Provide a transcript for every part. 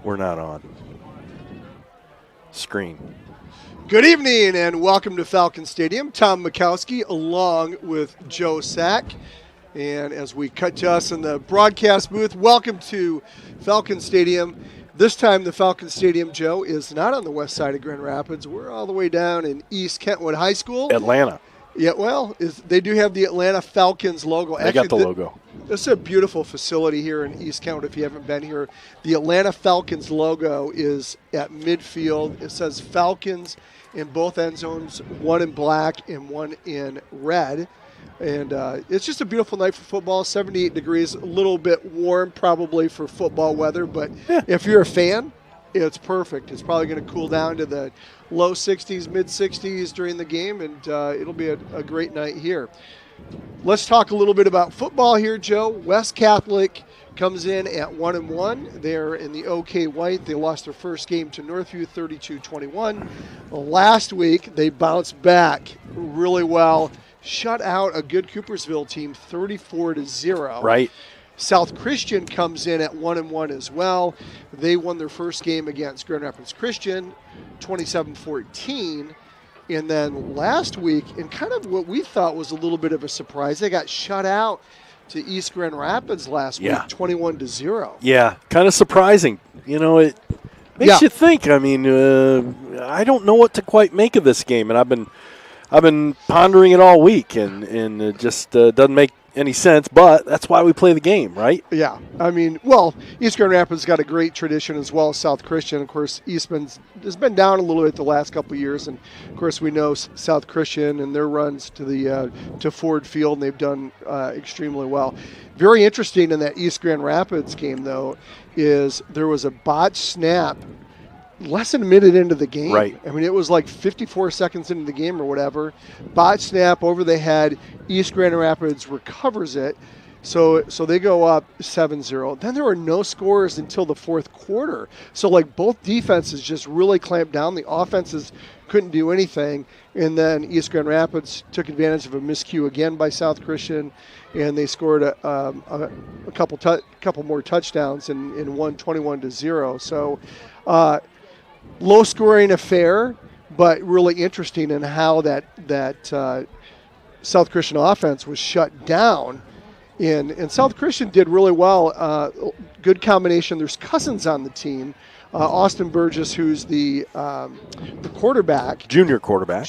We're not on. Screen. Good evening and welcome to Falcon Stadium. Tom Mikowski along with Joe Sack. And as we cut to us in the broadcast booth, welcome to Falcon Stadium. This time the Falcon Stadium, Joe, is not on the west side of Grand Rapids. We're all the way down in East Kentwood High School. Atlanta. Yeah, well, they do have the Atlanta Falcons logo. They got the logo. This is a beautiful facility here in East Kentwood if you haven't been here. The Atlanta Falcons logo is at midfield. It says Falcons in both end zones, one in black and one in red. And it's just a beautiful night for football, 78 degrees, a little bit warm probably for football weather. But if you're a fan, it's perfect. It's probably going to cool down to the low 60s, mid 60s during the game, and it'll be a great night here. Let's talk a little bit about football here, Joe. West Catholic comes in at 1-1. They're in the OK White. They lost their first game to Northview 32-21. Last week, they bounced back really well, shut out a good Coopersville team 34-0. Right. South Christian comes in at 1-1 as well. They won their first game against Grand Rapids Christian 27-14. And then last week, in kind of what we thought was a little bit of a surprise, they got shut out to East Grand Rapids last week, 21-0. Yeah, kind of surprising. You know, it makes you think. I mean, I don't know what to quite make of this game, and I've been pondering it all week, and it just doesn't make any sense, but that's why we play the game, right? Yeah. I mean, well, East Grand Rapids got a great tradition as well as South Christian. Of course, Eastman's has been down a little bit the last couple of years, and of course we know South Christian and their runs to the to Ford Field, and they've done extremely well. Very interesting in that East Grand Rapids game, though, is there was a botched snap less than a minute into the game. Right. I mean, it was like 54 seconds into the game or whatever. Botch snap over the head. East Grand Rapids recovers it. So they go up 7-0. Then there were no scores until the fourth quarter. So, like, both defenses just really clamped down. The offenses couldn't do anything. And then East Grand Rapids took advantage of a miscue again by South Christian, and they scored a couple more touchdowns and won 21-0. So, low-scoring affair, but really interesting in how that South Christian offense was shut down. And South Christian did really well. Good combination. There's cousins on the team. Austin Burgess, who's the quarterback. Junior quarterback.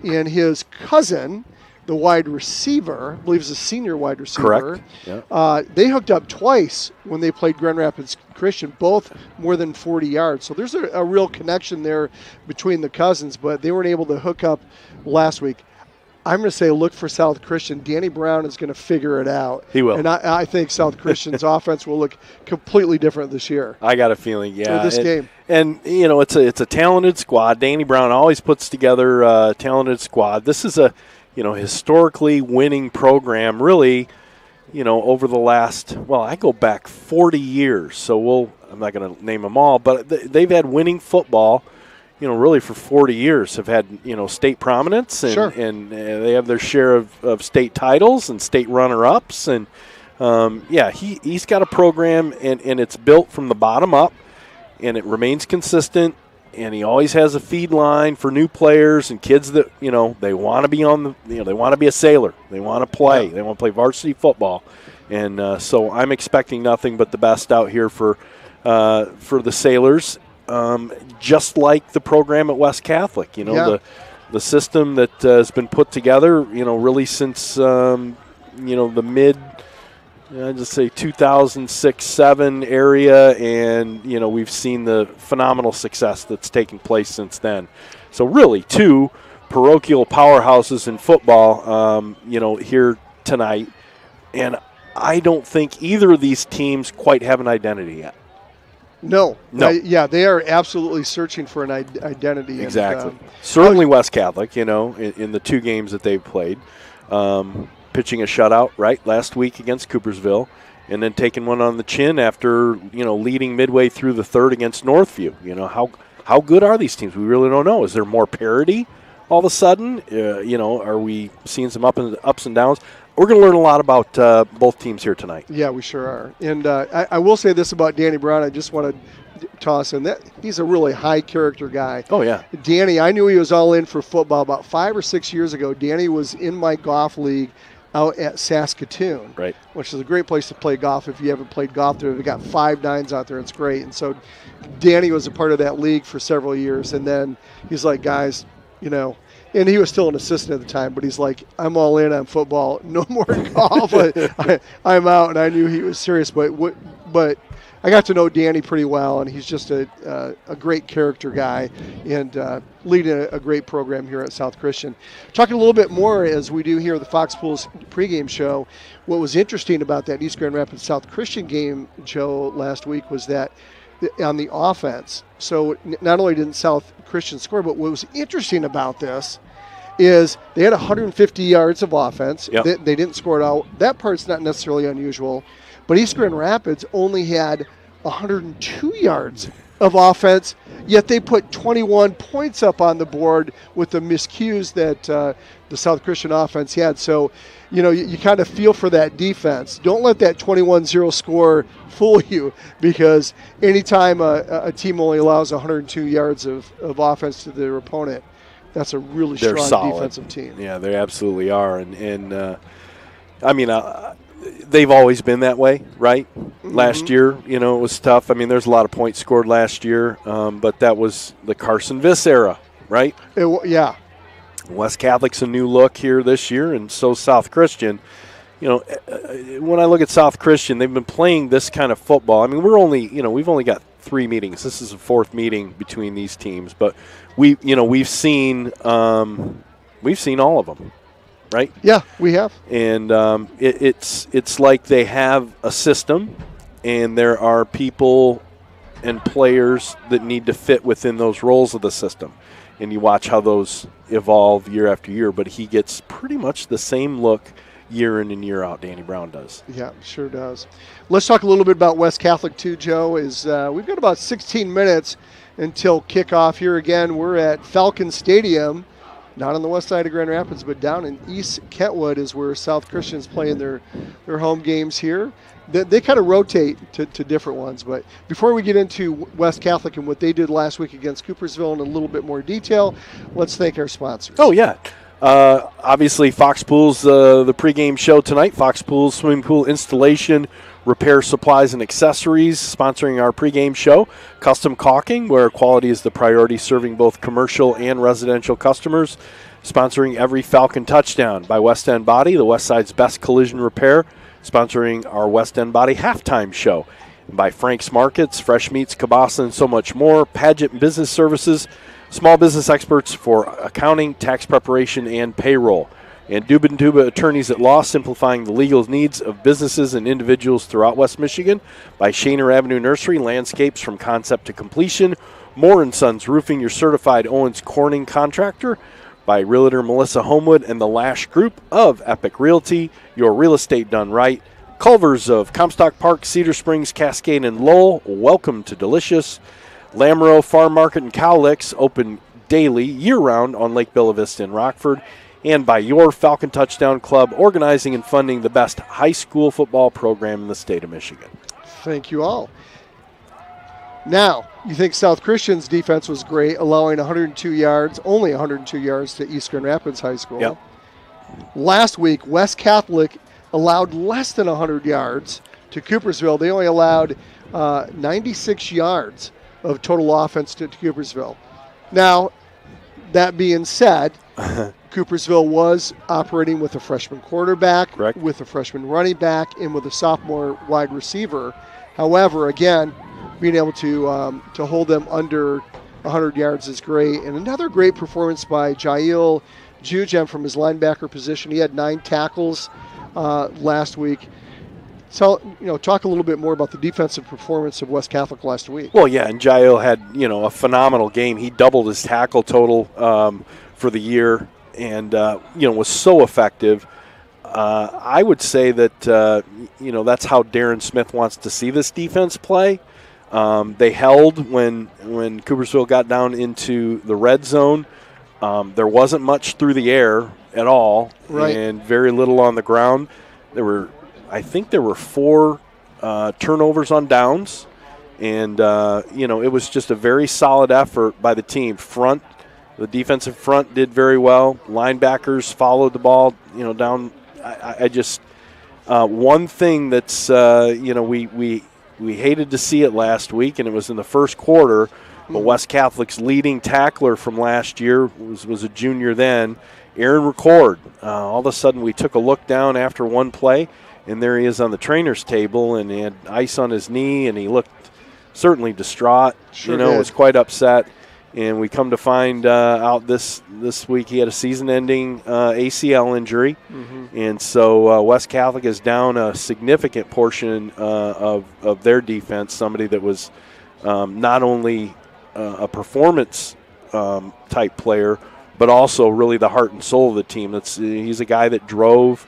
And his cousin, the wide receiver, I believe is a senior wide receiver. Correct. Yeah. They hooked up twice when they played Grand Rapids Christian, both more than 40 yards. So there's a real connection there between the cousins, but they weren't able to hook up last week. I'm going to say look for South Christian. Danny Brown is going to figure it out. He will. And I think South Christian's offense will look completely different this year. I got a feeling, yeah. For this game. And, you know, it's a talented squad. Danny Brown always puts together a talented squad. This is a, you know, historically winning program, really, you know, over the last, well, I go back 40 years. So I'm not going to name them all, but they've had winning football, you know, really for 40 years, have had, you know, state prominence, and, sure. and they have their share of state titles and state runner-ups. And, he's got a program, and it's built from the bottom up, and it remains consistent. And he always has a feed line for new players and kids that, you know, they want to be on the, you know, they want to be a sailor. They want to play. They want to play varsity football. And so I'm expecting nothing but the best out here for the Sailors, just like the program at West Catholic. You know, the system that has been put together, you know, really since, you know, the mid, I'd just say 2006-07 area, and, you know, we've seen the phenomenal success that's taken place since then. So really two parochial powerhouses in football, you know, here tonight. And I don't think either of these teams quite have an identity yet. No. They are absolutely searching for an identity. Exactly. Certainly West Catholic, you know, in the two games that they've played. Pitching a shutout, right, last week against Coopersville, and then taking one on the chin after, you know, leading midway through the third against Northview. You know, how good are these teams? We really don't know. Is there more parity all of a sudden? You know, are we seeing some ups and downs? we're going to learn a lot about both teams here tonight. Yeah, we sure are. And I will say this about Danny Brown. I just want to toss in that he's a really high character guy. Oh, yeah. Danny, I knew he was all in for football about 5 or 6 years ago. Danny was in my golf league out at Saskatoon, right, which is a great place to play golf. If you haven't played golf there, they've got 5 nines out there. It's great. And so Danny was a part of that league for several years. And then he's like, guys, you know, and he was still an assistant at the time, but he's like, I'm all in on football. No more golf. I'm out. And I knew he was serious. But I got to know Danny pretty well, and he's just a great character guy and leading a great program here at South Christian. Talking a little bit more as we do here at the Fox Pools pregame show, what was interesting about that East Grand Rapids South Christian game, Joe, last week was that on the offense. So not only didn't South Christian score, but what was interesting about this is they had 150 yards of offense. Yep. They didn't score it out. That part's not necessarily unusual. But East Grand Rapids only had 102 yards of offense, yet they put 21 points up on the board with the miscues that the South Christian offense had. So, you know, you kind of feel for that defense. Don't let that 21-0 score fool you, because anytime a team only allows 102 yards of offense to their opponent, that's a really strong defensive team. Yeah, they absolutely are. And I mean, they've always been that way, right? Mm-hmm. Last year, you know, it was tough. I mean, there's a lot of points scored last year, but that was the Carson Viss era, right? Yeah. West Catholic's a new look here this year, and so South Christian. You know, when I look at South Christian, they've been playing this kind of football. I mean, we've only got 3 meetings. This is the 4th meeting between these teams, but we've seen all of them. Right? Yeah, we have. And it's like they have a system, and there are people and players that need to fit within those roles of the system. And you watch how those evolve year after year, but he gets pretty much the same look year in and year out, Danny Brown does. Yeah, sure does. Let's talk a little bit about West Catholic too, Joe. We've got about 16 minutes until kickoff here. Again, we're at Falcon Stadium. Not on the west side of Grand Rapids, but down in East Kentwood is where South Christian's playing their home games here. They kind of rotate to different ones. But before we get into West Catholic and what they did last week against Coopersville in a little bit more detail, let's thank our sponsors. Oh, yeah. Obviously, Fox Pools, the pregame show tonight. Fox Pools swimming pool installation, repair supplies and accessories, sponsoring our pregame show. Custom Caulking, where quality is the priority, serving both commercial and residential customers. Sponsoring every Falcon touchdown by West End Body, the West Side's best collision repair. Sponsoring our West End Body halftime show. And by Frank's Markets, fresh meats, kielbasa, and so much more. Paget Business Services, small business experts for accounting, tax preparation, and payroll. And Dubin Duba Attorneys at Law, simplifying the legal needs of businesses and individuals throughout West Michigan. By Shaner Avenue Nursery, landscapes from concept to completion. Moore & Sons Roofing, your certified Owens Corning contractor. By Realtor Melissa Homewood and the Lash Group of Epic Realty, your real estate done right. Culvers of Comstock Park, Cedar Springs, Cascade, and Lowell, welcome to Delicious. Lamoureux Farm Market and Cowlicks, open daily, year-round on Lake Bella Vista in Rockford. And by your Falcon Touchdown Club, organizing and funding the best high school football program in the state of Michigan. Thank you all. Now, you think South Christian's defense was great, allowing 102 yards, only 102 yards to East Grand Rapids High School. Yep. Last week, West Catholic allowed less than 100 yards to Coopersville. They only allowed 96 yards of total offense to Coopersville. Now, that being said, Coopersville was operating with a freshman quarterback, correct, with a freshman running back, and with a sophomore wide receiver. However, again, being able to hold them under 100 yards is great. And another great performance by Jail Jujem from his linebacker position. He had 9 tackles last week. So, talk a little bit more about the defensive performance of West Catholic last week. Well, yeah, and Jail had, a phenomenal game. He doubled his tackle total for the year and, was so effective. I would say that, that's how Darren Smith wants to see this defense play. They held when Coopersville got down into the red zone. There wasn't much through the air at all, Right. and very little on the ground. I think there were 4 turnovers on downs, and it was just a very solid effort by the team. The defensive front did very well. Linebackers followed the ball, down. I just one thing that's we hated to see it last week, and it was in the first quarter. But West Catholic's leading tackler from last year was a junior then, Aaron Record. All of a sudden, we took a look down after one play, and there he is on the trainer's table, and he had ice on his knee, and he looked certainly distraught. Sure was quite upset. And we come to find out this week he had a season-ending ACL injury. And so West Catholic is down a significant portion of their defense, somebody that was not only a performance type player, but also really the heart and soul of the team. He's a guy that drove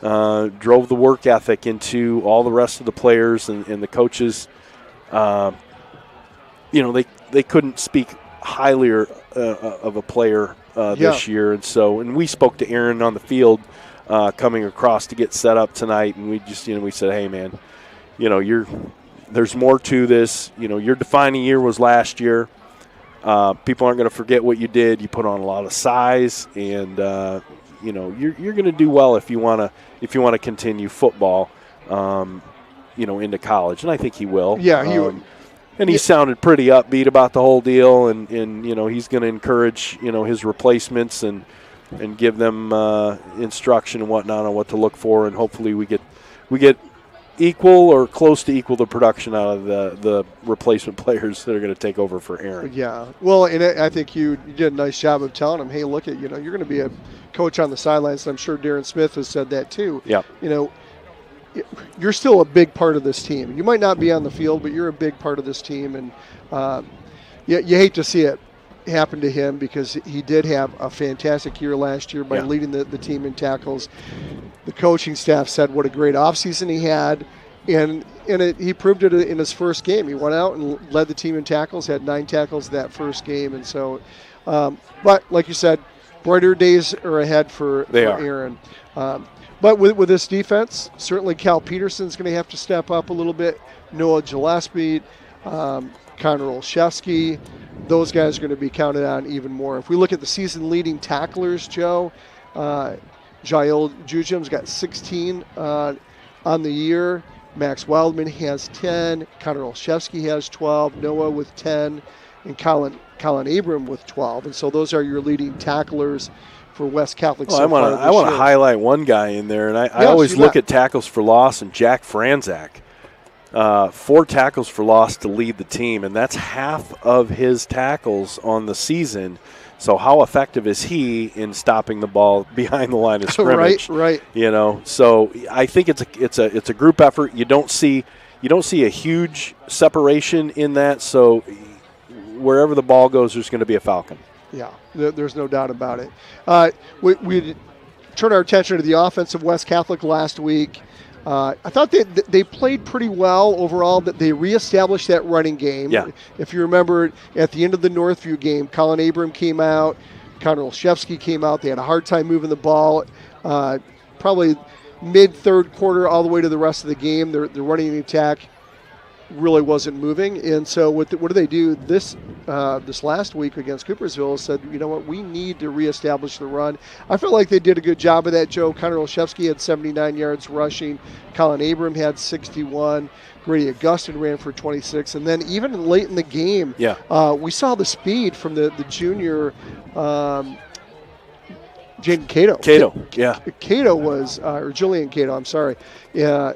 the work ethic into all the rest of the players and the coaches. They couldn't speak highly of a player this year, and we spoke to Aaron on the field coming across to get set up tonight, and we just we said, hey man, there's more to this. Your defining year was last year. People aren't going to forget what you did. You put on a lot of size, and you're going to do well if you want to continue football, into college, and I think he will. Yeah, he would. And he sounded pretty upbeat about the whole deal, and he's going to encourage his replacements and give them instruction and whatnot on what to look for, and hopefully we get equal or close to equal the production out of the replacement players that are going to take over for Aaron. Yeah, well, and I think you did a nice job of telling him, hey, look at you're going to be a coach on the sidelines, and I'm sure Darren Smith has said that too. Yeah, you're still a big part of this team. You might not be on the field, but you're a big part of this team, and you hate to see it happen to him because he did have a fantastic year last year by leading the team in tackles. The coaching staff said what a great offseason he had, and he proved it in his first game. He went out and led the team in tackles, had 9 tackles that first game, and so. But like you said, brighter days are ahead for Aaron. But with this defense, certainly Cal Peterson's going to have to step up a little bit. Noah Gillespie, Connor Olszewski, those guys are going to be counted on even more. If we look at the season-leading tacklers, Joe, Jael Jujum's got 16 on the year. Max Wildman has 10. Connor Olszewski has 12. Noah with 10. And Colin Abram with 12. And so those are your leading tacklers for West Catholic. Well, I want to highlight one guy in there, and I always look at tackles for loss, and Jack Franzak, 4 tackles for loss to lead the team, and that's half of his tackles on the season. So how effective is he in stopping the ball behind the line of scrimmage? Right. So I think it's a group effort. You don't see a huge separation in that. So wherever the ball goes, there's going to be a Falcon. Yeah, there's no doubt about it. We turned our attention to the offense of West Catholic last week. I thought they played pretty well overall. That they reestablished that running game. Yeah. If you remember, at the end of the Northview game, Colin Abram came out, Connor Olszewski came out. They had a hard time moving the ball. Probably mid-third quarter all the way to the rest of the game, the running attack really wasn't moving, and so what do they do this last week against Coopersville? Said, you know what, we need to reestablish the run. I felt like they did a good job of that, Joe. Connor Olszewski had 79 yards rushing. Colin Abram had 61. Grady Augustin ran for 26, and then even late in the game, we saw the speed from the junior Jaden Cato. Cato was, or Julian Cato, I'm sorry. Yeah.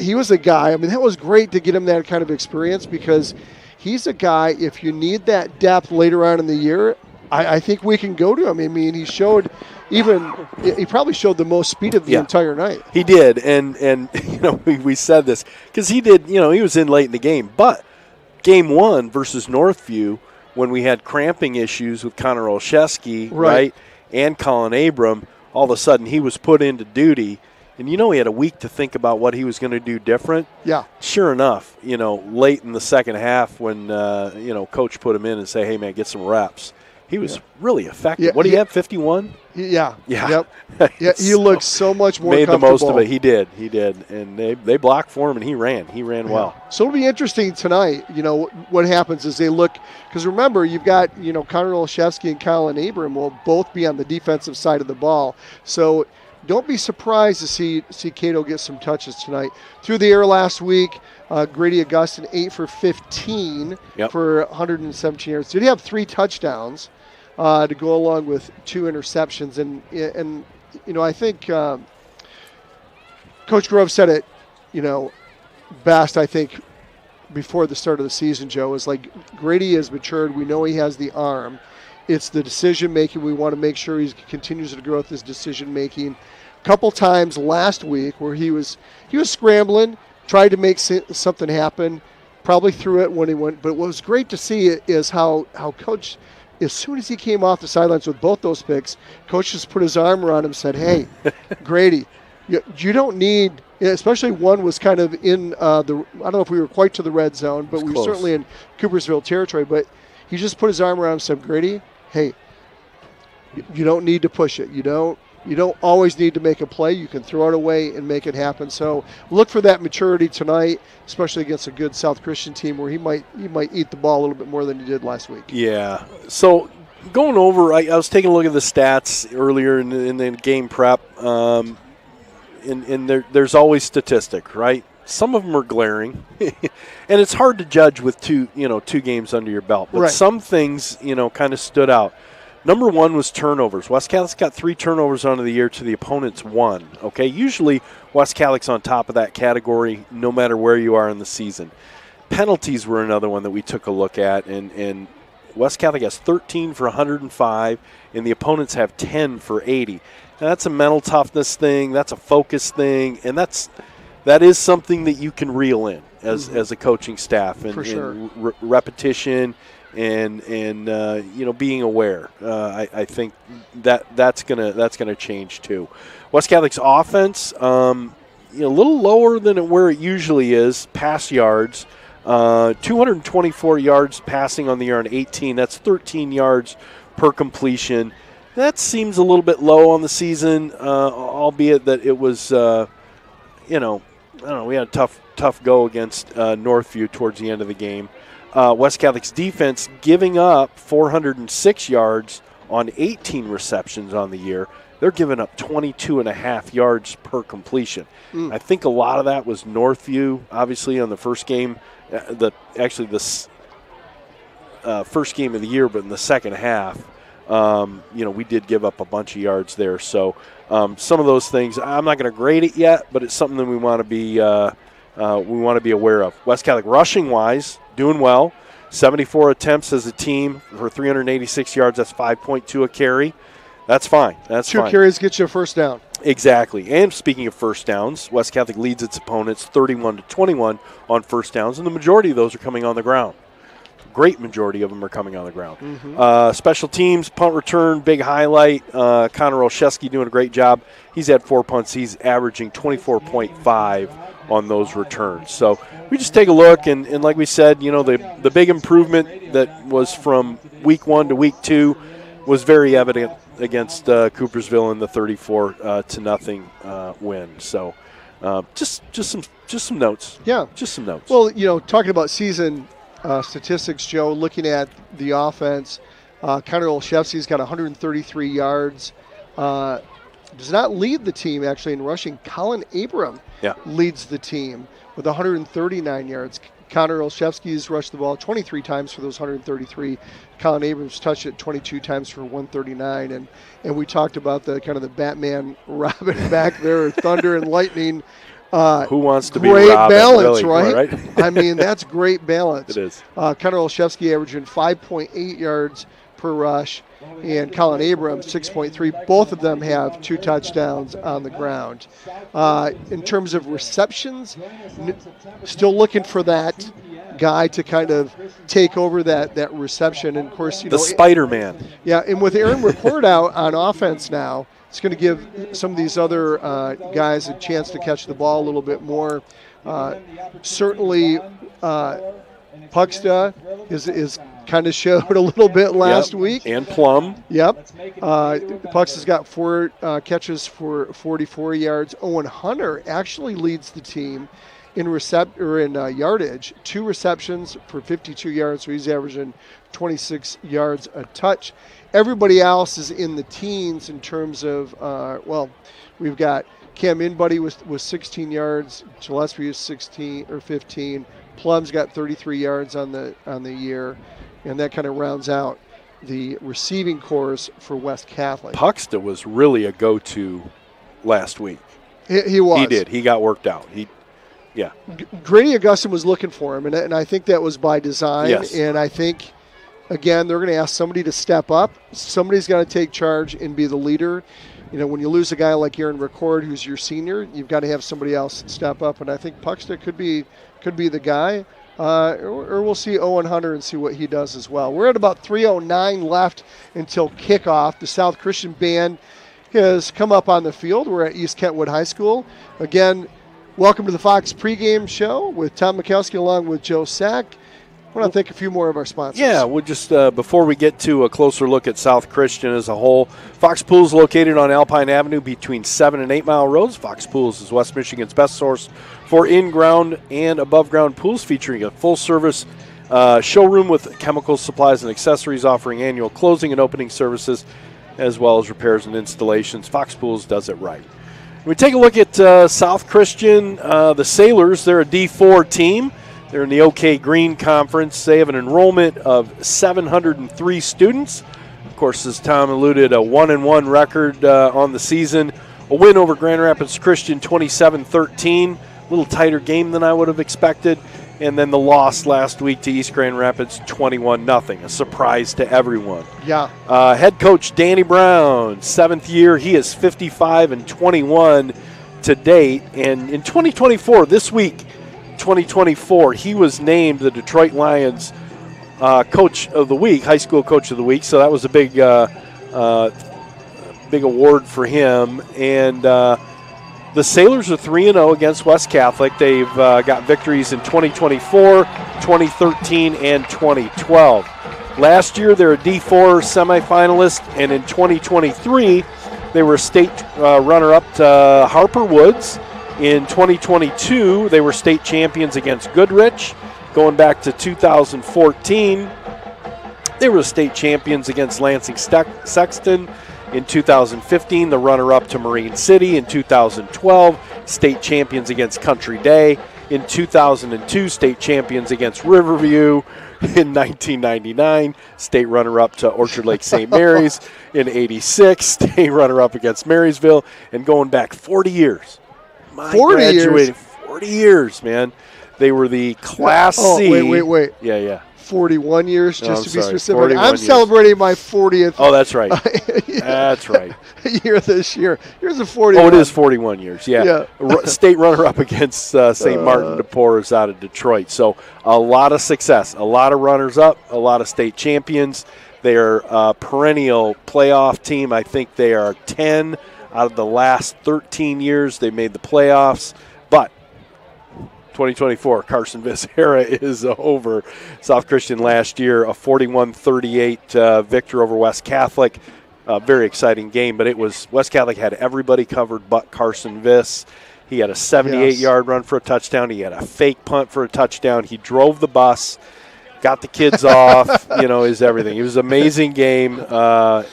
He was a guy, I mean, that was great to get him that kind of experience because he's a guy, if you need that depth later on in the year, I think we can go to him. I mean, he probably showed the most speed of the entire night. He did, and we said this because he did, he was in late in the game. But game 1 versus Northview, when we had cramping issues with Connor Olszewski, right, and Colin Abram, all of a sudden he was put into duty. And he had a week to think about what he was going to do different. Yeah. Sure enough, late in the second half when, Coach put him in and say, hey, man, get some reps. He was really effective. Yeah, What did he have, 51? Yeah. Yeah. Yep. Yeah, he looked so much more made comfortable. the most of it. He did. And they blocked for him, and he ran. He ran well. So it'll be interesting tonight, what happens is they look, because remember, you've got, Connor Olszewski and Colin Abram will both be on the defensive side of the ball. So don't be surprised to see Cato get some touches tonight. Through the air last week, Grady Augustin 8 for 15 for 117 yards. Did he have 3 touchdowns to go along with 2 interceptions? And I think Coach Grove said it, best, I think, before the start of the season, Joe, is like Grady has matured. We know he has the arm. It's the decision-making. We want to make sure he continues to grow with his decision-making. A couple times last week where he was scrambling, tried to make something happen, probably threw it when he went. But what was great to see is how Coach, as soon as he came off the sidelines with both those picks, Coach just put his arm around him and said, hey, Grady, you don't need, especially one was kind of in I don't know if we were quite to the red zone, but we were certainly in Coopersville territory. But he just put his arm around him and said, Grady, hey, you don't need to push it. You don't always need to make a play. You can throw it away and make it happen. So look for that maturity tonight, especially against a good South Christian team where he might eat the ball a little bit more than he did last week. Yeah. So going over, I was taking a look at the stats earlier in the game prep, and there's always statistic, right? Some of them are glaring, and it's hard to judge with two games under your belt. But some things, kind of stood out. Number one was turnovers. West Catholic's got 3 turnovers on the year to the opponent's 1. Okay, usually West Catholic's on top of that category no matter where you are in the season. Penalties were another one that we took a look at, and West Catholic has 13 for 105, and the opponents have 10 for 80. Now, that's a mental toughness thing. That's a focus thing, and that is something that you can reel in as a coaching staff, and, for sure. and repetition and being aware. I think that's gonna change too. West Catholic's offense, a little lower than where it usually is. Pass yards, 224 yards passing on the year on 18. That's 13 yards per completion. That seems a little bit low on the season, albeit that it was, I don't know, we had a tough go against Northview towards the end of the game. West Catholic's defense giving up 406 yards on 18 receptions on the year. They're giving up 22.5 yards per completion. I think a lot of that was Northview, obviously, on the first game. The first game of the year, but in the second half, we did give up a bunch of yards there. So some of those things, I'm not going to grade it yet, but it's something that we want to be aware of. West Catholic rushing wise, doing well. 74 attempts as a team for 386 yards. That's 5.2 a carry. That's fine. That's 2 carries get you a first down. Exactly. And speaking of first downs, West Catholic leads its opponents 31-21 on first downs, and the majority of those are coming on the ground. Great majority of them are coming on the ground. Special teams, punt return, big highlight. Connor Olszewski doing a great job. He's had 4 punts. He's averaging 24.5 on those returns. So we just take a look, and like we said, the big improvement that was from week 1 to week 2 was very evident against Coopersville in the 34-0 win. So just some notes. Yeah, just some notes. Well, talking about season statistics, Joe, looking at the offense, Connor Olszewski's got 133 yards. Does not lead the team, actually, in rushing. Colin Abram leads the team with 139 yards. Connor Olszewski's rushed the ball 23 times for those 133. Colin Abrams touched it 22 times for 139. And we talked about the kind of the Batman Robin back there, thunder and lightning. Who wants to be Robin? Great balance, really, right? I mean, that's great balance. It is. Connor Olszewski averaging 5.8 yards per rush, and Colin Abrams 6.3. Both of them have 2 touchdowns on the ground. In terms of receptions, still looking for that guy to kind of take over that reception. And of course, the Spider-Man. Yeah, and with Aaron Rapport out on offense now, it's going to give some of these other guys a chance to catch the ball a little bit more. Certainly, Puxta is kind of showed a little bit last week. And Plum. Yep. Puxta's got 4 catches for 44 yards. Owen Hunter actually leads the team in yardage. 2 receptions for 52 yards, so he's averaging 26 yards a touch. Everybody else is in the teens in terms of, we've got Cam Inbuddy with 16 yards, Gillespie is 16 or 15. Plum's got 33 yards on the year, and that kind of rounds out the receiving cores for West Catholic. Puxta was really a go-to last week. He was. He did. He got worked out. Grady Augustine was looking for him, and I think that was by design. Yes. And I think, again, they're going to ask somebody to step up. Somebody's got to take charge and be the leader. When you lose a guy like Aaron Record, who's your senior, you've got to have somebody else step up. And I think Puxta could be the guy. Or we'll see Owen Hunter and see what he does as well. We're at about 3:09 left until kickoff. The South Christian Band has come up on the field. We're at East Kentwood High School. Again, welcome to the Fox pregame show with Tom Mikowski along with Joe Sack. I want to thank a few more of our sponsors. Yeah, we'll just, before we get to a closer look at South Christian as a whole, Fox Pools located on Alpine Avenue between 7 and 8 Mile Roads. Fox Pools is West Michigan's best source for in-ground and above-ground pools, featuring a full-service showroom with chemicals, supplies, and accessories, offering annual closing and opening services, as well as repairs and installations. Fox Pools does it right. We take a look at South Christian, the Sailors. They're a D4 team. They're in the OK Green Conference. They have an enrollment of 703 students. Of course, as Tom alluded, a 1-1 record on the season. A win over Grand Rapids Christian, 27-13. A little tighter game than I would have expected. And then the loss last week to East Grand Rapids, 21-0. A surprise to everyone. Yeah. Head coach Danny Brown, 7th year. He is 55-21 to date. And in 2024, this week, 2024, he was named the Detroit Lions Coach of the Week, High School Coach of the Week. So that was a big award for him. And the Sailors are 3-0 against West Catholic. They've got victories in 2024, 2013, and 2012. Last year, they're a D4 semifinalist, and in 2023, they were a state runner-up to Harper Woods. In 2022, they were state champions against Goodrich. Going back to 2014, they were state champions against Lansing Sexton. In 2015, the runner-up to Marine City. In 2012, state champions against Country Day. In 2002, state champions against Riverview. In 1999, state runner-up to Orchard Lake St. Mary's. In 86, state runner-up against Marysville. And going back 40 years. 40 years, man. They were the Class C. Wait. Yeah. 41 years, just to be specific. I'm years. Celebrating my 40th. Oh, that's right. That's right. Year this year. Here's a 41. Oh, it is 41 years, yeah. State runner-up against St. Martin de Porres out of Detroit. So a lot of success, a lot of runners-up, a lot of state champions. They are a perennial playoff team. I think they are 10 out of the last 13 years they made the playoffs. But 2024, Carson Viss era is over. South Christian last year, a 41-38 victory over West Catholic. Very exciting game, but it was West Catholic had everybody covered but Carson Viss. He had a 78-yard run for a touchdown. He had a fake punt for a touchdown. He drove the bus, got the kids off, is everything. It was an amazing game. And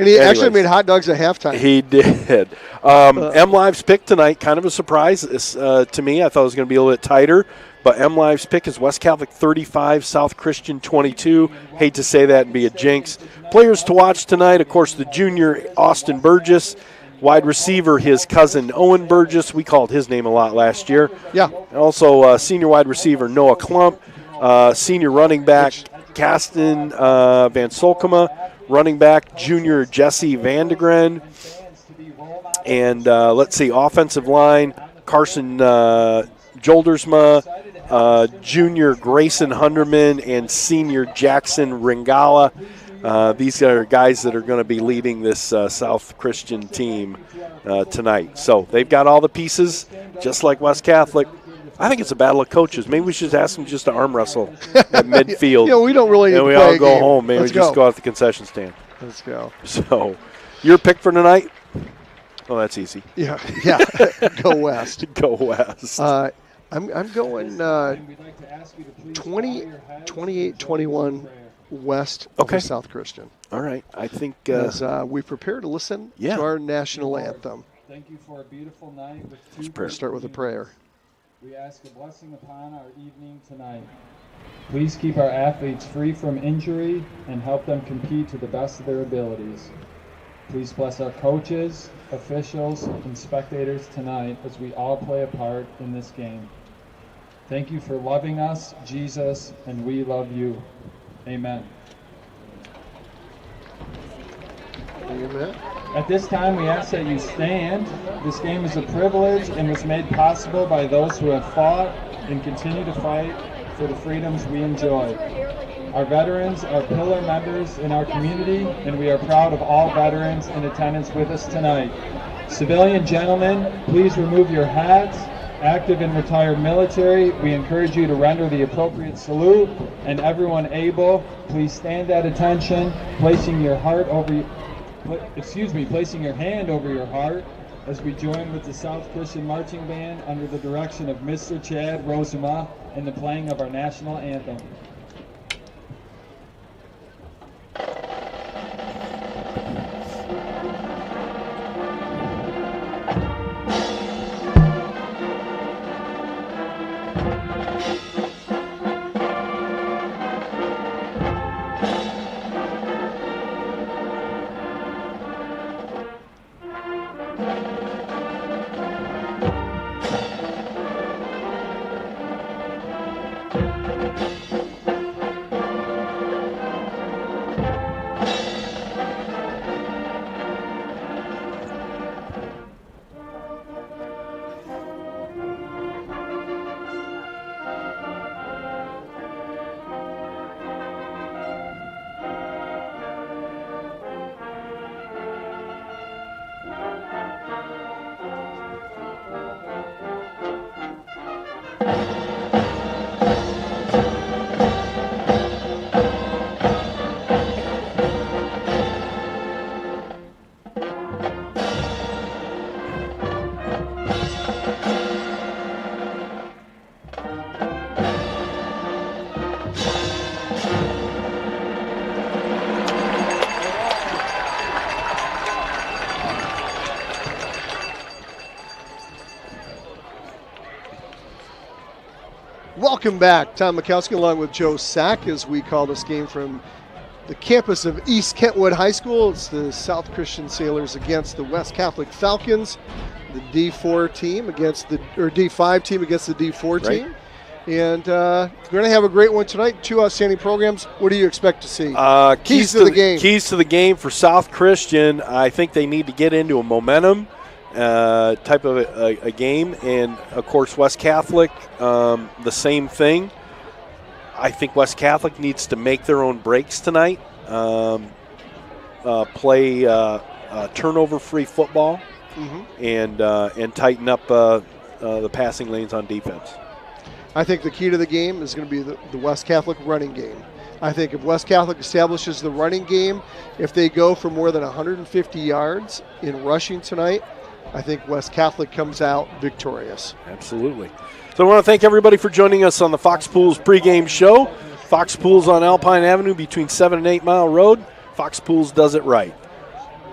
he actually made hot dogs at halftime. He did. M-Live's pick tonight, kind of a surprise to me. I thought it was going to be a little bit tighter. But M-Live's pick is West Catholic 35, South Christian 22. Hate to say that and be a jinx. Players to watch tonight, of course, the junior Austin Burgess. Wide receiver, his cousin Owen Burgess. We called his name a lot last year. Yeah. Also, senior wide receiver Noah Klump. Senior running back Kasten Van Solkema. Running back junior Jesse Vandegren. And let's see, offensive line Carson Joldersma, junior Grayson Hunderman, and senior Jackson Ringala. These are guys that are going to be leading this South Christian team tonight. So they've got all the pieces, just like West Catholic. I think it's a battle of coaches. Maybe we should ask them just to arm wrestle at midfield. We don't really need and to we play all a go game. home. Maybe Let's we just go. go out the concession stand. Let's go. So, your pick for tonight? Oh, that's easy. Yeah. Go West. Go West. I'm going 28-21 West over South Christian. All right. I think as we prepare to listen to our national anthem. Thank you for a beautiful night with two. Let's start with a prayer. We ask a blessing upon our evening tonight. Please keep our athletes free from injury and help them compete to the best of their abilities. Please bless our coaches, officials, and spectators tonight as we all play a part in this game. Thank you for loving us, Jesus, and we love you. Amen. Amen. At this time, we ask that you stand. This game is a privilege and was made possible by those who have fought and continue to fight for the freedoms we enjoy. Our veterans are pillar members in our community, and we are proud of all veterans in attendance with us tonight. Civilian gentlemen, please remove your hats. Active and retired military, we encourage you to render the appropriate salute, and everyone able, please stand at attention, placing your hand over your heart as we join with the South Christian Marching Band under the direction of Mr. Chad Rosema in the playing of our national anthem. Welcome back. Tom Mikowski along with Joe Sack as we call this game from the campus of East Kentwood High School. It's the South Christian Sailors against the West Catholic Falcons, the D4 team against the D5 team against the D4 team. And we're going to have a great one tonight. Two outstanding programs. What do you expect to see? Keys to the game. Keys to the game for South Christian. I think they need to get into a momentum type of a game. And, of course, West Catholic, the same thing. I think West Catholic needs to make their own breaks tonight, play turnover-free football, and tighten up the passing lanes on defense. I think the key to the game is going to be the West Catholic running game. I think if West Catholic establishes the running game, if they go for more than 150 yards in rushing tonight, I think West Catholic comes out victorious. Absolutely. So I want to thank everybody for joining us on the Fox Pools pregame show. Fox Pools on Alpine Avenue between 7 and 8 Mile Road. Fox Pools does it right.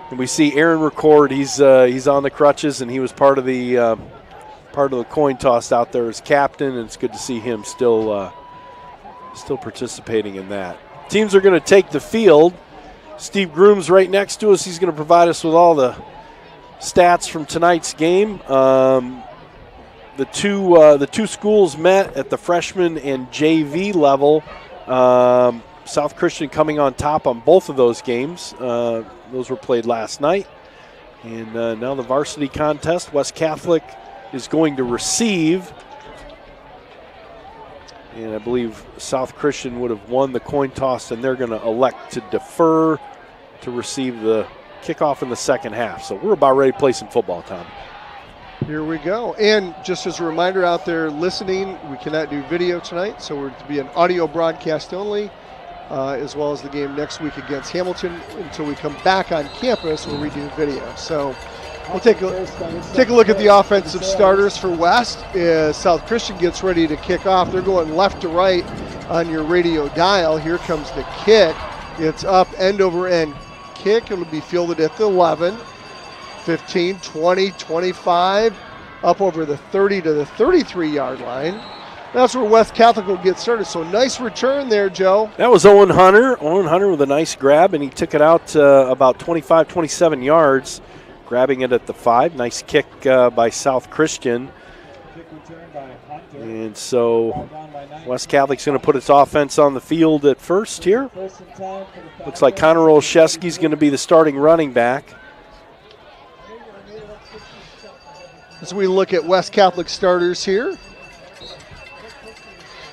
And we see Aaron record. He's on the crutches, and he was part of the coin toss out there as captain, and it's good to see him still participating in that. Teams are going to take the field. Steve Groom's right next to us. He's going to provide us with all the stats from tonight's game. The two schools met at the freshman and JV level. South Christian coming on top on both of those games. Those were played last night. And now the varsity contest. West Catholic is going to receive. And I believe South Christian would have won the coin toss, and they're going to elect to defer to receive the kickoff in the second half. So we're about ready to play some football, Tom. Here we go. And just as a reminder out there listening, we cannot do video tonight, so we're to be an audio broadcast only, as well as the game next week against Hamilton until we come back on campus where we do video. So we'll take a look at the offensive starters for West as South Christian gets ready to kick off. They're going left to right on your radio dial. Here comes the kick. It's up, end over end kick. It'll be fielded at the 11, 15, 20, 25, up over the 30 to the 33-yard line. That's where West Catholic will get started. So nice return there, Joe. That was Owen Hunter. Owen Hunter with a nice grab, and he took it out about 25, 27 yards, grabbing it at the 5. Nice kick by South Christian. And so West Catholic's going to put its offense on the field at first here. Looks like Connor Olszewski's going to be the starting running back. As we look at West Catholic starters here.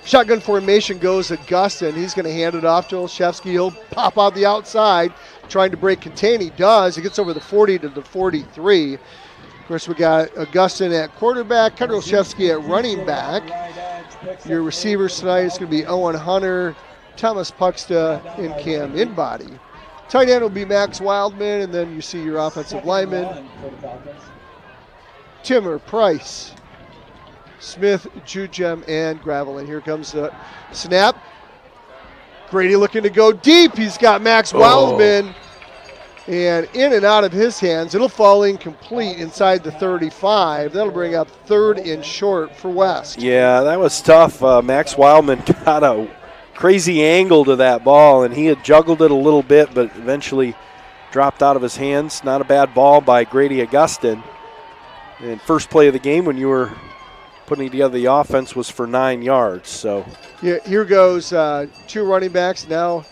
Shotgun formation goes Augustin. He's going to hand it off to Olszewski. He'll pop out the outside, trying to break contain. He does. He gets over the 40 to the 43. Of course, we got Augustin at quarterback, Connor Olszewski at running back. Your receivers tonight is going to be Owen Hunter, Thomas Puxta, and Cam Inbody. Tight end will be Max Wildman, and then you see your offensive linemen. Timmer, Price, Smith, Jujem, and Gravel. And here comes the snap. Grady looking to go deep. He's got Max Wildman. And in and out of his hands. It'll fall incomplete inside the 35. That'll bring up 3rd and short for West. Yeah, that was tough. Max Wildman got a crazy angle to that ball, and he had juggled it a little bit, but eventually dropped out of his hands. Not a bad ball by Grady Augustin. And first play of the game when you were putting together the offense was for 9 yards. So yeah, here goes 2 running backs. Now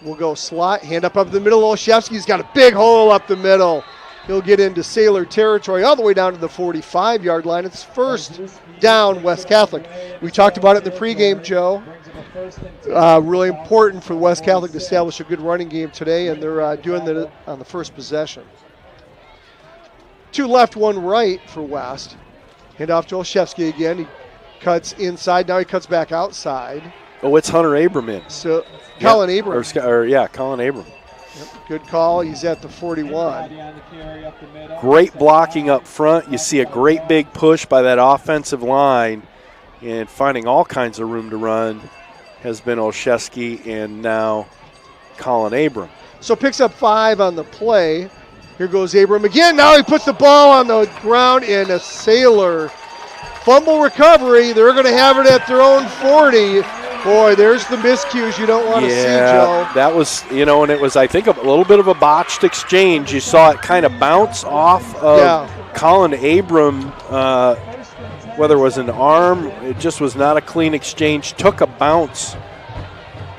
we'll go slot, hand up the middle. Olszewski's got a big hole up the middle. He'll get into Sailor territory all the way down to the 45-yard line. It's first down, West Catholic. We talked about it in the pregame, Joe. Really important for West Catholic to establish a good running game today, and they're doing that on the first possession. 2 left, 1 right for West. Hand off to Olszewski again. He cuts inside. Now he cuts back outside. Oh, it's Hunter Abram in. So Colin Abram. Colin Abram. Yep, good call. He's at the 41. Great blocking up front. You see a great big push by that offensive line, and finding all kinds of room to run has been Olszewski and now Colin Abram. So picks up 5 on the play. Here goes Abram again. Now he puts the ball on the ground in a Sailor fumble recovery. They're going to have it at their own 40. Boy, there's the miscues you don't want to see, Joe. That was, and it was, I think, a little bit of a botched exchange. You saw it kind of bounce off of Colin Abram, whether it was an arm, it just was not a clean exchange. Took a bounce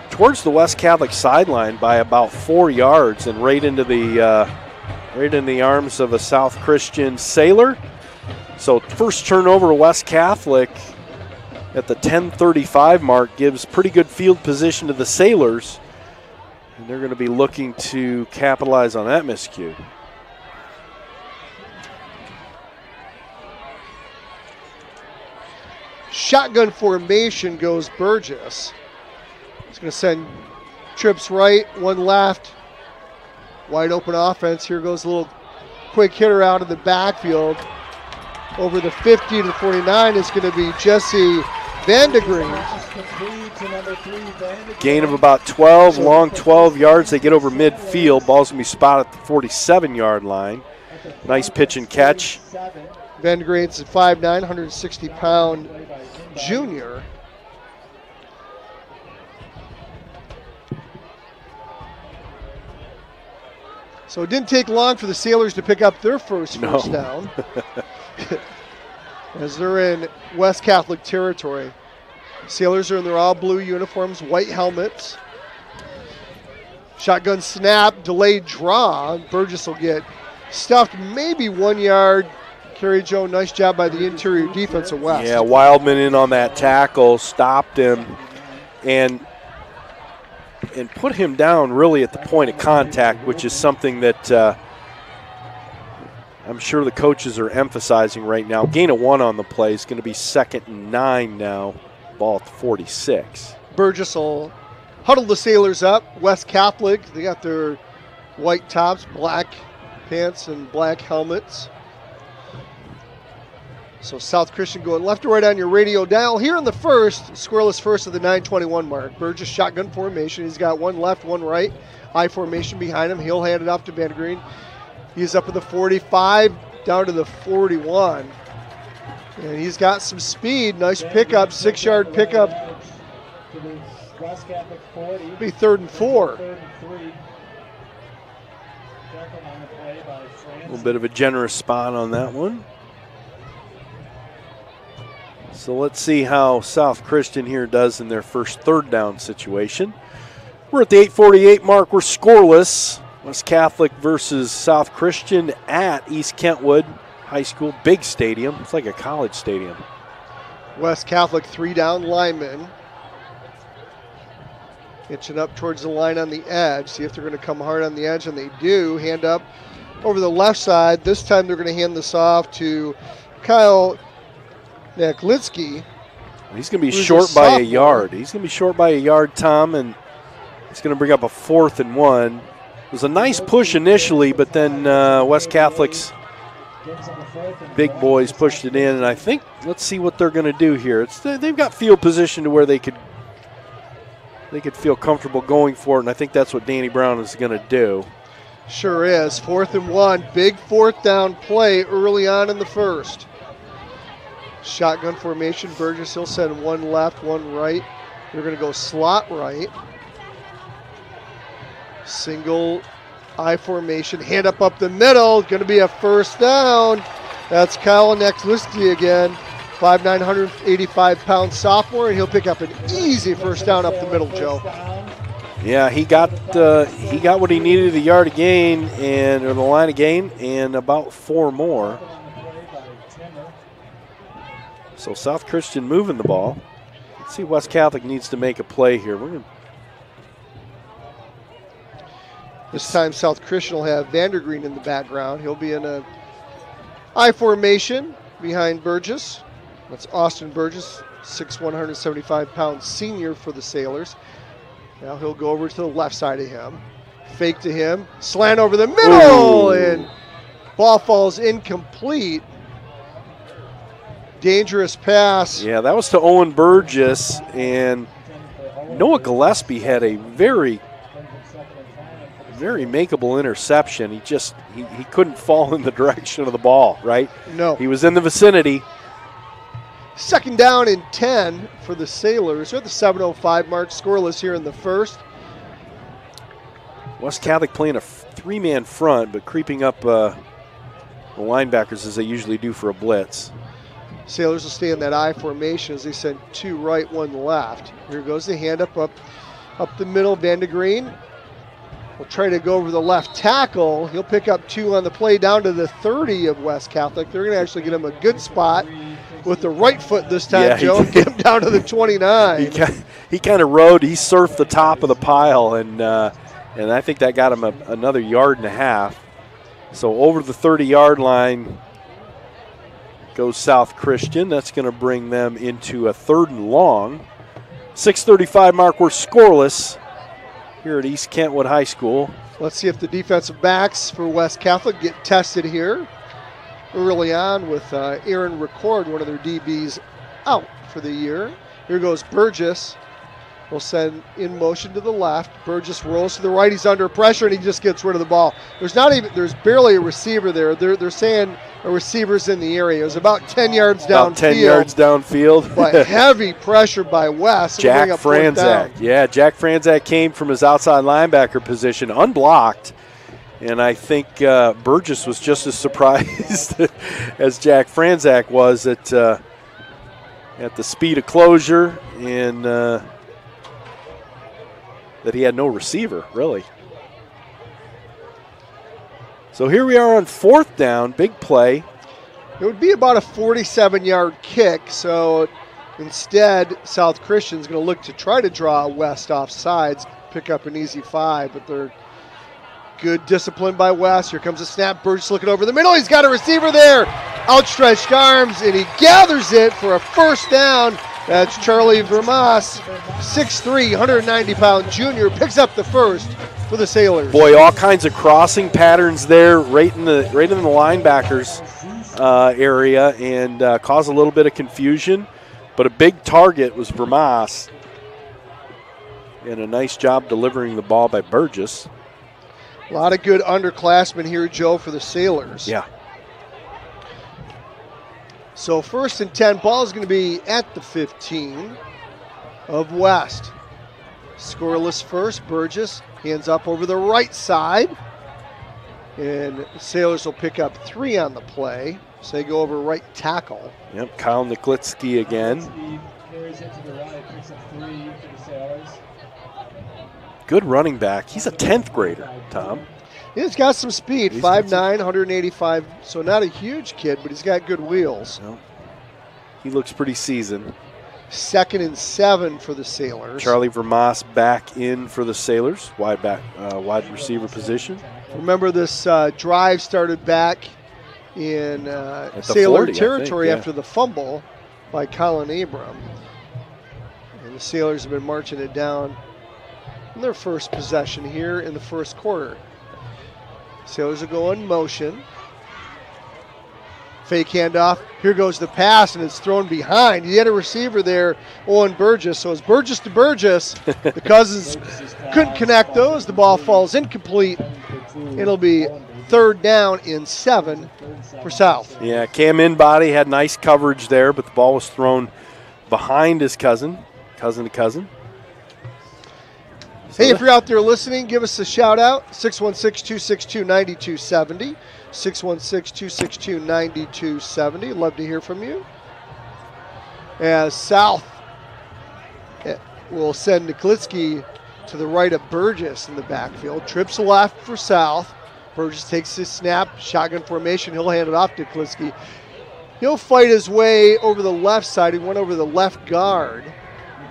towards the West Catholic sideline by about 4 yards and right into the arms of a South Christian Sailor. So first turnover to West Catholic at the 10:35 mark gives pretty good field position to the Sailors, and they're going to be looking to capitalize on that miscue. Shotgun formation goes Burgess. He's going to send trips right, 1 left. Wide open offense. Here goes a little quick hitter out of the backfield. Over the 50 to the 49 is going to be Jesse Vandegreen. Gain of about 12, long 12 yards. They get over midfield. Ball's going to be spotted at the 47-yard line. Nice pitch and catch. Vandegreen's a 5'9", 160-pound junior. So it didn't take long for the Sailors to pick up their first down. As they're in West Catholic territory. Sailors are in their all-blue uniforms, white helmets. Shotgun snap, delayed draw. Burgess will get stuffed maybe 1 yard. Kerry Joe, nice job by the interior defense of West. Yeah, Wildman in on that tackle, stopped him, and put him down really at the point of contact, which is something that I'm sure the coaches are emphasizing right now. Gain of 1 on the play is going to be 2nd and 9 now. Ball at the 46. Burgess will huddle the Sailors up. West Catholic, they got their white tops, black pants, and black helmets. So South Christian going left to right on your radio dial. Here in the first, scoreless first of the 9:21 mark. Burgess shotgun formation. He's got one left, one right. I formation behind him. He'll hand it off to Vandergreen. He's up at the 45, down to the 41. And he's got some speed. Nice pickup, 6-yard pickup. Be 3rd and 4. A little bit of a generous spot on that one. So let's see how South Christian here does in their first 3rd down situation. We're at the 8:48 mark. We're scoreless. West Catholic versus South Christian at East Kentwood High School. Big stadium. It's like a college stadium. West Catholic 3-down linemen. Hitching up towards the line on the edge. See if they're going to come hard on the edge, and they do. Hand up over the left side. This time they're going to hand this off to Kyle Naklitsky. He's going to be short by a yard. He's going to be short by a yard, Tom, and it's going to bring up a 4th and 1. It was a nice push initially, but then West Catholic's big boys pushed it in, and I think, let's see what they're going to do here. They've got field position to where they could feel comfortable going for it, and I think that's what Danny Brown is going to do. Sure is. 4th and 1. Big 4th down play early on in the first. Shotgun formation. Burgess, he'll send one left, one right. They're going to go slot right. Single I formation. Hand up the middle. Going to be a 1st down. That's Kyle Naklitsky again. 5'9", 185-pound sophomore, and he'll pick up an easy 1st down up the middle, Joe. Yeah, he got what he needed, the yard of gain or the line of gain, and about 4 more. So South Christian moving the ball. Let's see, West Catholic needs to make a play here. This time South Christian will have Vandergreen in the background. He'll be in a I formation behind Burgess. That's Austin Burgess, 6'1", 175-pound senior for the Sailors. Now he'll go over to the left side of him. Fake to him. Slant over the middle. Ooh. And ball falls incomplete. Dangerous pass. Yeah, that was to Owen Burgess. And Noah Gillespie had a very makeable interception. He couldn't fall in the direction of the ball, right? No. He was in the vicinity. 2nd down and 10 for the Sailors. They're at the 7:05 mark, scoreless here in the first. West Catholic playing a 3-man front, but creeping up the linebackers as they usually do for a blitz. Sailors will stay in that I formation as they send 2 right, 1 left. Here goes the hand up the middle. Vandergreen will try to go over the left tackle. He'll pick up 2 on the play down to the 30 of West Catholic. They're going to actually get him a good spot with the right foot this time, yeah, Joe. Get him down to the 29. He kind of he surfed the top of the pile, and I think that got him another 1.5 yards. So over the 30-yard line goes South Christian. That's going to bring them into a 3rd and long. 6:35 mark, we're scoreless here at East Kentwood High School. Let's see if the defensive backs for West Catholic get tested here early on with Aaron Record, one of their DBs, out for the year. Here goes Burgess. We'll send in motion to the left. Burgess rolls to the right. He's under pressure, and he just gets rid of the ball. There's barely a receiver there. They're saying a receiver's in the area. It was about 10 yards downfield. About 10 yards downfield. But heavy pressure by West. Jack Franzak. Yeah, Jack Franzak came from his outside linebacker position, unblocked. And I think Burgess was just as surprised as Jack Franzak was at the speed of closure and that he had no receiver, really. So here we are on 4th down, big play. It would be about a 47-yard kick, so instead South Christian's going to look to try to draw West off sides, pick up an easy 5, but they're Good discipline by West. Here comes a snap. Burgess looking over the middle. He's got a receiver there. Outstretched arms, and he gathers it for a first down. That's Charlie Vermas, 6'3", 190-pound junior, picks up the first for the Sailors. Boy, all kinds of crossing patterns there, right in the linebackers area, and caused a little bit of confusion. But a big target was Vermas, and a nice job delivering the ball by Burgess. A lot of good underclassmen here, Joe, for the Sailors. Yeah. So 1st and 10, ball is going to be at the 15 of West. Scoreless first, Burgess hands up over the right side. And the Sailors will pick up 3 on the play. So they go over right tackle. Yep, Kyle Niklitsky again. Carries it to the right, picks up 3 for the Sailors. Good running back. He's a 10th grader, Tom. He's got some speed, 5'9", 185, so not a huge kid, but he's got good wheels. Well, he looks pretty seasoned. 2nd and 7 for the Sailors. Charlie Vermas back in for the Sailors, wide receiver position. Remember, this drive started back in Sailor 40, territory I think, after the fumble by Colin Abram. And the Sailors have been marching it down in their first possession here in the first quarter. Sailors will go in motion. Fake handoff. Here goes the pass, and it's thrown behind. He had a receiver there, Owen Burgess. So it's Burgess to Burgess. The Cousins couldn't connect those. The ball falls incomplete. It'll be 3rd down and 7 for South. Yeah, Cam Inbody had nice coverage there, but the ball was thrown behind his cousin to cousin. Hey, if you're out there listening, give us a shout out, 616-262-9270, 616-262-9270. Love to hear from you. As South will send Niklitsky to the right of Burgess in the backfield. Trips left for South. Burgess takes his snap, shotgun formation. He'll hand it off to Niklitsky. He'll fight his way over the left side. He went over the left guard.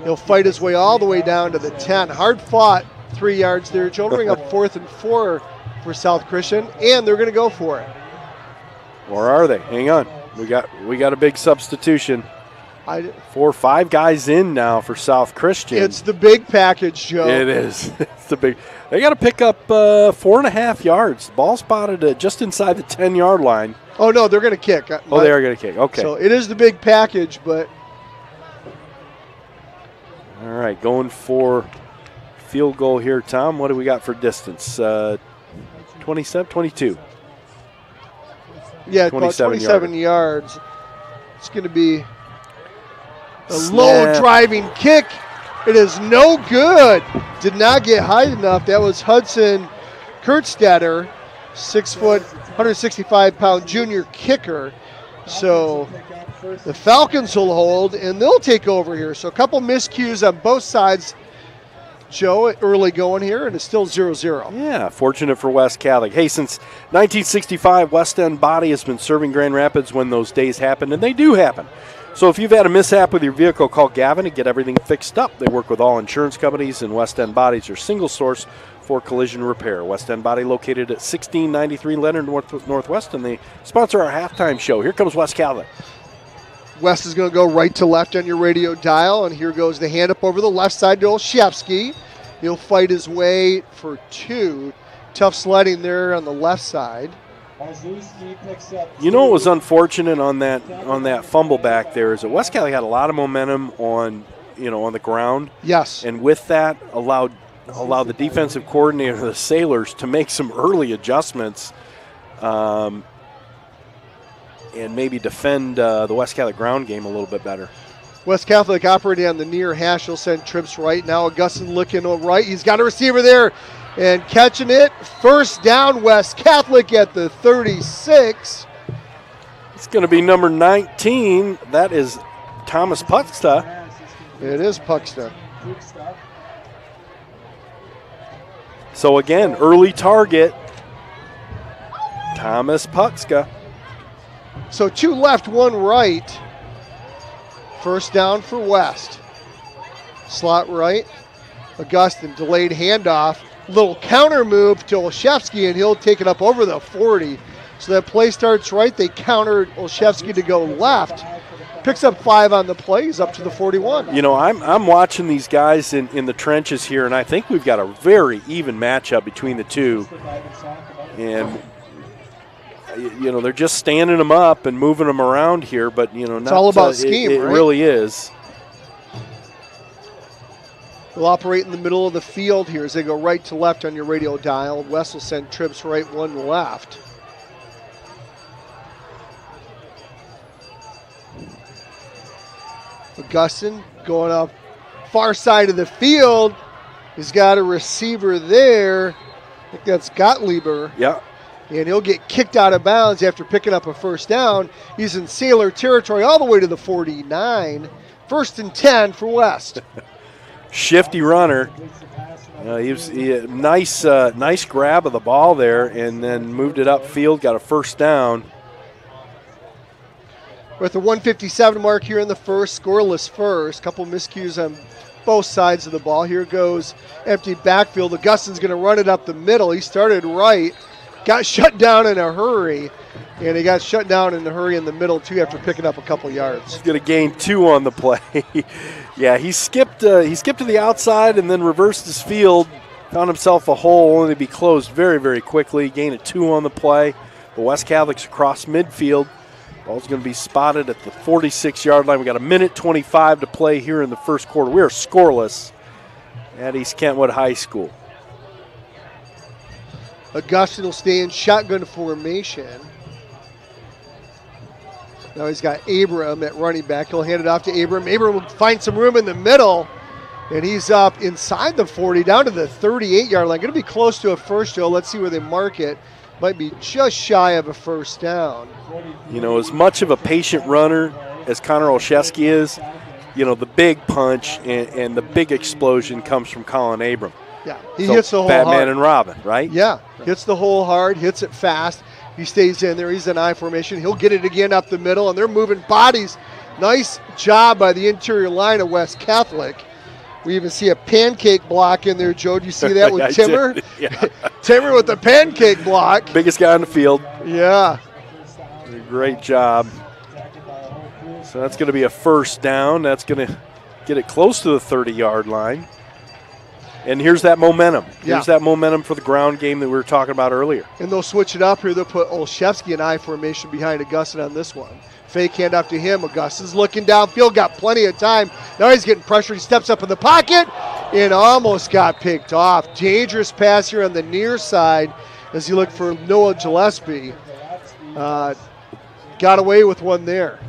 He'll fight his way all the way down to the 10. Hard fought, 3 yards there, Joe. Bring up 4th and 4 for South Christian, and they're going to go for it. Or are they? Hang on. We got a big substitution. 4 or 5 guys in now for South Christian. It's the big package, Joe. It is. It's the big. They got to pick up 4.5 yards. Ball spotted just inside the 10-yard line. Oh, no, they're going to kick. They are going to kick. Okay. So it is the big package, but. All right, going for field goal here, Tom. What do we got for distance? 27, 22. Yeah, about 27 yards. It's going to be a low driving kick. It is no good. Did not get high enough. That was Hudson Kurtstetter, 6 foot, 165-pound junior kicker. So the Falcons will hold, and they'll take over here. So a couple miscues on both sides, Joe, early going here, and it's still 0-0. Yeah, fortunate for West Catholic. Hey, since 1965, West End Body has been serving Grand Rapids when those days happen, and they do happen. So if you've had a mishap with your vehicle, call Gavin and get everything fixed up. They work with all insurance companies, and West End Body's your single source for collision repair. West End Body located at 1693 Leonard Northwest, and they sponsor our halftime show. Here comes West Catholic. West is going to go right to left on your radio dial, and here goes the hand up over the left side to Olszewski. He'll fight his way for 2. Tough sledding there on the left side. You know what was unfortunate on that fumble back there is that West Catholic had a lot of momentum on the ground. Yes. And with that allowed the defensive coordinator of the Sailors to make some early adjustments and maybe defend the West Catholic ground game a little bit better. West Catholic operating on the near hash. He'll send trips right. Now Augustin looking right. He's got a receiver there and catching it. First down, West Catholic at the 36. It's going to be number 19. That is Thomas Puxta. It is Puxta. So again, early target, Thomas Puxta. So 2 left, 1 right. First down for West. Slot right. Augustin, delayed handoff. Little counter move to Olszewski, and he'll take it up over the 40. So that play starts right. They countered Olszewski to go left. Picks up 5 on the play. He's up to the 41. You know, I'm watching these guys in the trenches here, and I think we've got a very even matchup between the two. And, you know, they're just standing them up and moving them around here, but, you know, it's all about scheme, it right? really is. They'll operate in the middle of the field here as they go right to left on your radio dial. West will send trips right, 1 left. Augustin going up far side of the field. He's got a receiver there. I think that's Gottlieb. Yeah. And he'll get kicked out of bounds after picking up a first down. He's in Sailor territory all the way to the 49. 1st and 10 for West. Shifty runner. Nice grab of the ball there, and then moved it upfield, got a first down. We're at the 157 mark here in the first, scoreless first. Couple miscues on both sides of the ball. Here goes empty backfield. Augustin's going to run it up the middle. He started right, got shut down in a hurry, and he got shut down in a hurry in the middle too after picking up a couple yards. He's going to gain 2 on the play. Yeah, he skipped to the outside and then reversed his field, found himself a hole, only to be closed very, very quickly. Gained a 2 on the play. The West Catholics across midfield. Ball's going to be spotted at the 46-yard line. We got a minute 25 to play here in the first quarter. We are scoreless at East Kentwood High School. Augustin will stay in shotgun formation. Now he's got Abram at running back. He'll hand it off to Abram. Abram will find some room in the middle, and he's up inside the 40, down to the 38-yard line. Going to be close to a first, Joe. Let's see where they mark it. Might be just shy of a first down. You know, as much of a patient runner as Connor Olszewski is, you know, the big punch and the big explosion comes from Colin Abram. Yeah, he hits the hole Batman hard. and Robin, right? Yeah, hits the hole hard, hits it fast. He stays in there. He's in I formation. He'll get it again up the middle, and they're moving bodies. Nice job by the interior line of West Catholic. We even see a pancake block in there, Joe. Do you see that with Timmer? Yeah. Timmer with the pancake block. Biggest guy on the field. Yeah. Great job. So that's going to be a first down. That's going to get it close to the 30-yard line. And here's that momentum. Here's that momentum for the ground game that we were talking about earlier. And they'll switch it up here. They'll put Olszewski in I formation behind Augustin on this one. Fake handoff to him. Augustin's looking downfield, got plenty of time. Now he's getting pressure. He steps up in the pocket and almost got picked off. Dangerous pass here on the near side as you look for Noah Gillespie. Got away with one there.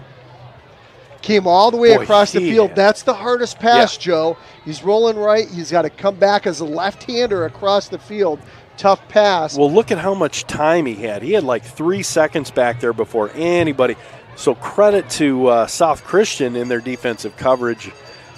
Came all the way across the field. That's the hardest pass, Joe. He's rolling right. He's got to come back as a left-hander across the field. Tough pass. Well, look at how much time he had. He had like 3 seconds back there before anybody. So credit to South Christian in their defensive coverage,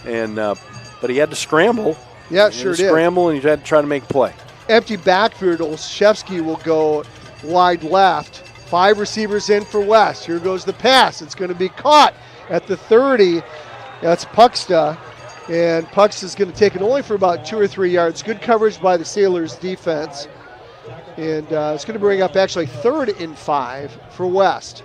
and but he had to scramble. Yeah, sure did. Scramble, and he had to try to make a play. Empty backfield. Olszewski will go wide left. 5 receivers in for West. Here goes the pass. It's going to be caught at the 30. That's Puxta, and Puxta's going to take it only for about 2 or 3 yards. Good coverage by the Sailors defense, and it's going to bring up actually 3rd and 5 for West.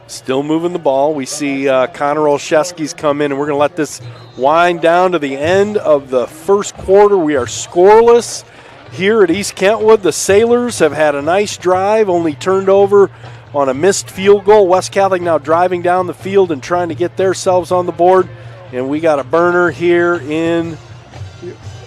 Still moving the ball. We see Connor Olszewski's come in, and we're going to let this wind down to the end of the first quarter. We are scoreless here at East Kentwood. The Sailors have had a nice drive, only turned over on a missed field goal. West Catholic now driving down the field and trying to get themselves on the board, and we got a burner here in.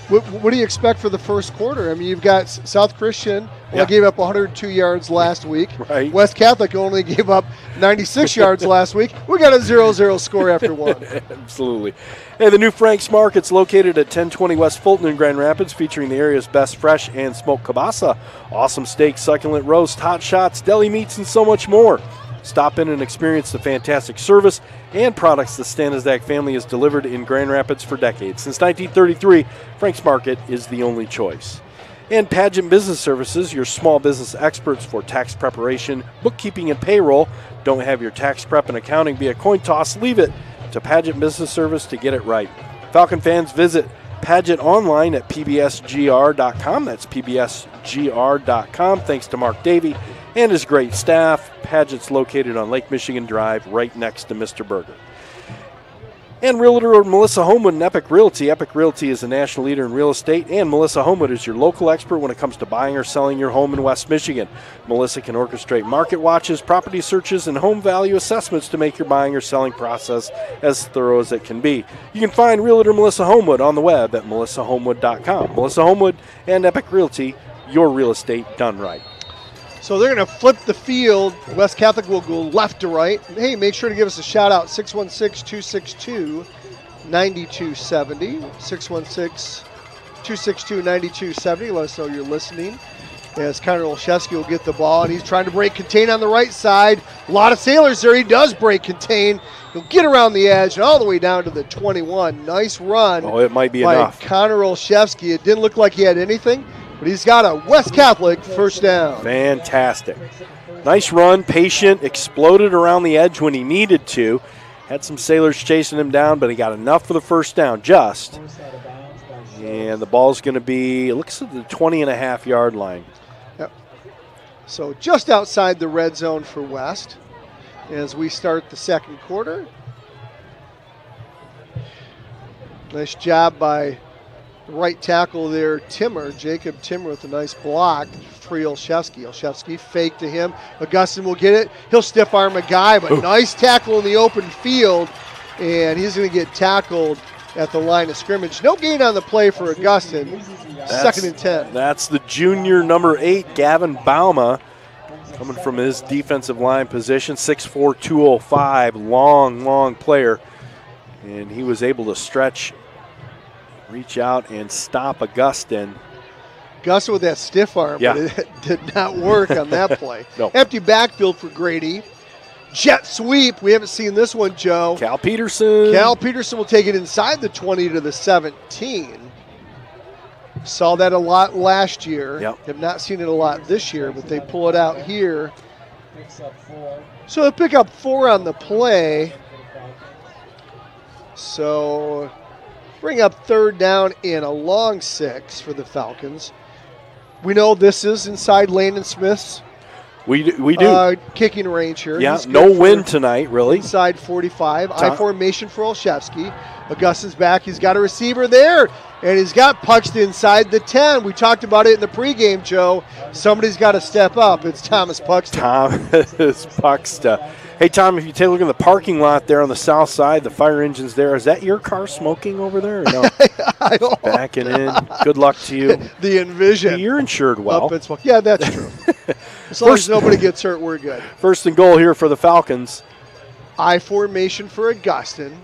What do you expect for the first quarter? I mean, you've got South Christian only gave up 102 yards last week. Right. West Catholic only gave up 96 yards last week. We got a 0-0 score after one. Absolutely. And the new Frank's Market's located at 1020 West Fulton in Grand Rapids, featuring the area's best fresh and smoked kielbasa, awesome steaks, succulent roast, hot shots, deli meats, and so much more. Stop in and experience the fantastic service and products the Stanizak family has delivered in Grand Rapids for decades. Since 1933, Frank's Market is the only choice. And Pageant Business Services, your small business experts for tax preparation, bookkeeping, and payroll. Don't have your tax prep and accounting be a coin toss. Leave it to Pageant Business Service to get it right. Falcon fans, visit Paget online at pbsgr.com. That's pbsgr.com. Thanks to Mark Davey and his great staff. Paget's located on Lake Michigan Drive right next to Mr. Berger. And Realtor Melissa Homewood and Epic Realty. Epic Realty is a national leader in real estate, and Melissa Homewood is your local expert when it comes to buying or selling your home in West Michigan. Melissa can orchestrate market watches, property searches, and home value assessments to make your buying or selling process as thorough as it can be. You can find Realtor Melissa Homewood on the web at melissahomewood.com. Melissa Homewood and Epic Realty, your real estate done right. So they're going to flip the field. West Catholic will go left to right. Hey, make sure to give us a shout out, 616-262-9270. 616-262-9270. Let us know you're listening. As Connor Olszewski will get the ball, and he's trying to break contain on the right side. A lot of Sailors there. He does break contain. He'll get around the edge and all the way down to the 21. Nice run. Oh, it might be by enough. Connor Olszewski. It didn't look like he had anything, but he's got a West Catholic first down. Fantastic. Nice run, patient, exploded around the edge when he needed to. Had some Sailors chasing him down, but he got enough for the first down just. And the ball's going to be, it looks at the 20.5-yard line. Yep. So just outside the red zone for West as we start the second quarter. Nice job by the right tackle there, Jacob Timmer with a nice block. Free Olszewski. Olszewski fake to him. Augustin will get it. He'll stiff arm a guy, but nice tackle in the open field. And he's going to get tackled at the line of scrimmage. No gain on the play for Augustin. Second and 10. That's the junior number 8, Gavin Bauma, coming from his defensive line position. 6'4", 205, long player. And he was able to stretch, reach out, and stop Augustin. Augustin with that stiff arm, yeah. But it did not work on that play. No. Empty backfield for Grady. Jet sweep. We haven't seen this one, Joe. Cal Peterson will take it inside the 20 to the 17. Saw that a lot last year. Yep. Have not seen it a lot this year, but they pull it out here. So they pick up 4 on the play. So bring up third down and a long 6 for the Falcons. We know this is inside Landon Smith's We do. Kicking range here. Yeah, no win tonight, really. Inside 45. I formation for Olszewski. Augustin's back. He's got a receiver there, and he's got punched inside the 10. We talked about it in the pregame, Joe. Somebody's got to step up. It's Thomas Puxton. Thomas Puxton. Hey, Tom, if you take a look at the parking lot there on the south side, the fire engine's there. Is that your car smoking over there? Or no? I don't Backing in. Good luck to you. The Envision. You're insured well. Yeah, that's true. As long as nobody gets hurt, we're good. First and goal here for the Falcons. I formation for Augustin.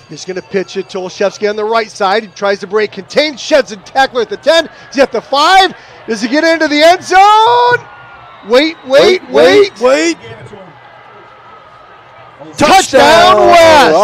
He's going to pitch it to Olszewski on the right side. He tries to break, contain, sheds and tackler at the 10. He's at the 5. Does he get into the end zone? Wait. Touchdown, West!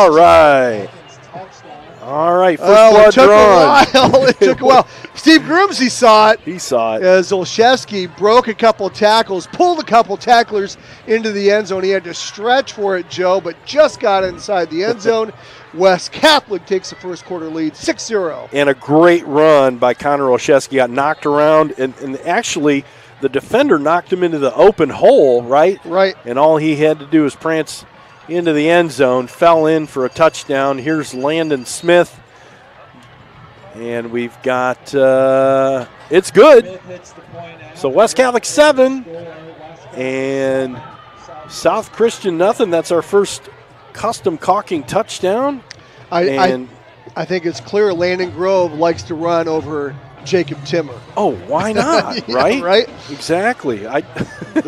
All right, first blood drawn. It took a while. Steve Groomsey saw it. He saw it. As Olszewski broke a couple tackles, pulled a couple tacklers into the end zone. He had to stretch for it, Joe, but just got inside the end zone. West Catholic takes the first quarter lead, 6-0. And a great run by Connor Olszewski. Got knocked around, and actually the defender knocked him into the open hole, right? Right. And all he had to do was prance into the end zone, fell in for a touchdown. Here's Landon Smith. And we've got, it's good. So West Catholic 7 and South Christian nothing. That's our first custom caulking touchdown. I think it's clear Landon Grove likes to run over Jacob Timmer. Oh, why not? Yeah, right? Right? Exactly. The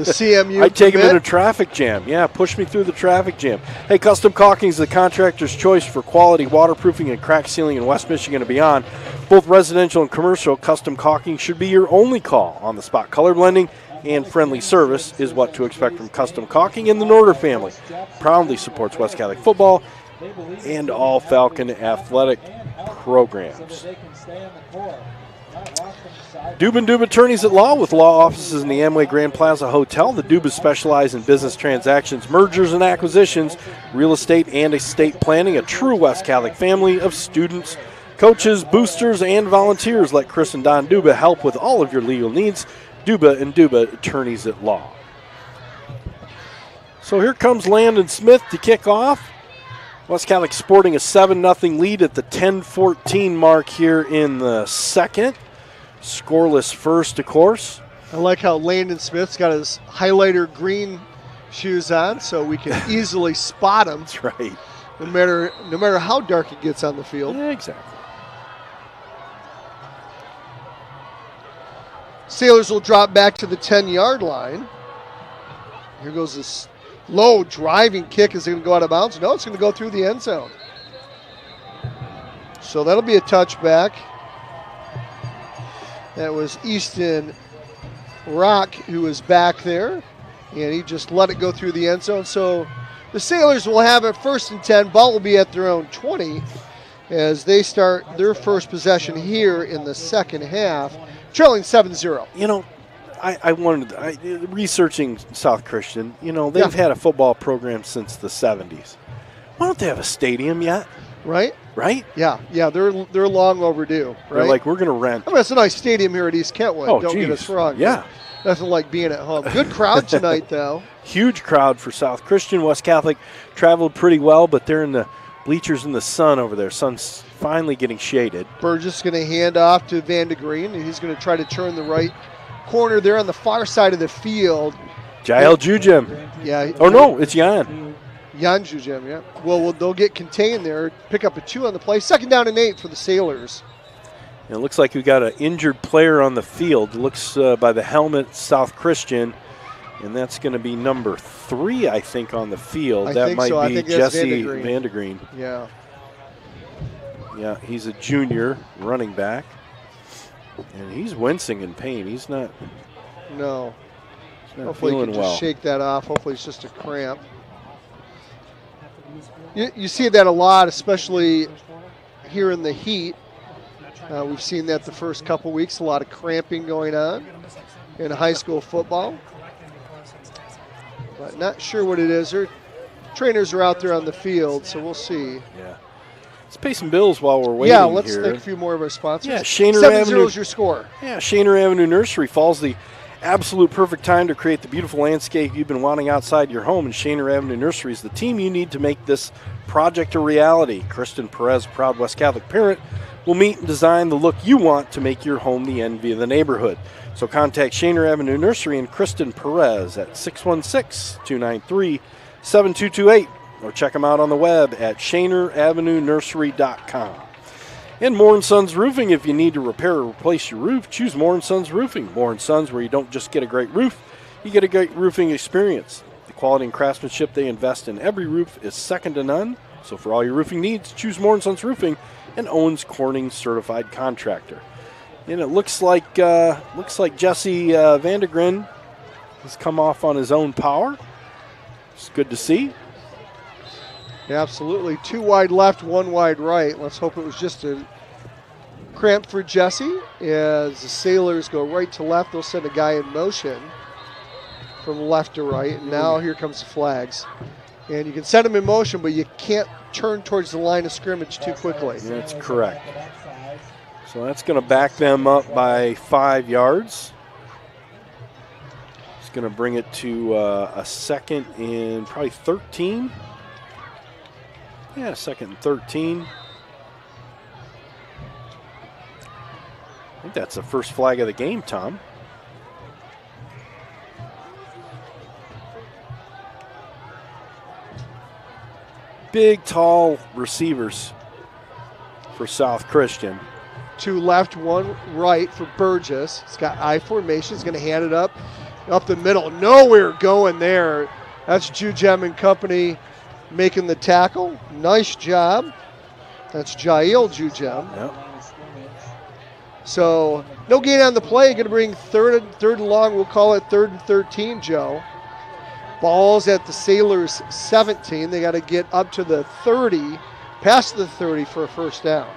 CMU I'd take him in a traffic jam. Yeah, push me through the traffic jam. Hey, Custom Caulking is the contractor's choice for quality waterproofing and crack sealing in West Michigan and beyond. Both residential and commercial, Custom Caulking should be your only call. On the spot color blending and friendly service is what to expect from Custom Caulking, and the Norder family proudly supports West Catholic football and all Falcon athletic programs. Dubin Attorneys at Law with law offices in the Amway Grand Plaza Hotel. The Dubas specialize in business transactions, mergers and acquisitions, real estate and estate planning, a true West Catholic family of students, Coaches, boosters, and volunteers let Chris and Don Duba help with all of your legal needs. Duba and Duba, attorneys at law. So here comes Landon Smith to kick off. West Catholic sporting a 7-0 lead at the 10-14 mark here in the second. Scoreless first, of course. I like how Landon Smith's got his highlighter green shoes on, so we can easily spot him. That's right. No matter how dark it gets on the field. Yeah, exactly. Sailors will drop back to the 10-yard line. Here goes this low driving kick. Is it going to go out of bounds? No, it's going to go through the end zone. So that'll be a touchback. That was Easton Rock who was back there, and he just let it go through the end zone. So the Sailors will have it 1st and 10. Ball will be at their own 20 as they start their first possession here in the second half, trailing 7-0. You know, researching South Christian, they've had a football program since the 70s. Why don't they have a stadium yet? Right? Right? Yeah, they're long overdue. Right? They're like, we're going to rent. I mean, it's a nice stadium here at East Kentwood. Oh, don't get us wrong. Yeah. Nothing like being at home. Good crowd tonight, though. Huge crowd for South Christian. West Catholic traveled pretty well, but they're in the bleachers in the sun over there. Sun's finally getting shaded. Burgess is going to hand off to Van de Green, and he's going to try to turn the right corner there on the far side of the field. Jael Jujem. Yeah. Oh, no, it's Jan. Jan Jujem, yeah. Well, they'll get contained there, pick up a 2 on the play. 2nd down and 8 for the Sailors. And it looks like we got an injured player on the field. It looks by the helmet, South Christian, and that's going to be number 3, I think, on the field. That might be Jesse Van de Green. Yeah. Yeah, he's a junior running back, and he's wincing in pain. He's not. No. He's not Hopefully feeling he can well. just shake that off. Hopefully it's just a cramp. You see that a lot, especially here in the heat. We've seen that the first couple weeks, a lot of cramping going on in high school football. But not sure what it is. Their trainers are out there on the field, so we'll see. Yeah. Let's pay some bills while we're waiting. Yeah, let's here. thank a few more of our sponsors. Yeah, Shaner 7-0 Avenue is your score. Yeah, Shaner Avenue Nursery falls the absolute perfect time to create the beautiful landscape you've been wanting outside your home. And Shaner Avenue Nursery is the team you need to make this project a reality. Kristen Perez, proud West Catholic parent, will meet and design the look you want to make your home the envy of the neighborhood. So contact Shaner Avenue Nursery and Kristen Perez at 616-293-7228 or check them out on the web at ShanerAvenueNursery.com. And Moore & Sons Roofing, if you need to repair or replace your roof, choose Moore & Sons Roofing. Moore & Sons, where you don't just get a great roof, you get a great roofing experience. The quality and craftsmanship they invest in every roof is second to none. So for all your roofing needs, choose Moore & Sons Roofing, an Owens Corning certified contractor. And it looks like Jesse Van de Green has come off on his own power. It's good to see. Absolutely. 2 wide left, 1 wide right. Let's hope it was just a cramp for Jesse. As the Sailors go right to left, they'll send a guy in motion from left to right. And now here comes the flags. And you can send him in motion, but you can't turn towards the line of scrimmage too quickly. That's correct. So that's going to back them up by 5 yards. It's going to bring it to a 2nd and probably 13. Yeah, 2nd and 13. I think that's the first flag of the game, Tom. Big, tall receivers for South Christian. 2 left, 1 right for Burgess. He's got I formation. He's going to hand it up the middle. Nowhere going there. That's Jujem and company making the tackle. Nice job. That's Jael Jujem. Yep. So no gain on the play. Going to bring third and long. We'll call it 3rd and 13, Joe. Ball's at the Sailors 17. They got to get up to the 30, past the 30 for a first down.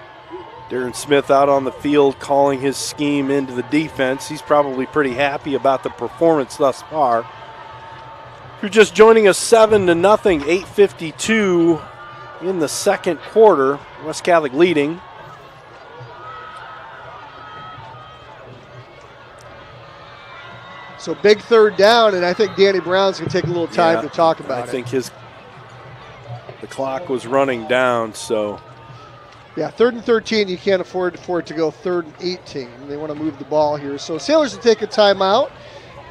Darren Smith out on the field calling his scheme into the defense. He's probably pretty happy about the performance thus far. If you're just joining us, 7-0, 8:52 in the second quarter. West Catholic leading. So big third down, and I think Danny Brown's going to take a little time to talk about it. I think the clock was running down, so. Yeah, 3rd and 13, you can't afford for it to go 3rd and 18. They want to move the ball here. So Sailors will take a timeout,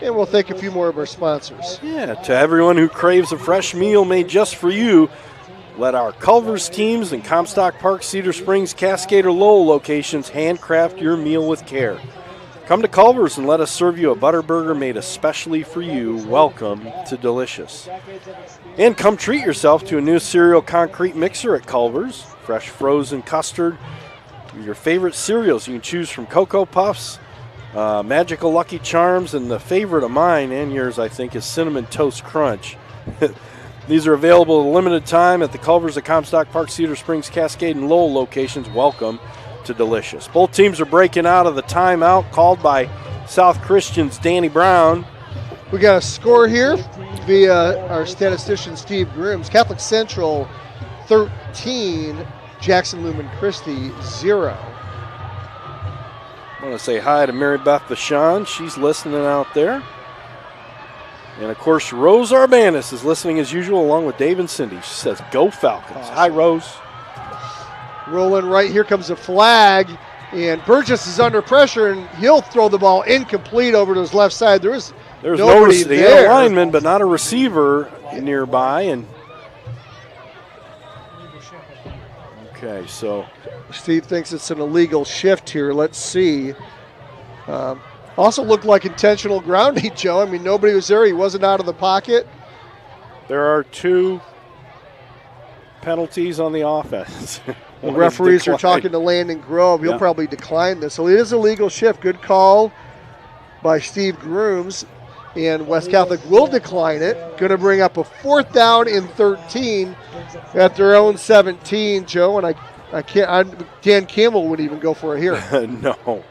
and we'll thank a few more of our sponsors. Yeah, to everyone who craves a fresh meal made just for you, let our Culver's teams and Comstock Park, Cedar Springs, Cascade, or Lowell locations handcraft your meal with care. Come to Culver's and let us serve you a butter burger made especially for you. Welcome to Delicious. And come treat yourself to a new cereal concrete mixer at Culver's. Fresh frozen custard, your favorite cereals. You can choose from Cocoa Puffs, Magical Lucky Charms, and the favorite of mine and yours, I think, is Cinnamon Toast Crunch. These are available at a limited time at the Culver's at Comstock Park, Cedar Springs, Cascade, and Lowell locations. Welcome to Delicious. Both teams are breaking out of the timeout called by South Christian's Danny Brown. We got a score here via our statistician Steve Grooms. Catholic Central 13, Jackson Lumen Christi 0. I want to say hi to Mary Beth Vachon. She's listening out there. And, of course, Rose Arbanis is listening as usual along with Dave and Cindy. She says, go Falcons. Awesome. Hi, Rose. Rolling right, here comes a flag, and Burgess is under pressure, and he'll throw the ball incomplete over to his left side. There's nobody there. A lineman, but not a receiver nearby. And okay, so Steve thinks it's an illegal shift here. Let's see. Also looked like intentional grounding, Joe. I mean, nobody was there. He wasn't out of the pocket. There are 2 penalties on the offense. The referees are talking to Landon Grove. He'll probably decline this. So it is a legal shift. Good call by Steve Grooms. And West Catholic will decline it. Going to bring up a 4th down and 13 at their own 17, Joe. And Dan Campbell wouldn't even go for it here. No.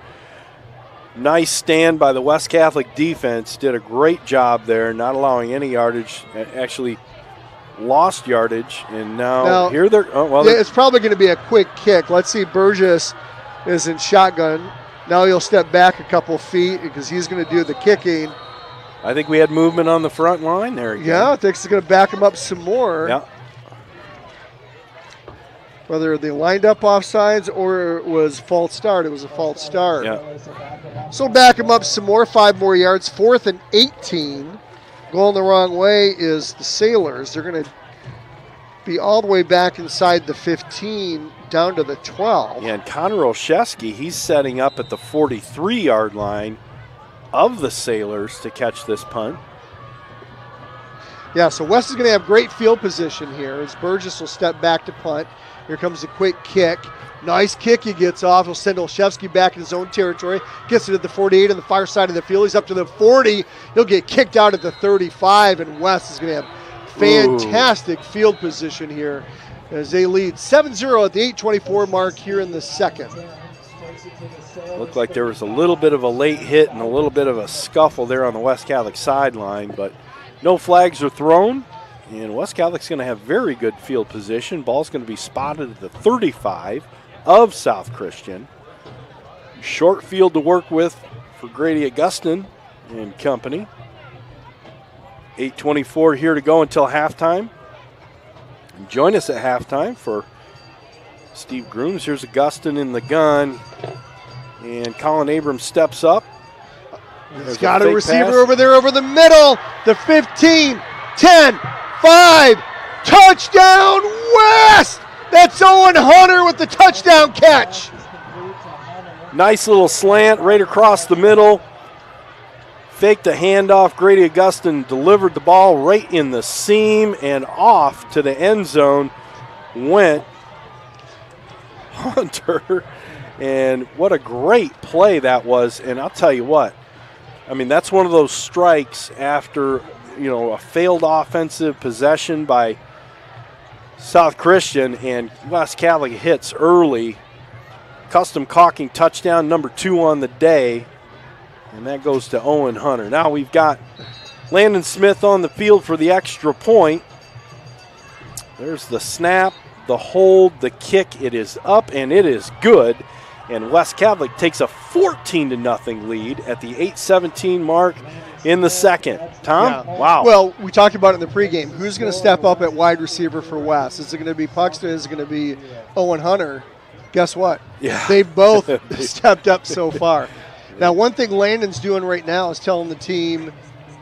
Nice stand by the West Catholic defense. Did a great job there, not allowing any yardage. Actually lost yardage, and now here they're. It's probably going to be a quick kick. Let's see. Burgess is in shotgun. Now he'll step back a couple feet because he's going to do the kicking. I think we had movement on the front line there again. Yeah, I think it's going to back him up some more. Yeah. Whether they lined up offsides or it was false start, it was a false start. Yeah. So back him up some more, 5 more yards, 4th and 18. Going the wrong way is the Sailors. They're going to be all the way back inside the 15 down to the 12. Yeah, and Connor Olszewski, he's setting up at the 43-yard line of the Sailors to catch this punt. Yeah, so West is going to have great field position here as Burgess will step back to punt. Here comes a quick kick. Nice kick he gets off. He'll send Olszewski back in his own territory. Gets it at the 48 on the far side of the field. He's up to the 40. He'll get kicked out at the 35, and West is going to have fantastic field position here as they lead 7-0 at the 8:24 mark here in the second. Looked like there was a little bit of a late hit and a little bit of a scuffle there on the West Catholic sideline, but no flags are thrown. And West Catholic's going to have very good field position. Ball's going to be spotted at the 35 of South Christian. Short field to work with for Grady Augustin and company. 8:24 here to go until halftime. And join us at halftime for Steve Grooms. Here's Augustin in the gun. And Colin Abrams steps up. He's got a receiver over there over the middle. The 15, 10, 5, touchdown West! That's Owen Hunter with the touchdown catch. Nice little slant right across the middle. Faked a handoff. Grady Augustin delivered the ball right in the seam and off to the end zone went Hunter. And what a great play that was. And I'll tell you what, I mean, that's one of those strikes after, a failed offensive possession by South Christian, and West Catholic hits early. Custom caulking touchdown, number 2 on the day, and that goes to Owen Hunter. Now we've got Landon Smith on the field for the extra point. There's the snap, the hold, the kick. It is up, and it is good. And West Catholic takes a 14-0 lead at the 8:17 mark in the second. Tom? Yeah. Wow. Well, we talked about it in the pregame. Who's going to step up at wide receiver for West? Is it going to be Puxton? Is it going to be Owen Hunter? Guess what? Yeah. They've both stepped up so far. Now, one thing Landon's doing right now is telling the team,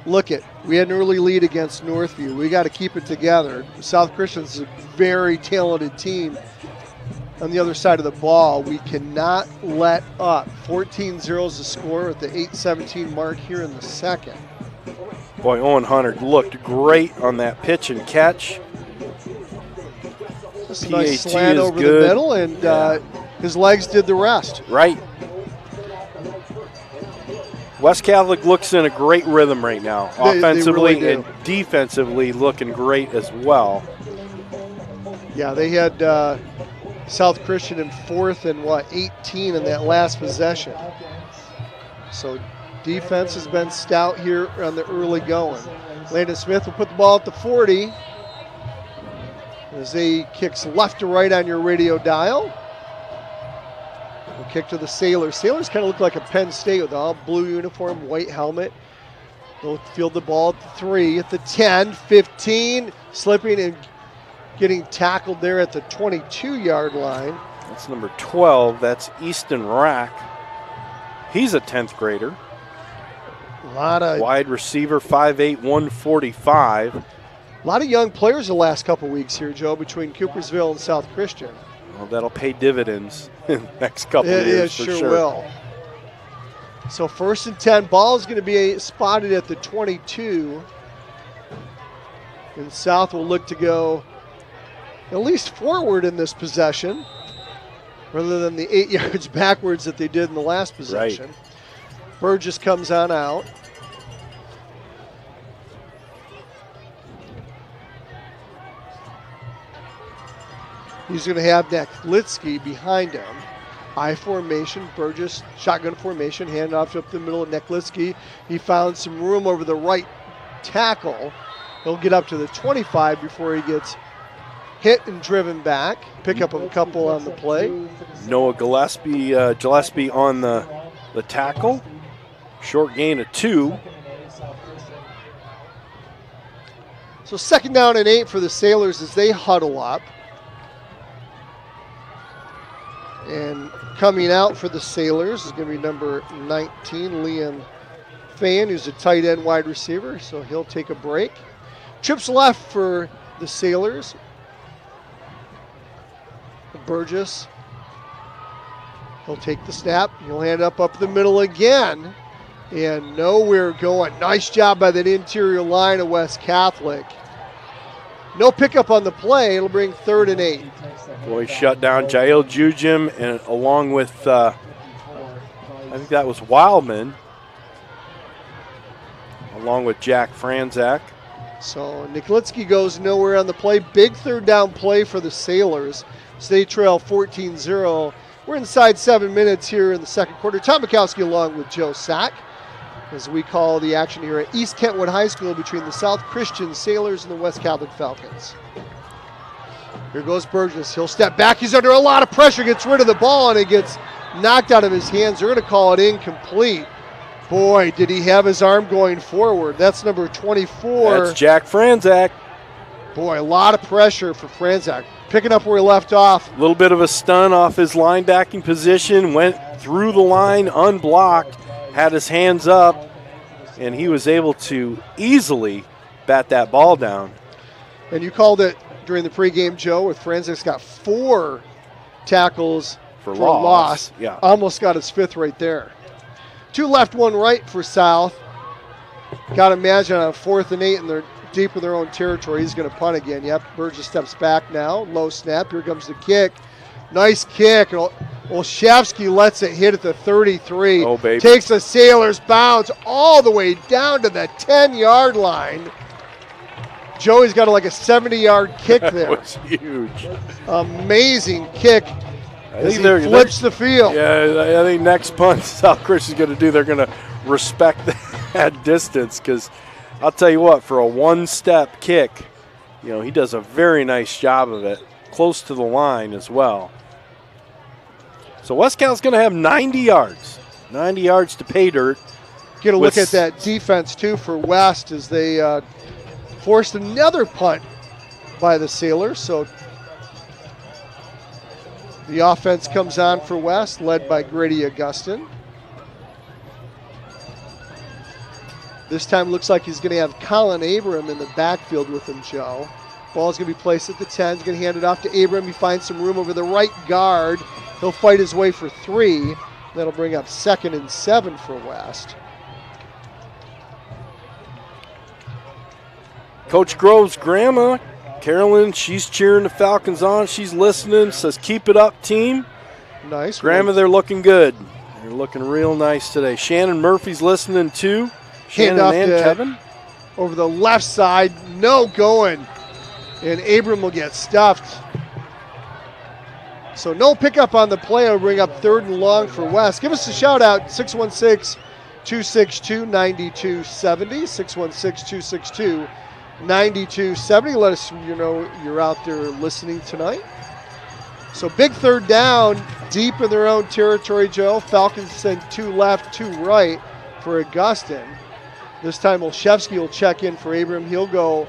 look it, we had an early lead against Northview. We got to keep it together. South Christian's is a very talented team on the other side of the ball. We cannot let up. 14-0 is the score at the 8:17 mark here in the second. Boy, Owen Hunter looked great on that pitch and catch. Just a nice PAT slant is over good. the middle, and his legs did the rest. Right. West Catholic looks in a great rhythm right now. Offensively really and defensively looking great as well. Yeah, they had South Christian in 4th and 18 in that last possession. So defense has been stout here on the early going. Landon Smith will put the ball at the 40 as he kicks left to right on your radio dial. We'll kick to the Sailors. Sailors kind of look like a Penn State with all blue uniform, white helmet. They'll field the ball at the 3, at the 10, 15, slipping and getting tackled there at the 22-yard line. That's number 12. That's Easton Rack. He's a 10th grader. A lot of Wide receiver, 5'8", 145. A lot of young players the last couple weeks here, Joe, between Coopersville and South Christian. Well, that'll pay dividends in the next couple of years for sure. sure. Will. So 1st and 10, ball is going to be spotted at the 22. And South will look to go at least forward in this possession, rather than the 8 yards backwards that they did in the last possession. Right. Burgess comes on out. He's going to have Neklitsky behind him. I formation, Burgess, shotgun formation, hand off up the middle of Neklitsky. He found some room over the right tackle. He'll get up to the 25 before he gets hit and driven back. Pick up a couple on the play. Noah Gillespie on the tackle. Short gain of 2. So 2nd down and 8 for the Sailors as they huddle up. And coming out for the Sailors is going to be number 19, Liam Fan, who's a tight end wide receiver, so he'll take a break. Trips left for the Sailors. Burgess, he'll take the snap. He'll hand up the middle again. And nowhere going. Nice job by that interior line of West Catholic. No pickup on the play. It'll bring 3rd and 8. Boy, shut down Jael Jujim, and along with, I think that was Wildman, along with Jack Franzak. So Nikolitsky goes nowhere on the play. Big 3rd down play for the Sailors. So they trail 14-0. We're inside 7 minutes here in the second quarter. Tom Mikowski along with Joe Sack as we call the action here at East Kentwood High School between the South Christian Sailors and the West Catholic Falcons. Here goes Burgess. He'll step back. He's under a lot of pressure, gets rid of the ball, and it gets knocked out of his hands. They're going to call it incomplete. Boy, did he have his arm going forward. That's number 24. That's Jack Franzak. Boy, a lot of pressure for Franzak. Picking up where he left off. A little bit of a stun off his linebacking position, went through the line unblocked, had his hands up, and he was able to easily bat that ball down. And you called it during the pregame, Joe, with Franzak's got 4 tackles for loss. Yeah. Almost got his 5th right there. 2 left, 1 right for South. Got to imagine on 4th and 8 and they're deep in their own territory. He's going to punt again. Yep, Burgess steps back now. Low snap. Here comes the kick. Nice kick. Olszewski lets it hit at the 33. Oh, baby. Takes a Sailor's bounce all the way down to the 10-yard line. Joey's got like a 70-yard kick there. That was huge. Amazing kick. I As think he flips the field. Yeah, I think next punt South Christian's going to do, they're going to respect that distance, because I'll tell you what, for a one-step kick, he does a very nice job of it, close to the line as well. So West Cal's going to have 90 yards. 90 yards to pay dirt. Get a look at that defense, too, for West as they forced another punt by the Sailors. So the offense comes on for West, led by Grady Augustin. This time looks like he's going to have Colin Abram in the backfield with him, Joe. Ball's going to be placed at the 10. He's going to hand it off to Abram. He finds some room over the right guard. He'll fight his way for 3. That'll bring up 2nd and 7 for West. Coach Grove's grandma, Carolyn, she's cheering the Falcons on. She's listening, says, keep it up, team. Nice. Grandma, they're looking good. They're looking real nice today. Shannon Murphy's listening, too. Shannon and Kevin. Over the left side, no going. And Abram will get stuffed. So no pickup on the play. Will bring up 3rd and long for West. Give us a shout out, 616-262-9270. 616-262-9270. Let us know you're out there listening tonight. So big 3rd down, deep in their own territory, Joe. Falcons send 2 left, 2 right for Augustin. This time Olszewski will check in for Abram. He'll go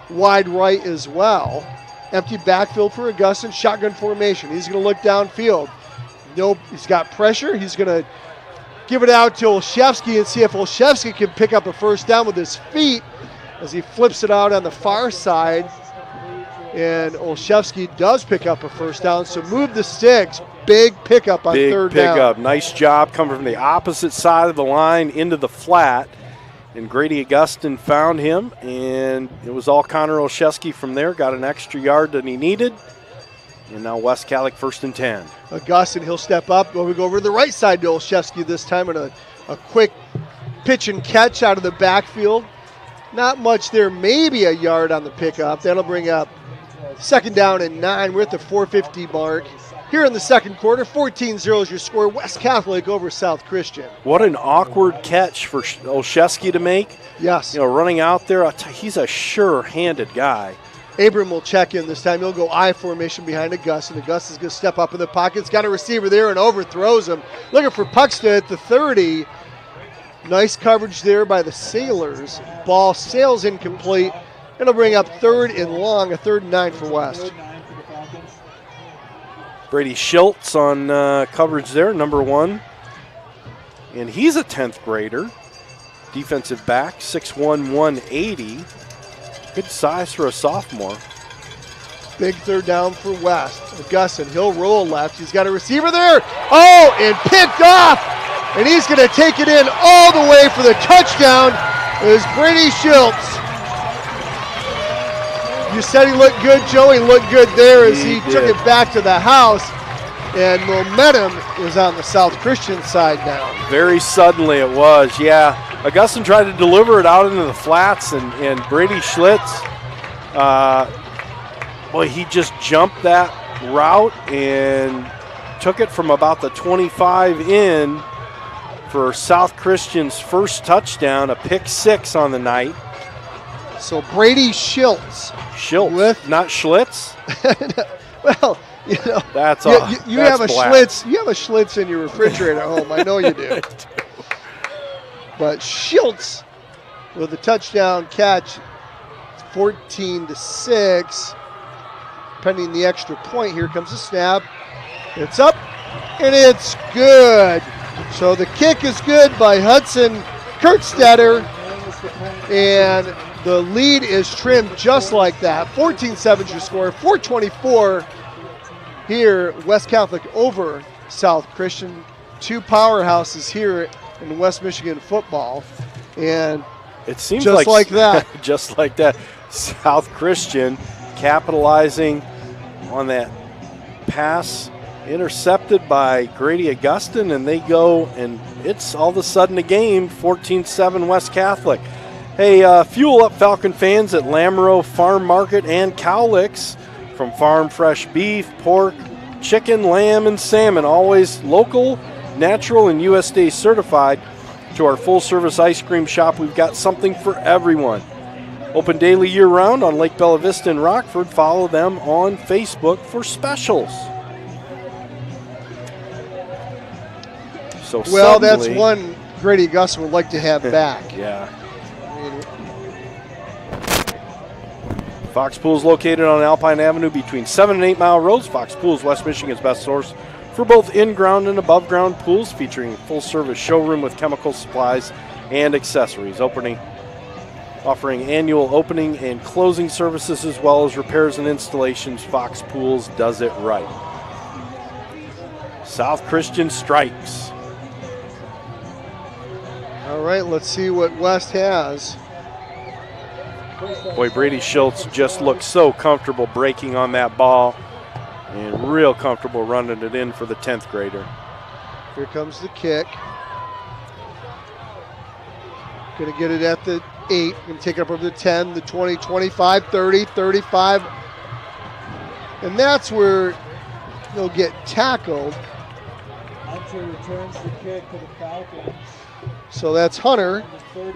wide right as well. Empty backfield for Augustin. Shotgun formation. He's going to look downfield. Nope, he's got pressure. He's going to give it out to Olszewski and see if Olszewski can pick up a 1st down with his feet as he flips it out on the far side. And Olszewski does pick up a 1st down. So move the sticks. Big pickup on 3rd down. Big pickup. Nice job coming from the opposite side of the line into the flat. And Grady Augustin found him, and it was all Connor Olszewski from there. Got an extra yard that he needed. And now West Calic 1st and 10. Augustin, he'll step up. We go over to the right side to Olszewski this time on a quick pitch and catch out of the backfield. Not much there, maybe a yard on the pickup. That'll bring up 2nd down and 9. We're at the 4:50 mark. Here in the 2nd quarter, 14-0 is your score. West Catholic over South Christian. What an awkward catch for Olszewski to make. Yes. Running out there, he's a sure-handed guy. Abram will check in this time. He'll go I formation behind Augustin. Augustin's going to step up in the pocket. He's got a receiver there and overthrows him. Looking for Puxton at the 30. Nice coverage there by the Sailors. Ball sails incomplete. It'll bring up 3rd and long, a 3rd and 9 for West. Brady Schultz on coverage there, number 1. And he's a 10th grader. Defensive back, 6'1", 180. Good size for a sophomore. Big 3rd down for West. Augustin, he'll roll left. He's got a receiver there. Oh, and picked off. And he's going to take it in all the way for the touchdown. It was Brady Schultz. You said he looked good, Joe. He looked good there as he took it back to the house. And momentum is on the South Christian side now. Very suddenly it was, yeah. Augustin tried to deliver it out into the flats, and Brady Schlitz, he just jumped that route and took it from about the 25 in for South Christian's 1st touchdown, a pick 6 on the night. So Brady Schultz. Not Schlitz? Well, that's you that's have a black. Schlitz. You have a Schlitz in your refrigerator at home. I know you do. But Schultz with a touchdown catch, 14-6. Pending the extra point, here comes the snap. It's up, and it's good. So the kick is good by Hudson Kurtstetter, and the lead is trimmed just like that. 14-7 your score. 4:24 here, West Catholic over South Christian. 2 powerhouses here in West Michigan football. And it seems just like that. Just like that. South Christian capitalizing on that pass intercepted by Grady Augustin, and they go, and it's all of a sudden a game, 14-7 West Catholic. Hey, fuel up Falcon fans at Lamoureux Farm Market and Cowlicks. From farm fresh beef, pork, chicken, lamb, and salmon, always local, natural, and USDA certified, to our full-service ice cream shop. We've got something for everyone. Open daily year-round on Lake Bella Vista in Rockford. Follow them on Facebook for specials. So well, that's suddenly, one Grady Augustin would like to have back. yeah. I mean, Fox Pool is located on Alpine Avenue between 7 and 8 Mile Roads. Fox Pool is West Michigan's best source for both in-ground and above-ground pools, featuring a full-service showroom with chemical supplies and accessories. Offering annual opening and closing services as well as repairs and installations, Fox Pools does it right. South Christian strikes. all right, let's see what West has. Boy, Brady Schultz just looks so comfortable breaking on that ball and real comfortable running it in for the 10th grader. Here comes the kick. Going to get it at the 8. Going to take it up over the 10, the 20, 25, 30, 35. And that's where he'll get tackled. Hunter returns the kick to the Falcons. So that's Hunter.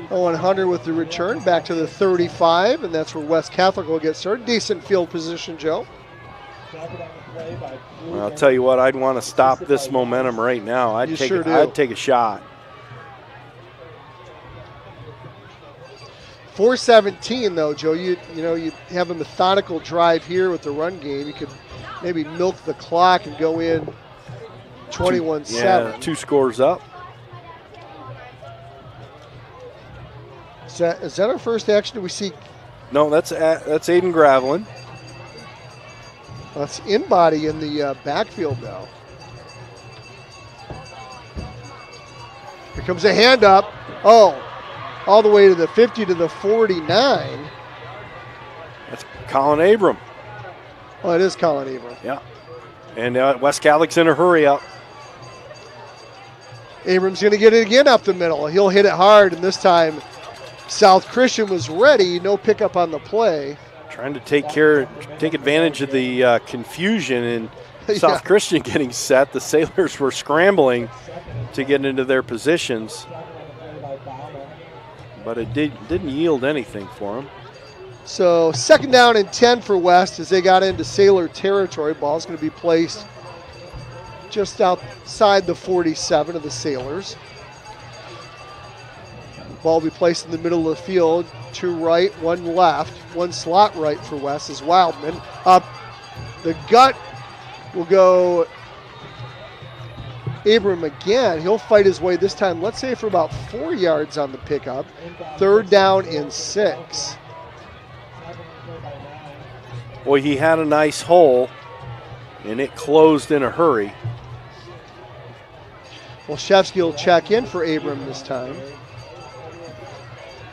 Owen Hunter with the return back to the 35, and that's where West Catholic will get started. Decent field position, Joe. Well, I'll tell you what, I'd want to stop this momentum right now. I'd take a shot. 4:17 though, Joe. You have a methodical drive here with the run game. You could maybe milk the clock and go in 21-7. Yeah, 2 scores up. Is that our first action? Do we see? No, that's Aiden Gravelin. That's in-body in the backfield now. Here comes a hand up. Oh, all the way to the 50 to the 49. That's Colin Abram. Oh, it is Colin Abram. Yeah. And West Catholic's in a hurry up. Abram's going to get it again up the middle. He'll hit it hard, and this time South Christian was ready. No pickup on the play. Trying to take advantage of the confusion in South Christian getting set. The Sailors were scrambling to get into their positions, but it didn't yield anything for them. So 2nd down and 10 for West as they got into Sailor territory. Ball's going to be placed just outside the 47 of the Sailors. Ball will be placed in the middle of the field. 2 right, 1 left. 1 slot right for West is Wildman. Up the gut will go Abram again. He'll fight his way this time, let's say, for about 4 yards on the pickup. 3rd down and 6. Boy, he had a nice hole, and it closed in a hurry. Olszewski will check in for Abram this time.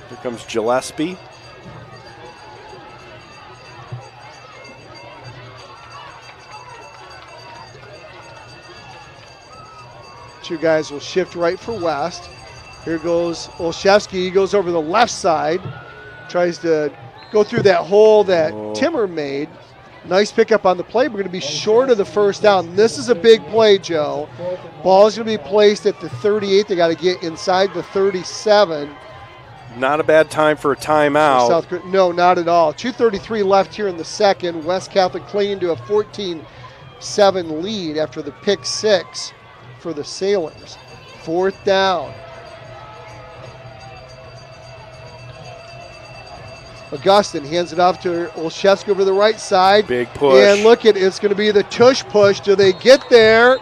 Here comes Gillespie. Two guys will shift right for West. Here goes Olszewski. He goes over the left side. Tries to go through that hole that Timmer made. Nice pickup on the play. We're going to be short of the 1st down. This is a big play, Joe. Ball is going to be placed at the 38. They got to get inside the 37. Not a bad time for a timeout. No, not at all. 2:33 left here in the 2nd. West Catholic clinging to a 14-7 lead after the pick 6 for the Sailors. 4th down. Augustin hands it off to Olszewski over the right side. Big push. And look at it. It's going to be the tush push. Do they get there?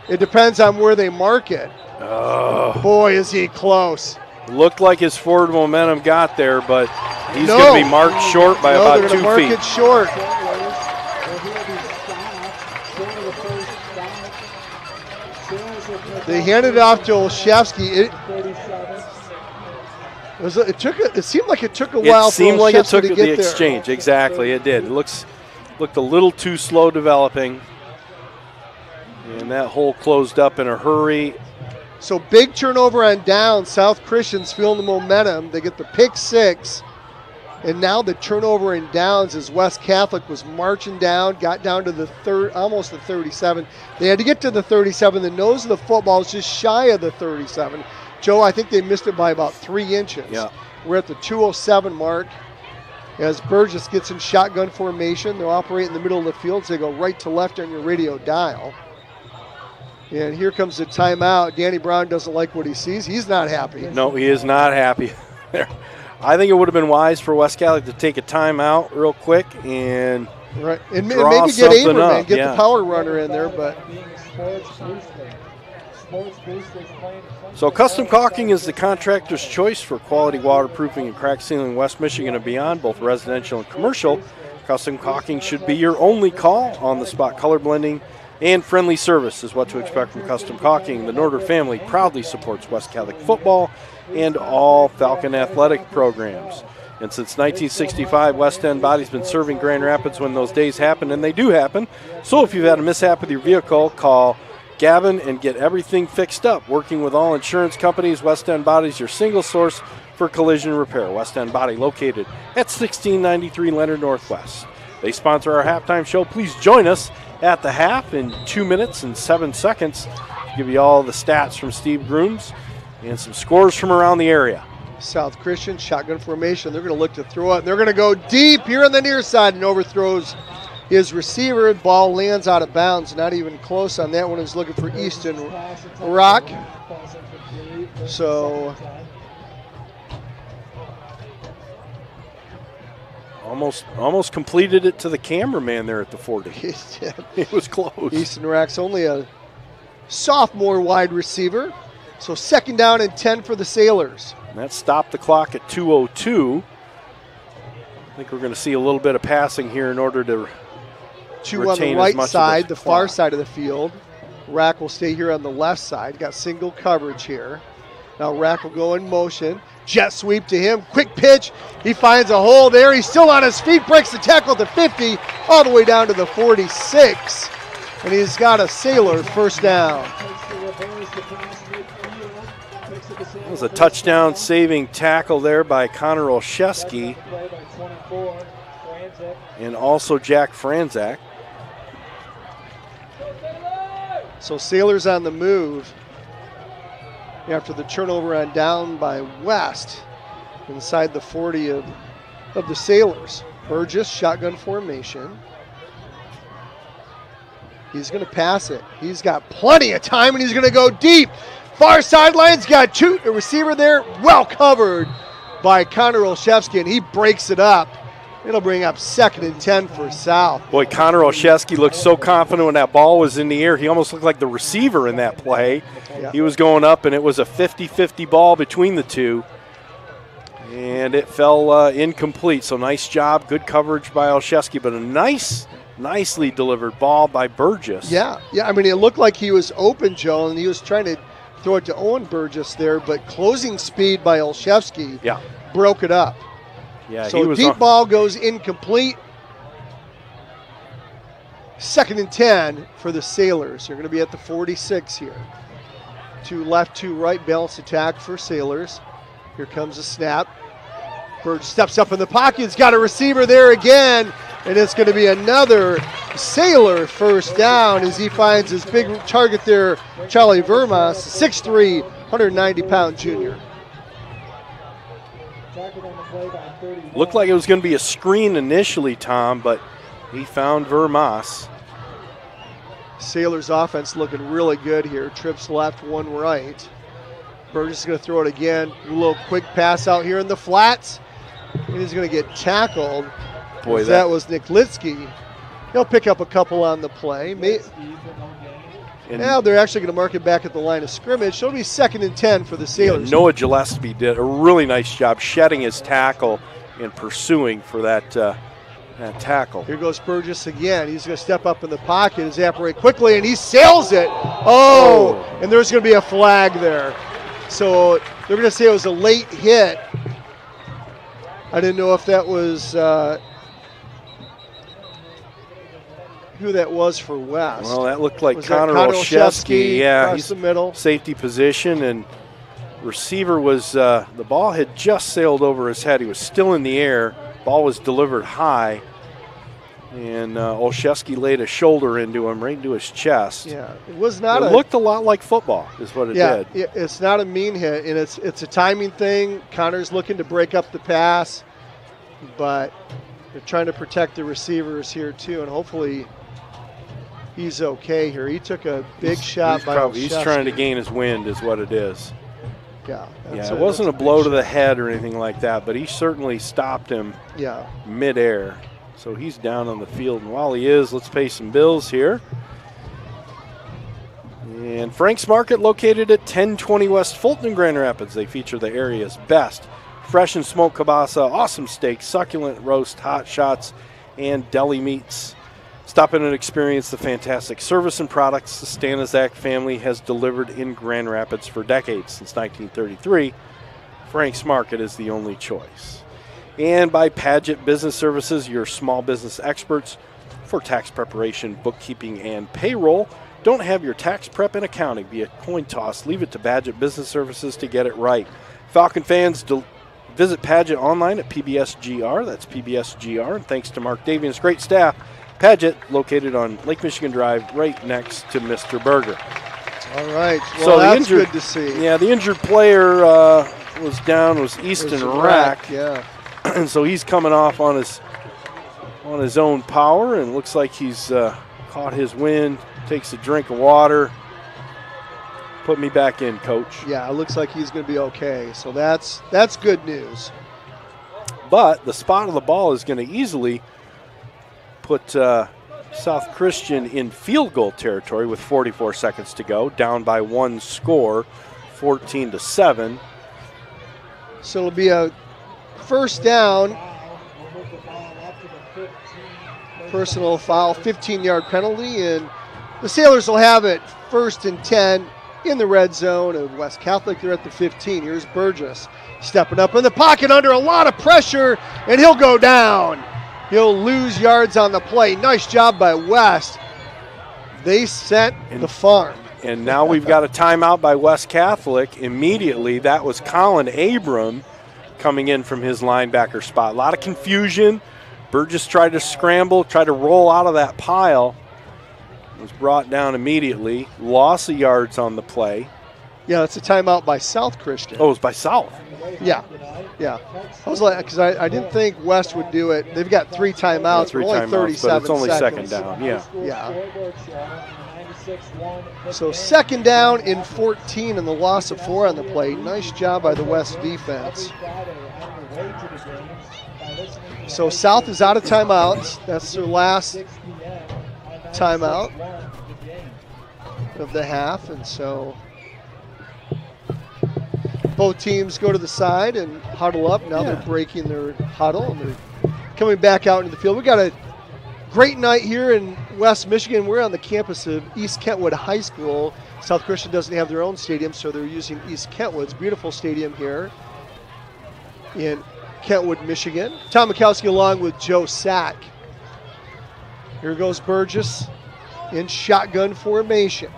It depends on where they mark it. Oh. Boy, is he close. Looked like his forward momentum got there, but he's going to be marked short by about 2 feet. They're going to mark it short. They handed it off to Olszewski. It seemed like it took a while. It seemed like it took to the exchange. Exactly, it did. It looked a little too slow developing, and that hole closed up in a hurry. So big turnover on down. South Christian's feeling the momentum. They get the pick 6, and now the turnover in downs as West Catholic was marching down, got down to the almost the 37. They had to get to the 37. The nose of the football is just shy of the 37. Joe, I think they missed it by about 3 inches. Yeah. We're at the 2:07 mark as Burgess gets in shotgun formation. They'll operate in the middle of the field, so they go right to left on your radio dial. And here comes the timeout. Danny Brown doesn't like what he sees. He's not happy. No, he is not happy. I think it would have been wise for West Catholic to take a timeout real quick and and draw maybe get something Aberman, up. get the power runner in there. But so Custom Caulking is the contractor's choice for quality waterproofing and crack sealing in West Michigan and beyond, both residential and commercial. Custom Caulking should be your only call. On-the-spot color blending and friendly service is what to expect from Custom Caulking. The Norder family proudly supports West Catholic football and all Falcon athletic programs. And since 1965, West End Body's been serving Grand Rapids when those days happen, and they do happen. So if you've had a mishap with your vehicle, call Gavin and get everything fixed up. Working with all insurance companies, West End Body's your single source for collision repair. West End Body located at 1693 Leonard Northwest. They sponsor our halftime show. Please join us at the half in 2 minutes and 7 seconds to give you all the stats from Steve Grooms and some scores from around the area. South Christian, shotgun formation. They're going to look to throw it. They're going to go deep here on the near side and overthrows his receiver. Ball lands out of bounds. Not even close on that one. Is looking for Easton Rock. So almost completed it to the cameraman there at the 40. It was close. Easton Rock's only a sophomore wide receiver. So 2nd down and 10 for the Sailors. And that stopped the clock at 2:02. I think we're going to see a little bit of passing here in order to two on the right side, the far side of the field. Rack will stay here on the left side. Got single coverage here. Now Rack will go in motion. Jet sweep to him. Quick pitch. He finds a hole there. He's still on his feet. Breaks the tackle at the 50 all the way down to the 46. And he's got a Sailor first down. It was a touchdown saving tackle there by Connor Olszewski and also Jack Franzak. So Sailors on the move after the turnover on down by West inside the 40 of the Sailors. Burgess, shotgun formation. He's going to pass it. He's got plenty of time, and he's going to go deep. Far sidelines, got a receiver there, well covered by Connor Olszewski, and he breaks it up. It'll bring up 2nd and 10 for South. Boy, Connor Olszewski looked so confident when that ball was in the air. He almost looked like the receiver in that play. Yeah. He was going up, and it was a 50-50 ball between the two. And it fell incomplete. So nice job, good coverage by Olszewski, but a nicely delivered ball by Burgess. Yeah. I mean, it looked like he was open, Joe, and he was trying to throw it to Owen Burgess there, but closing speed by Olszewski broke it up. Yeah, so he was deep ball goes incomplete. 2nd and 10 for the Sailors. They're going to be at the 46 here. 2 left, 2 right, balanced attack for Sailors. Here comes a snap. Burgess steps up in the pocket. He's got a receiver there again, and it's going to be another Sailor first down as he finds his big target there, Charlie Vermas, 6'3", 190-pound junior. Looked like it was going to be a screen initially, Tom, but he found Vermas. Sailors offense looking really good here. Trips left, 1 right. Burgess is going to throw it again. A little quick pass out here in the flats. And he's going to get tackled. Boy, that was Nick Litsky. He'll pick up a couple on the play. Now they're actually going to mark it back at the line of scrimmage. So it'll be 2nd and 10 for the Sailors. Noah Gillespie did a really nice job shedding his tackle and pursuing for that tackle. Here goes Burgess again. He's going to step up in the pocket, evaporate quickly, and he sails it. Oh! And there's going to be a flag there. So they're going to say it was a late hit. I didn't know if that was who that was for West. Well, that looked like Connor Olszewski. Yeah, he's the middle. Safety position, and receiver was, the ball had just sailed over his head. He was still in the air. Ball was delivered high, and Olszewski laid a shoulder into him, right into his chest. Yeah, it was not. It looked a lot like football, is what it did. Yeah, it's not a mean hit, and it's a timing thing. Connor's looking to break up the pass, but they're trying to protect the receivers here too, and hopefully he's okay here. He took a big shot by he's trying to gain his wind is what it is. Yeah. It wasn't a blow to the head or anything like that, but he certainly stopped him midair. So he's down on the field. And while he is, let's pay some bills here. And Frank's Market, located at 1020 West Fulton in Grand Rapids. They feature the area's best fresh and smoked kielbasa, awesome steaks, succulent roast, hot shots, and deli meats. Stop in and experience the fantastic service and products the Stanizak family has delivered in Grand Rapids for decades. Since 1933, Frank's Market is the only choice. And by Padgett Business Services, your small business experts for tax preparation, bookkeeping, and payroll. Don't have your tax prep and accounting be a coin toss. Leave it to Padgett Business Services to get it right. Falcon fans, visit Padgett online at PBSGR. That's PBSGR. And thanks to Mark Davian's great staff, Padgett, located on Lake Michigan Drive, right next to Mr. Berger. All right. Well, so that's good to see. Yeah, the injured player was Easton Rack. Yeah. And so he's coming off on his own power, and looks like he's caught his wind. Takes a drink of water. Put me back in, Coach. Yeah, it looks like he's going to be okay. So that's good news. But the spot of the ball is going to easily put South Christian in field goal territory with 44 seconds to go, down by one score, 14-7. So it'll be a first down, personal foul, 15-yard penalty, and the Sailors will have it 1st and 10 in the red zone of West Catholic. They're at the 15. Here's Burgess stepping up in the pocket under a lot of pressure, and he'll go down. He'll lose yards on the play. Nice job by West. They sent the farm. And now we've got a timeout by West Catholic. Immediately, that was Colin Abram coming in from his linebacker spot. A lot of confusion. Burgess tried to scramble, tried to roll out of that pile. Was brought down immediately. Loss of yards on the play. Yeah, it's a timeout by South Christian. Oh, it was by South. Yeah. I was like, because I didn't think West would do it. They've got 3 timeouts, only 37 but it's only seconds. second down. Yeah. So second down in 14 and the loss of 4 on the play. Nice job by the West defense. So South is out of timeouts. That's their last timeout of the half, and so both teams go to the side and huddle up. Now they're breaking their huddle and they're coming back out into the field. We got a great night here in West Michigan. We're on the campus of East Kentwood High School. South Christian doesn't have their own stadium, so they're using East Kentwood's beautiful stadium here in Kentwood, Michigan. Tom Mikowski along with Joe Sack. Here goes Burgess in shotgun formation.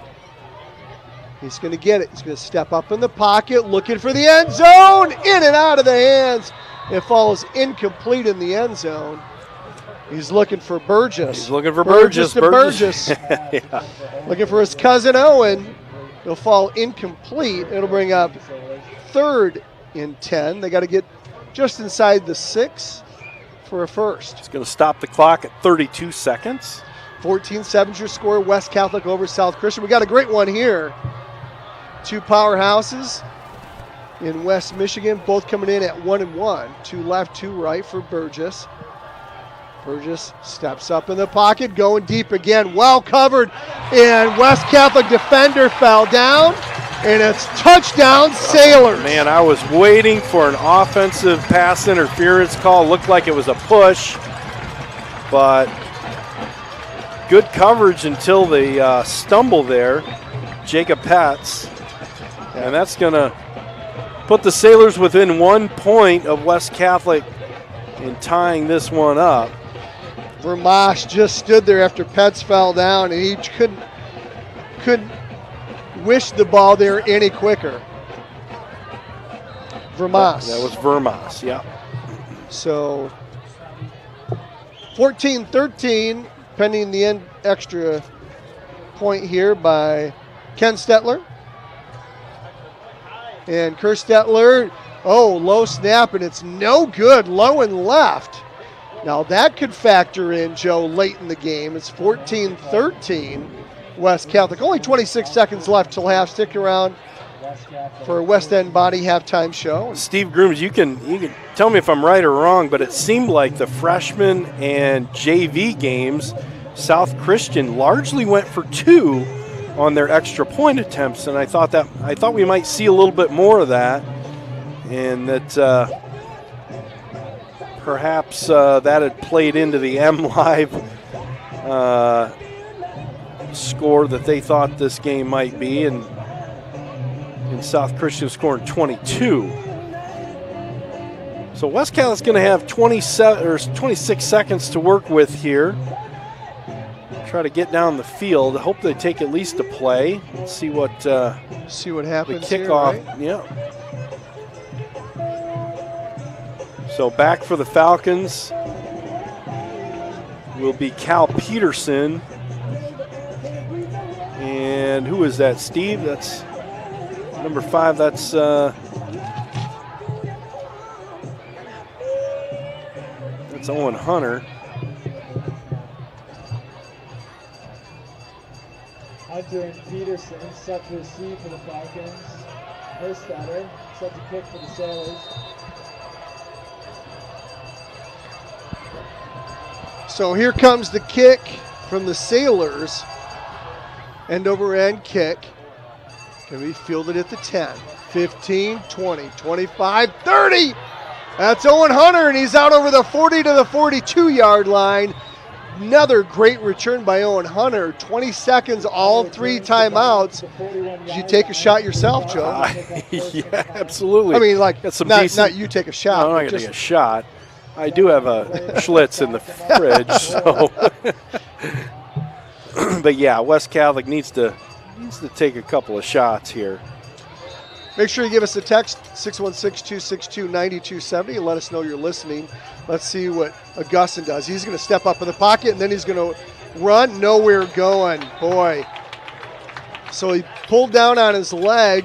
He's going to get it. He's going to step up in the pocket, looking for the end zone. In and out of the hands. It falls incomplete in the end zone. He's looking for Burgess. He's looking for Burgess. Burgess. Yeah. Looking for his cousin Owen. It'll fall incomplete. It'll bring up 3rd and 10. They got to get just inside the 6 for a first. It's going to stop the clock at 32 seconds. 14-7 your score. West Catholic over South Christian. We got a great one here. 2 powerhouses in West Michigan, both coming in at 1-1. 2 left, 2 right for Burgess. Burgess steps up in the pocket, going deep again, well covered, and West Catholic defender fell down, and it's touchdown Sailors. Man, I was waiting for an offensive pass interference call. Looked like it was a push, but good coverage until they stumble there. Jacob Petz, and that's going to put the Sailors within 1 point of West Catholic in tying this one up. Vermaas just stood there after Petz fell down, and he couldn't wish the ball there any quicker. Vermaas. That was Vermaas, yeah. So 14-13, pending the end extra point here by Ken Stetler. And Kerr Stetler, low snap, and it's no good, low and left. Now that could factor in, Joe, late in the game. It's 14-13, West Catholic. Only 26 seconds left till half. Stick around for a West End Body halftime show. Steve Grooms, you can tell me if I'm right or wrong, but it seemed like the freshman and JV games, South Christian largely went for 2 on their extra point attempts, and I thought we might see a little bit more of that, and that perhaps that had played into the M Live score that they thought this game might be, and South Christian scoring 22. So West Catholic's going to have 26 seconds to work with here. Try to get down the field. I hope they take at least a play. See what happens. The kickoff. Here, right? Yeah. So back for the Falcons will be Cal Peterson. And who is that, Steve? That's number 5. That's Owen Hunter. Hunter and Peterson set to receive for the Falcons. Herstetter set to kick for the Sailors. So here comes the kick from the Sailors. End over end kick. Can be fielded at the 10, 15, 20, 25, 30. That's Owen Hunter, and he's out over the 40 to the 42-yard line. Another great return by Owen Hunter. 20 seconds, all 3 timeouts. Did you take a shot yourself, Joe? Yeah, absolutely. I mean, like, not you take a shot. No, I'm not going to take a shot. I do have a Schlitz in the fridge, so. But yeah, West Catholic needs to take a couple of shots here. Make sure you give us a text, 616-262-9270, and let us know you're listening. Let's see what Augustin does. He's going to step up in the pocket, and then he's going to run. Nowhere going. Boy. So he pulled down on his leg,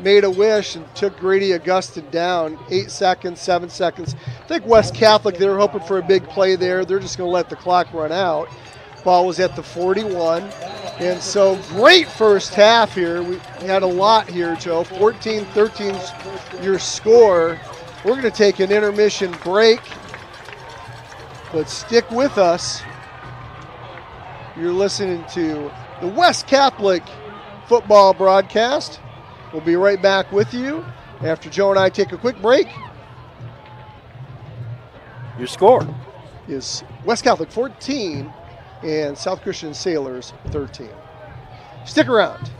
made a wish, and took Grady Augustin down. 8 seconds, 7 seconds. I think West Catholic, they were hoping for a big play there. They're just going to let the clock run out. Ball was at the 41. And so great first half here. We had a lot here, Joe. 14-13's your score. We're going to take an intermission break, but stick with us. You're listening to the West Catholic football broadcast. We'll be right back with you after Joe and I take a quick break. Your score is West Catholic 14 and South Christian Sailors 13. Stick around.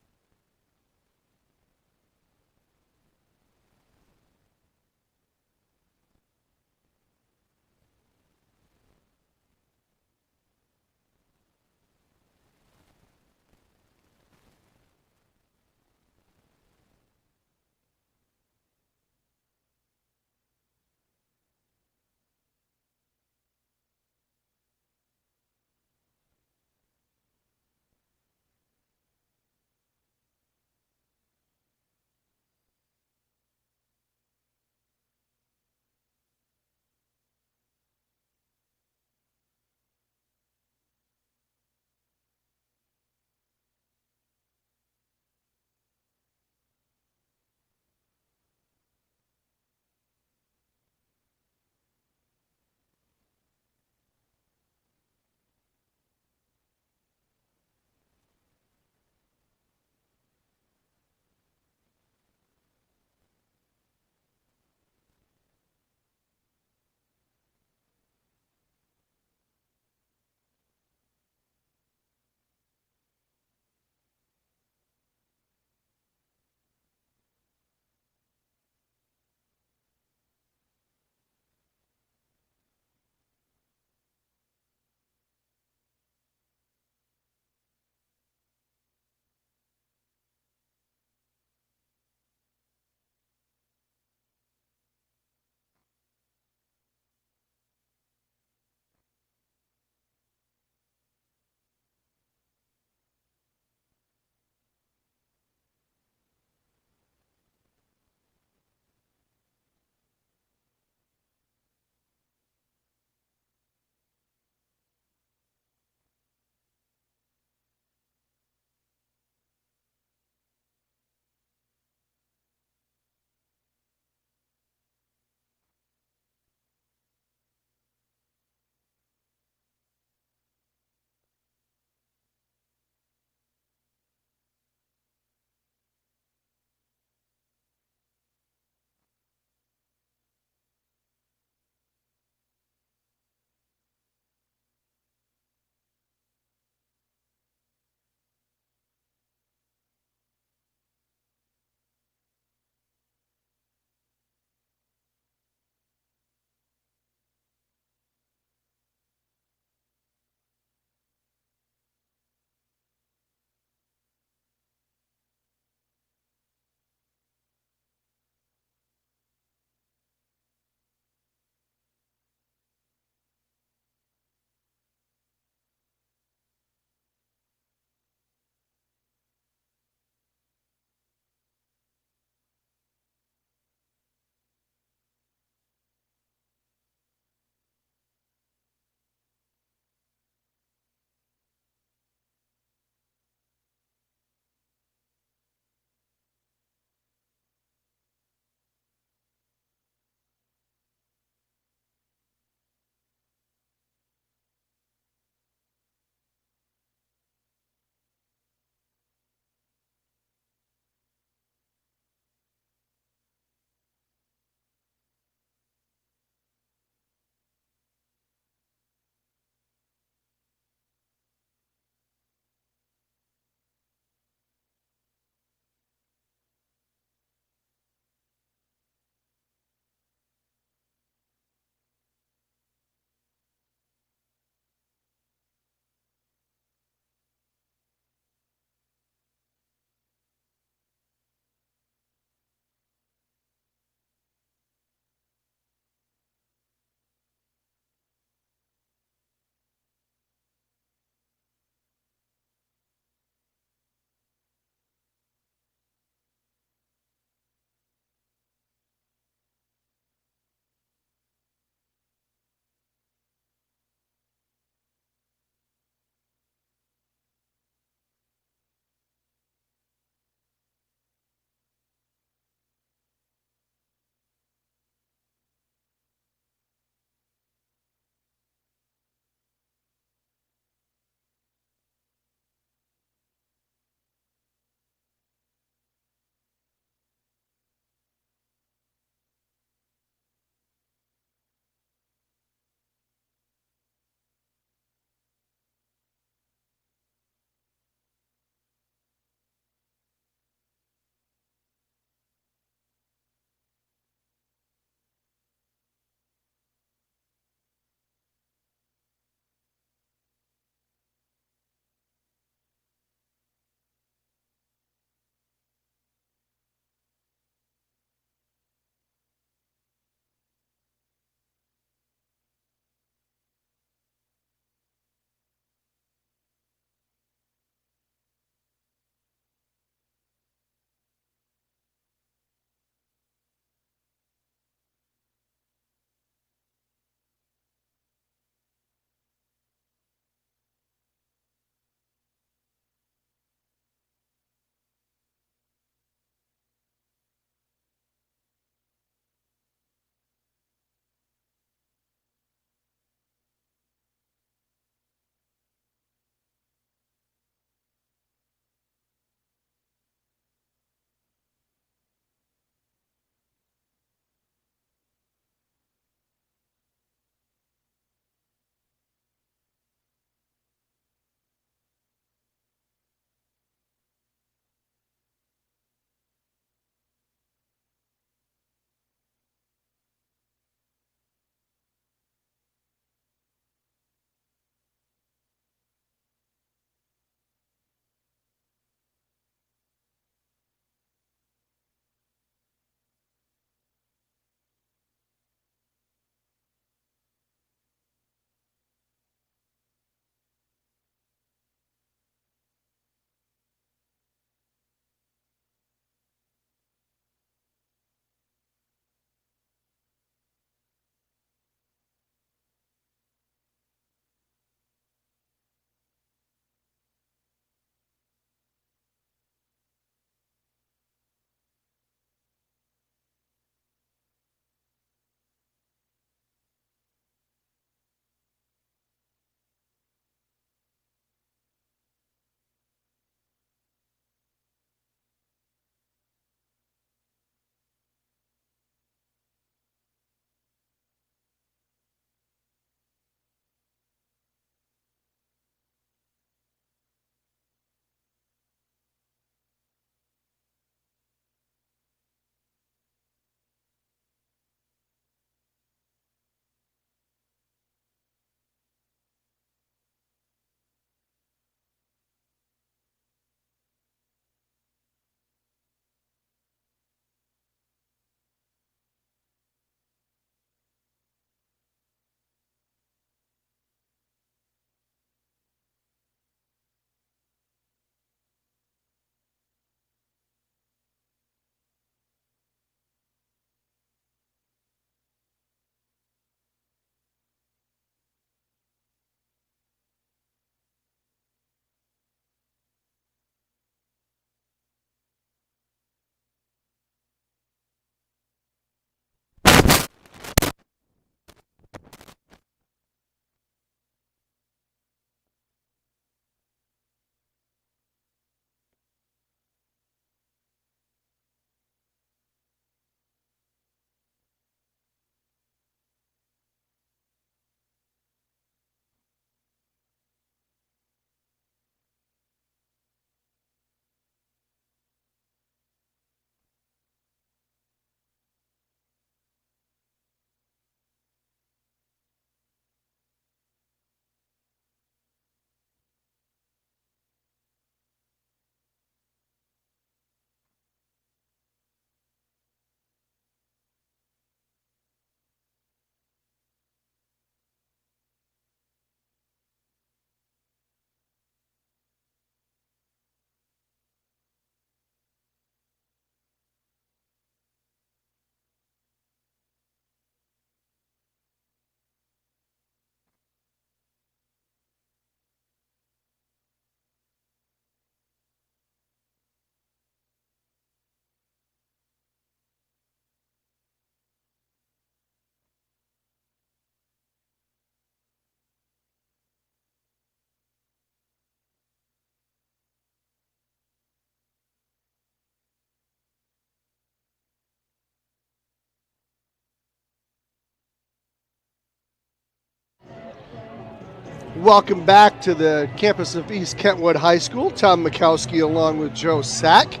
Welcome back to the campus of East Kentwood High School. Tom Mikowski along with Joe Sack.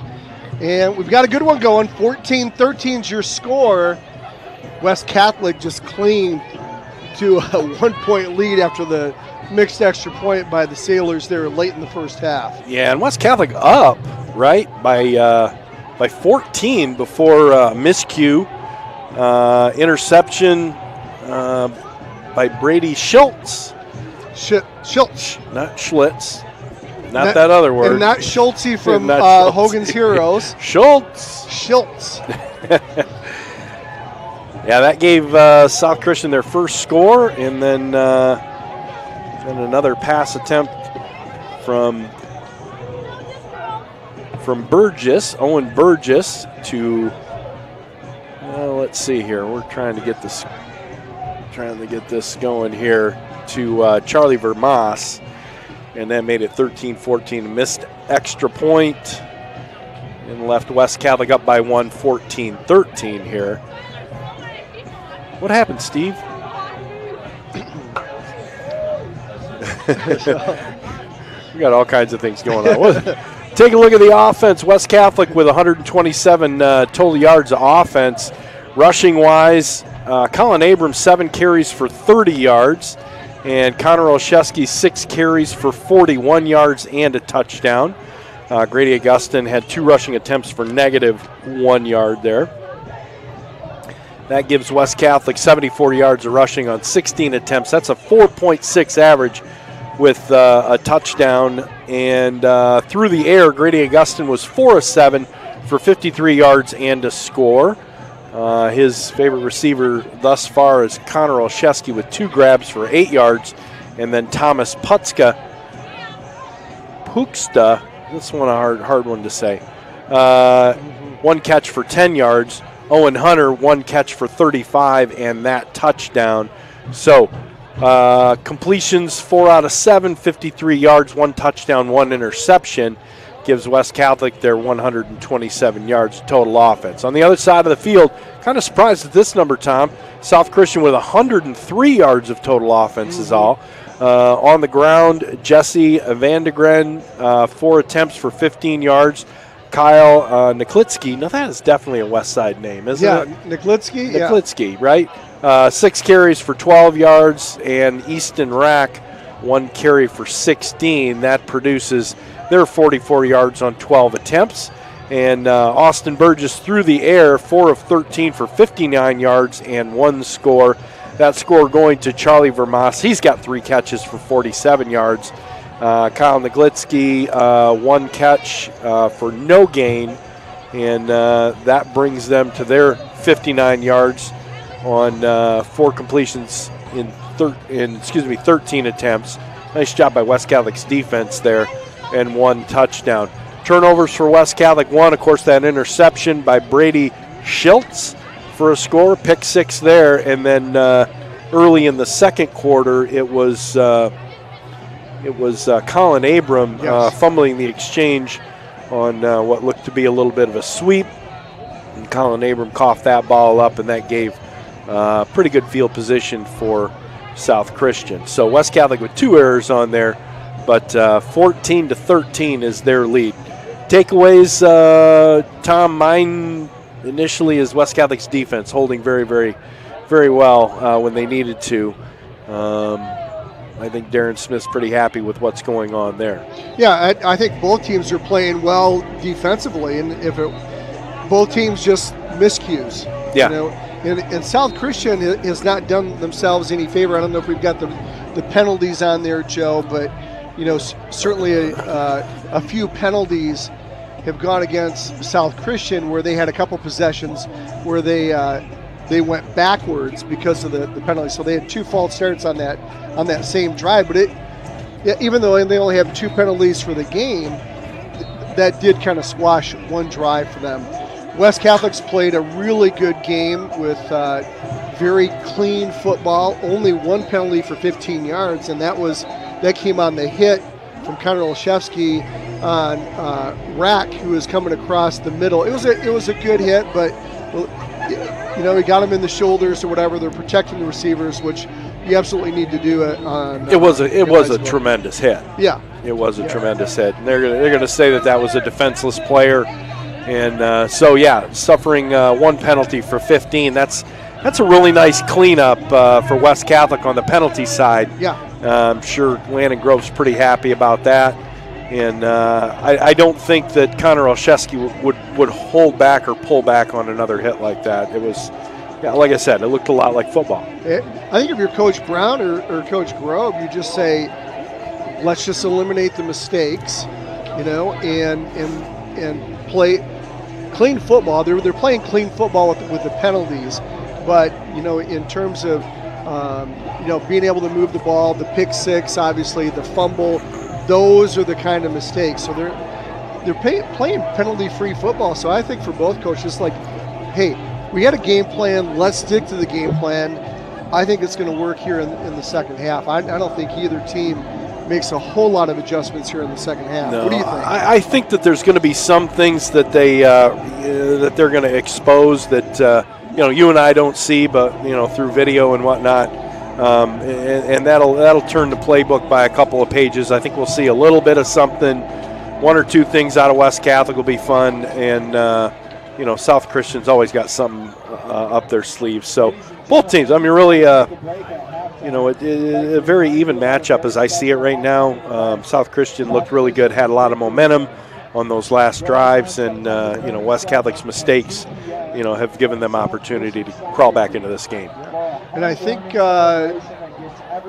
And we've got a good one going. 14-13 is your score. West Catholic just clinging to a 1-point lead after the mixed extra point by the Sailors there late in the first half. Yeah, and West Catholic up, right, by 14 before miscue. Interception by Brady Schultz. Schultz. Not Schlitz. Not that other word. And not Schultzy from Hogan's Heroes. Schultz. Yeah, that gave South Christian their first score, and then another pass attempt from Burgess, Owen Burgess, to let's see here. We're trying to get this going here to Charlie Vermas, and that made it 13-14. Missed extra point and left West Catholic up by 1, 14-13 here. What happened, Steve? We got all kinds of things going on. Take a look at the offense. West Catholic with 127 total yards of offense. Rushing-wise, Colin Abrams, 7 carries for 30 yards. And Connor Olszewski, 6 carries for 41 yards and a touchdown. Grady Augustin had 2 rushing attempts for -1 yard there. That gives West Catholic 74 yards of rushing on 16 attempts. That's a 4.6 average with a touchdown. And through the air, Grady Augustin was 4 of 7 for 53 yards and a score. His favorite receiver thus far is Connor Olszewski with 2 grabs for 8 yards. And then Thomas Puksta, this one a hard one to say, 1 catch for 10 yards. Owen Hunter, 1 catch for 35 and that touchdown. So completions 4 out of 7, 53 yards, 1 touchdown, 1 interception. Gives West Catholic their 127 yards total offense. On the other side of the field, kind of surprised at this number, Tom. South Christian with 103 yards of total offense is all. On the ground, Jesse Vandegren, 4 attempts for 15 yards. Kyle Niklitsky, now that is definitely a West Side name, isn't it? Yeah, Niklitsky, right? 6 carries for 12 yards, and Easton Rack, 1 carry for 16. That produces their 44 yards on 12 attempts. And Austin Burgess through the air, 4 of 13 for 59 yards and 1 score. That score going to Charlie Vermas. He's got 3 catches for 47 yards. Kyle Niklitsky, 1 catch for no gain, and that brings them to their 59 yards on 4 completions in 13 attempts. Nice job by West Catholic's defense there, and 1 touchdown. Turnovers for West Catholic, 1, of course, that interception by Brady Schultz for a score, pick 6 there, and then early in the second quarter, it was Colin Abram fumbling the exchange on what looked to be a little bit of a sweep. And Colin Abram coughed that ball up, and that gave pretty good field position for South Christian. So West Catholic with 2 errors on there, but 14-13 is their lead. Takeaways, Tom, mine initially is West Catholic's defense holding very, very, very well when they needed to. I think Darren Smith's pretty happy with what's going on there. Yeah, I think both teams are playing well defensively, and both teams just miscues. Yeah. You know, and South Christian has not done themselves any favor. I don't know if we've got the penalties on there, Joe, but certainly a few penalties have gone against South Christian where they had a couple possessions where they went backwards because of the penalty. So they had 2 false starts on that same drive. But even though they only have 2 penalties for the game, that did kind of squash 1 drive for them. West Catholic's played a really good game with very clean football. Only 1 penalty for 15 yards, and that came on the hit from Connor Olszewski on Rack, who was coming across the middle. It was a good hit, but he got him in the shoulders or whatever. They're protecting the receivers, which you absolutely need to do it on. It was a tremendous hit. Yeah. It was a tremendous hit. And they're gonna say that was a defenseless player. And suffering one penalty for 15. That's a really nice cleanup for West Catholic on the penalty side. Yeah. I'm sure Landon Grove's pretty happy about that. And I don't think that Connor Olszewski would hold back or pull back on another hit like that. It was, like I said, it looked a lot like football. I think if you're Coach Brown or Coach Grove, you just say, let's just eliminate the mistakes, and play clean football. They're playing clean football with the penalties, but in terms of being able to move the ball, the pick six, obviously the fumble, those are the kind of mistakes. So they're playing penalty-free football. So I think for both coaches, like, hey, we got a game plan. Let's stick to the game plan. I think it's going to work here in the second half. I don't think either team makes a whole lot of adjustments here in the second half. No, what do you think? I think that there's going to be some things that that they're going to expose that you and I don't see, but through video and whatnot, and that'll turn the playbook by a couple of pages. I think we'll see a little bit of something. One or two things out of West Catholic will be fun, and South Christian's always got something up their sleeves. So both teams, I mean, really, a very even matchup as I see it right now. South Christian looked really good, had a lot of momentum on those last drives, and West Catholic's mistakes, have given them opportunity to crawl back into this game. And I think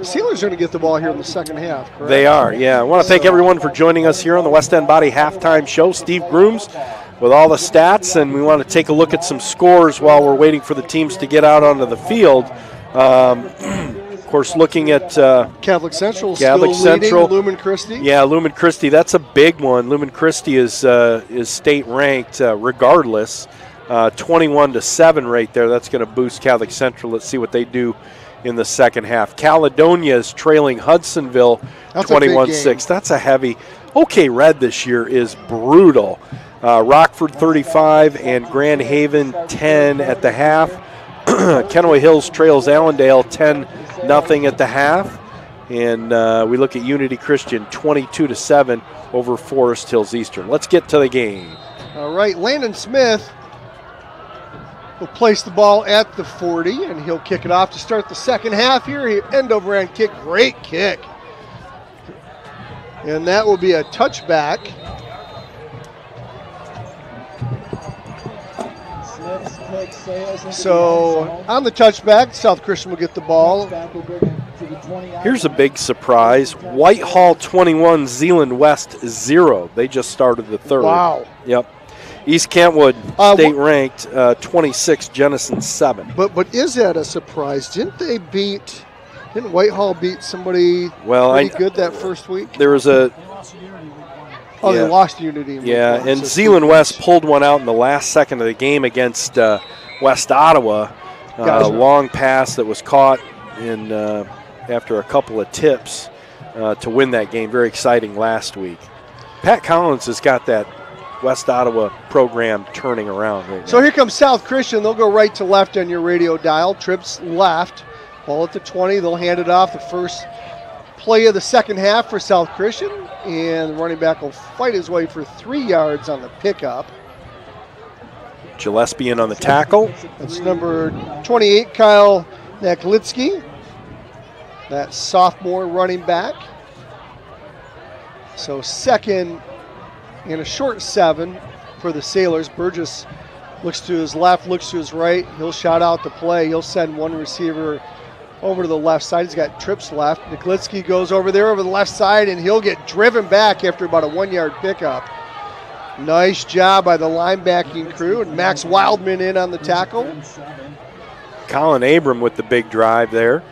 Steelers are going to get the ball here in the second half, correct? They are, yeah. I want to thank everyone for joining us here on the West End Body Halftime Show. Steve Grooms with all the stats, and we want to take a look at some scores while we're waiting for the teams to get out onto the field. Of course, looking at Catholic Central, Catholic still Central, leading Lumen Christi. Yeah, Lumen Christi, that's a big one. Lumen Christi is state ranked regardless, 21-7 right there. That's going to boost Catholic Central. Let's see what they do in the second half. Caledonia is trailing Hudsonville 21-6. That's a heavy. OK Red this year is brutal. Rockford 35 and Grand Haven 10 at the half. Kenaway Hills trails Allendale 10-0 at the half. And we look at Unity Christian 22-7 over Forest Hills Eastern. Let's get to the game. All right, Landon Smith will place the ball at the 40, and he'll kick it off to start the second half here. End over end kick, great kick. And that will be a touchback. So on the touchback, South Christian will get the ball. Here's a big surprise. Whitehall 21, Zeeland West 0. They just started the third. Wow. Yep. East Kentwood, state ranked 26, Jenison 7. But is that a surprise? Didn't Whitehall beat somebody pretty good that first week? There was a... Oh, yeah. They lost Unity. Yeah, and Zeeland West pulled one out in the last second of the game against West Ottawa. Gotcha. A long pass that was caught in after a couple of tips to win that game. Very exciting last week. Pat Collins has got that West Ottawa program turning around right now. So here comes South Christian. They'll go right to left on your radio dial. Trips left. Ball at the 20. They'll hand it off. The first play of the second half for South Christian. And the running back will fight his way for 3 yards on the pickup. Gillespie in on the tackle. That's number 28, Kyle Naklitsky. That sophomore running back. So second and a short 7 for the Sailors. Burgess looks to his left, looks to his right. He'll shout out the play. He'll send one receiver over to the left side. He's got trips left. Niklitsky goes over there over the left side, and he'll get driven back after about a 1 yard pickup. Nice job by the linebacking crew, and Max Wildman in on the tackle. Colin Abram with the big drive there.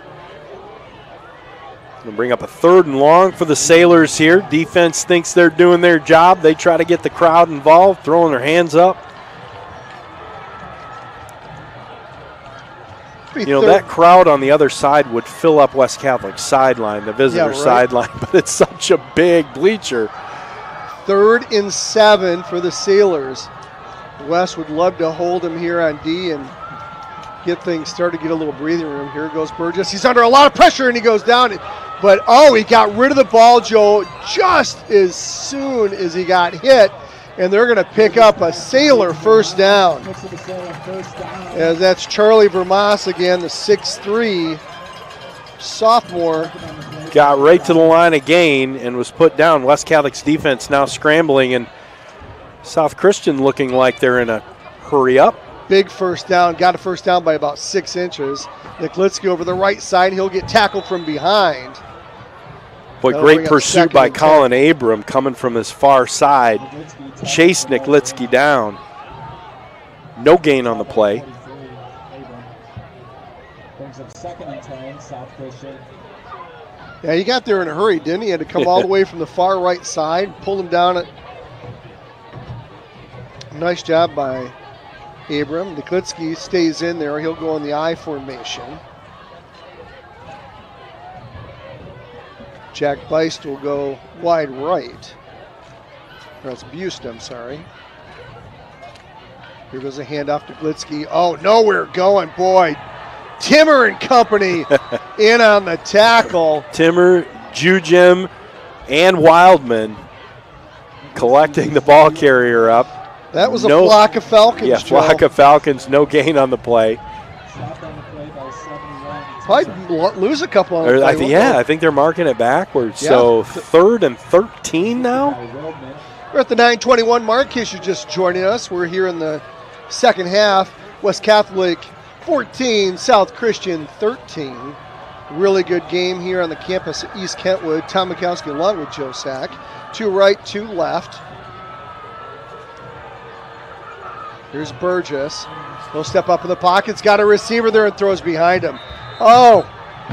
Going to bring up a 3rd and long for the Sailors here. Defense thinks they're doing their job. They try to get the crowd involved, throwing their hands up. That crowd on the other side would fill up West Catholic's sideline, the visitor sideline, but it's such a big bleacher. 3rd and 7 for the Sailors. West would love to hold him here on D and get things started to get a little breathing room. Here goes Burgess. He's under a lot of pressure, and he goes down. But, he got rid of the ball, Joe, just as soon as he got hit. And they're going to pick up a Sailor first down. As that's Charlie Vermas again, the 6'3" sophomore. Got right to the line of gain and was put down. West Catholic's defense now scrambling, and South Christian looking like they're in a hurry up. Big first down. Got a first down by about 6 inches. Niklitsky over the right side. He'll get tackled from behind. Boy, great pursuit by Colin Abram coming from his far side. Chased Niklitsky down. No gain on the play. Brings up 2nd and 10, South Christian. Yeah, he got there in a hurry, didn't he? He had to come all the way from the far right side, pull him down. Nice job by Abram. Niklitsky stays in there. He'll go in the I formation. Jack Beist will go wide right. That's Bust, I'm sorry. Here goes a handoff to Glitsky. Oh, nowhere going, boy. Timmer and company in on the tackle. Timmer, Jujim, and Wildman collecting the ball carrier up. That was a flock of Falcons, Yeah, Joe. flock of Falcons, no gain on the play. Probably lose a couple on the play. I think they're marking it backwards. Yeah. So 3rd and 13 now. We're at the 9:21 mark. In case you're just joining us, we're here in the second half. West Catholic 14, South Christian 13. Really good game here on the campus at East Kentwood. Tom Mikowski along with Joe Sack. 2 right, 2 left. Here's Burgess. He'll step up in the pocket's got a receiver there and throws behind him. Oh,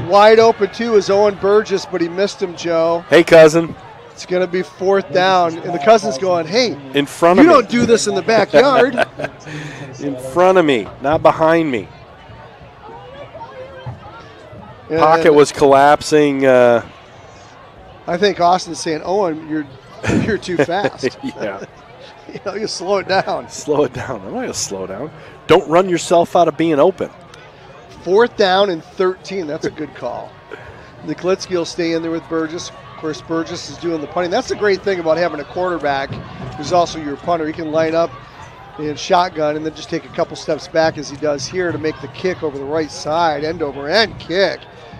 wide open too is Owen Burgess, but he missed him, Joe. Hey, cousin. It's going to be 4th down, and the cousin's going, hey, in front of you me. don't do this in the backyard. In front of me, not behind me. Pocket was collapsing. I think Austin's saying, Owen, you're too fast. Yeah. You slow it down. Slow it down. I'm not going to slow down. Don't run yourself out of being open. 4th down and 13. That's a good call. Niklitsky will stay in there with Burgess. Of course, Burgess is doing the punting. That's the great thing about having a quarterback who's also your punter. He can line up in shotgun and then just take a couple steps back as he does here to make the kick over the right side, end over end kick.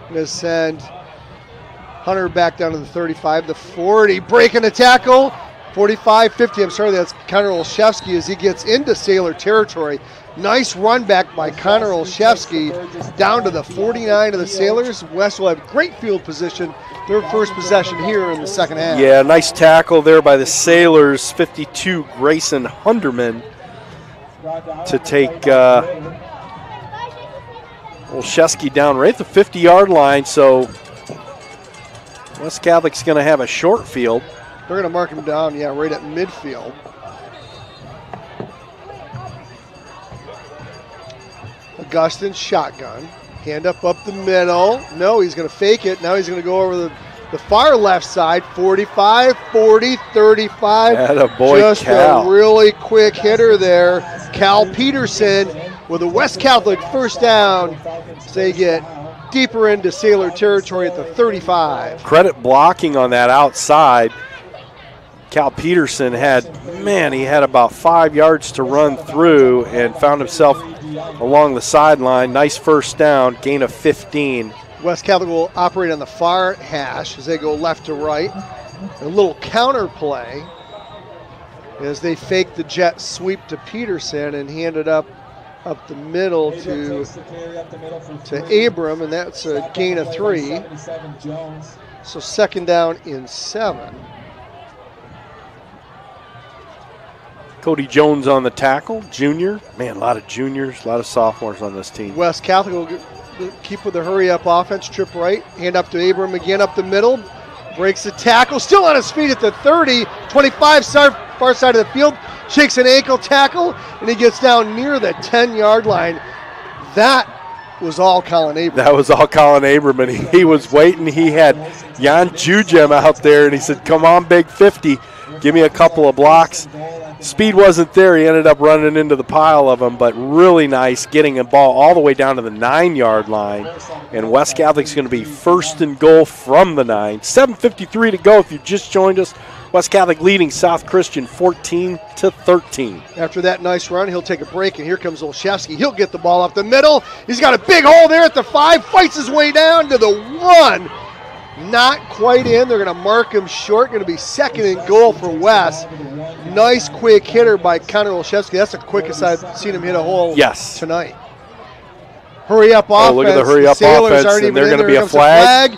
Going to send Hunter back down to the 35, the 40, breaking the tackle. 45, 50, I'm sorry, that's Connor Olszewski as he gets into Sailor territory. Nice run back by Connor Olszewski down to the 49 of the Sailors. West will have great field position, their first possession here in the second half. Yeah, nice tackle there by the Sailors. 52, Grayson Hunderman to take Olszewski down right at the 50-yard line. So West Catholic's going to have a short field. They're going to mark him down, right at midfield. Augustin shotgun. Hand up the middle. No, he's going to fake it. Now he's going to go over the far left side. 45, 40, 35. Attaboy, just Cal. a really quick hitter there. Cal Peterson with a West Catholic first down. So they get deeper into Sailor territory at the 35. Credit blocking on that outside. Cal Peterson had about 5 yards to run through and found himself along the sideline. Nice first down, gain of 15. West Catholic will operate on the far hash as they go left to right. A little counter play as they fake the jet sweep to Peterson and hand it up the middle to Abram, and that's a gain of 3. So 2nd down and 7. Cody Jones on the tackle, junior. Man, a lot of juniors, a lot of sophomores on this team. West Catholic will keep with the hurry-up offense, trip right, hand up to Abram again up the middle, breaks the tackle, still on his feet at the 30, 25, far side of the field, shakes an ankle tackle, and he gets down near the 10-yard line. That was all Colin Abram. That was all Colin Abram, and he was waiting. He had Jan Jujem out there, and he said, come on, big 50, give me a couple of blocks. Speed wasn't there. He ended up running into the pile of them, but really nice getting a ball all the way down to the 9-yard line. And West Catholic's going to be first and goal from the 9. 7:53 to go if you just joined us. West Catholic leading South Christian 14-13. After that nice run, he'll take a break, and here comes Olszewski. He'll get the ball up the middle. He's got a big hole there at the 5, fights his way down to the 1. Not quite in. They're going to mark him short. Going to be second and goal for West. Nice quick hitter by Connor Olszewski. That's the quickest I've seen him hit a hole tonight. Hurry up offense. Oh, look at the hurry up offense, and they're going to be a flag.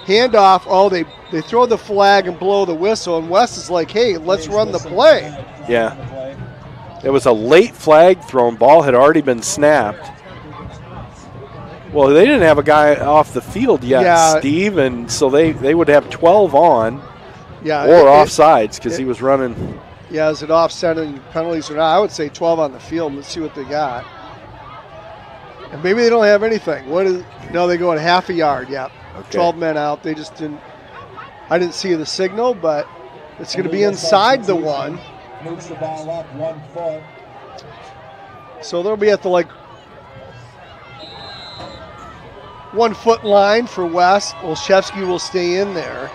Handoff. Oh, they throw the flag and blow the whistle, and West is like, hey, let's run the play. Yeah. It was a late flag thrown. Ball had already been snapped. Well, they didn't have a guy off the field yet, Steve, and so they would have 12 on or offsides because he was running. Yeah, is it offset and penalties or not? I would say 12 on the field. Let's see what they got. And maybe they don't have anything. No, they go at half a yard, Okay. 12 men out. They just didn't. I didn't see the signal, but it's going to be inside the 1. Moves the ball up 1 foot. So they'll be at the 1 foot line for West. Olszewski will stay in there.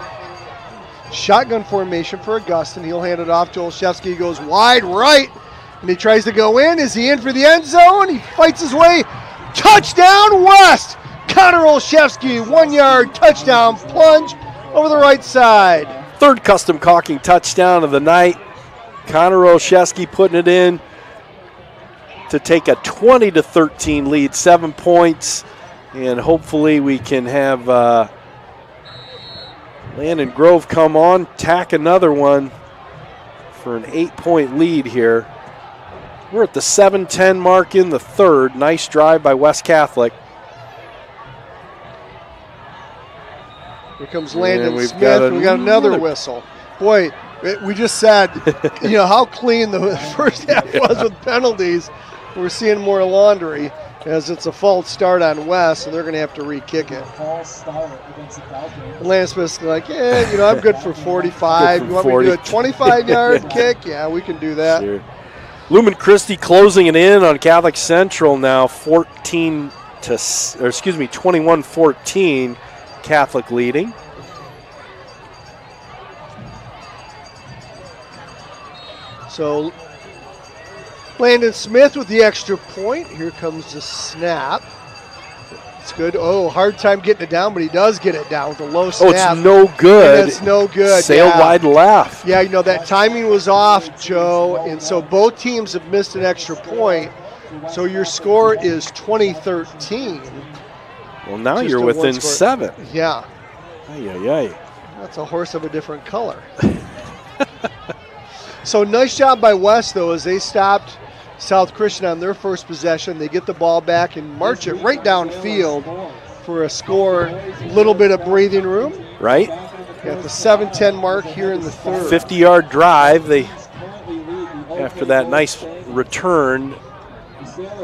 Shotgun formation for Augustin. He'll hand it off to Olszewski. He goes wide right, and he tries to go in. Is he in for the end zone? He fights his way. Touchdown, West! Connor Olszewski, 1 yard touchdown plunge over the right side. Third custom caulking touchdown of the night. Connor Olszewski putting it in to take a 20-13 lead, 7 points, and hopefully we can have Landon Grove come on, tack another one for an 8-point lead here. We're at the 7:10 mark in the third. Nice drive by West Catholic. Here comes Landon Smith. We got another whistle. Boy, we just said, how clean the first half was with penalties. We're seeing more laundry as it's a false start on West, so they're going to have to re-kick it. False start against the Falcons. Landon Smith's like, I'm good for 45. You want me to do a 25-yard kick? Yeah, we can do that. Sure. Lumen Christi closing it in on Catholic Central now, 21-14. Catholic leading. So Landon Smith with the extra point. Here comes the snap. It's good. Oh, hard time getting it down, but he does get it down with a low snap. Oh, it's no good. It's no good. Sailed wide left. Yeah, that timing was off, Joe, and so both teams have missed an extra point. So your score is 20-13. Well, now you're within 7. Yeah. Ay. That's a horse of a different color. So nice job by West, though, as they stopped South Christian on their first possession. They get the ball back and march it right downfield for a score. A little bit of breathing room. Right. At the 7:10 mark here in the third. 50-yard drive. After that nice return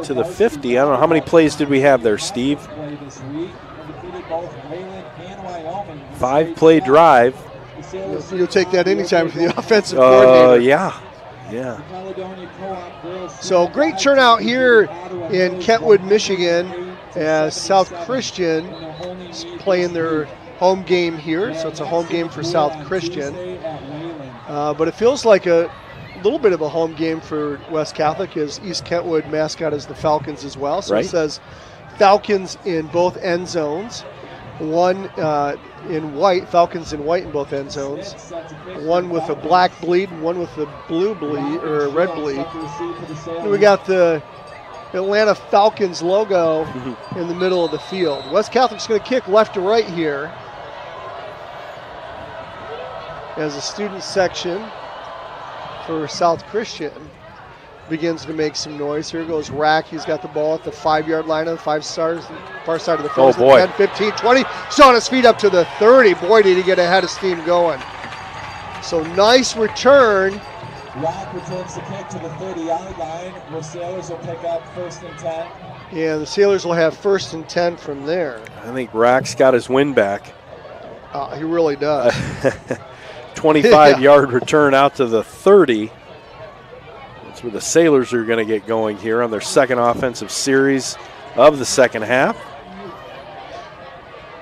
to the 50. I don't know, how many plays did we have there, Steve? 5-play drive. You'll take that anytime for the offensive coordinator. Yeah. So great turnout here in Kentwood, Michigan, as South Christian is playing their home game here. So it's a home game for South Christian. But it feels like a little bit of a home game for West Catholic, as East Kentwood mascot is the Falcons as well. So It says Falcons in both end zones. One in white, Falcons in white in both end zones. One with a black bleed and one with a blue bleed or a red bleed. And we got the Atlanta Falcons logo in the middle of the field. West Catholic's going to kick left to right here as the student section for South Christian begins to make some noise. Here goes Rack. He's got the ball at the 5-yard line of the far side of the field. Oh, boy. 10, 15, 20. He's on his feet up to the 30. Boy, did he get a head of steam going. So nice return. Rack returns the kick to the 30-yard line, where Sailors will pick up 1st and 10. Yeah, the Sailors will have 1st and 10 from there. I think Rack's got his win back. He really does. 25-yard return out to the 30. That's where the Sailors are going to get going here on their second offensive series of the second half.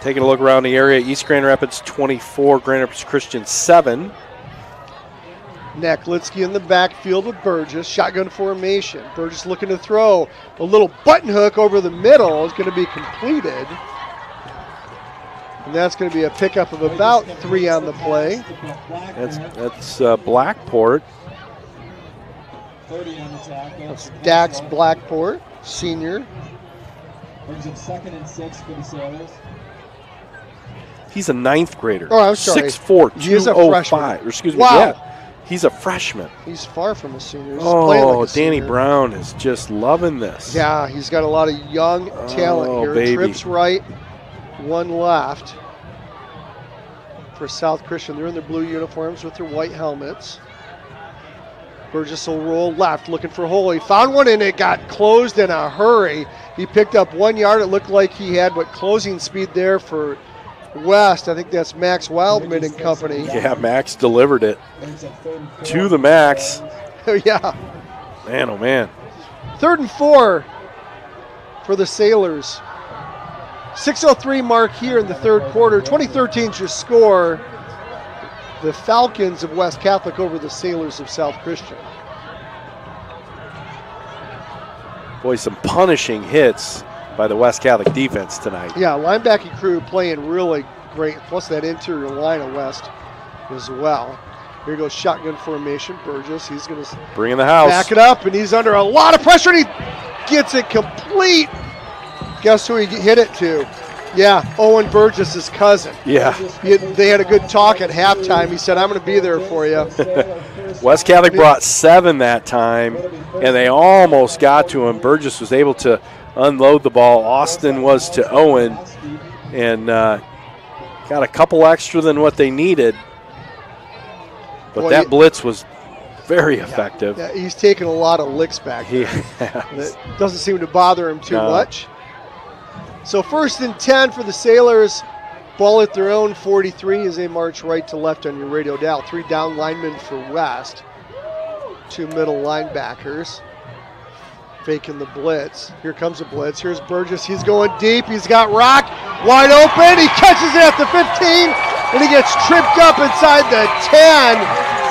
Taking a look around the area, East Grand Rapids 24, Grand Rapids Christian 7. Neklitsky in the backfield with Burgess. Shotgun formation. Burgess looking to throw. A little button hook over the middle is going to be completed. And that's going to be a pickup of about 3 on the play. That's Blackport. That's Dax Blackport, senior. Brings it 2nd and 6 for the Sailors. He's a 9th grader. Oh, I'm sorry. 6'4", He is a 205. Excuse me. Wow. Yeah. He's a freshman. He's far from a senior. He's playing like a Danny senior. Brown is just loving this. Yeah, he's got a lot of young talent here. Baby. Trips right, 1 left for South Christian. They're in their blue uniforms with their white helmets. Burgess will roll left, looking for Hole. He found one and it got closed in a hurry. He picked up 1 yard. It looked like he had closing speed there for West. I think that's Max Wildman and company. Yeah, Max delivered it to the Max. Yeah. Man, oh man. 3rd and 4 for the Sailors. 6:03 mark here in the 3rd quarter. 2013 is your score. The Falcons of West Catholic over the Sailors of South Christian. Boy, some punishing hits by the West Catholic defense tonight. Yeah, linebacking crew playing really great, plus that interior line of West as well. Here goes shotgun formation. Burgess, he's going to bring in the house. Back it up, and he's under a lot of pressure, and he gets it complete. Guess who he hit it to? Yeah, Owen Burgess' cousin. Yeah. They had a good talk at halftime. He said, I'm going to be there for you. West Catholic brought 7 that time, and they almost got to him. Burgess was able to unload the ball. Austin was to Owen, and got a couple extra than what they needed. But that blitz was very effective. Yeah, he's taken a lot of licks back there. That doesn't seem to bother him too much. So 1st and 10 for the Sailors. Ball at their own 43 as they march right to left on your radio dial. 3 down linemen for West. 2 middle linebackers. Faking the blitz. Here comes a blitz. Here's Burgess. He's going deep. He's got Rock wide open. He catches it at the 15, and he gets tripped up inside the 10.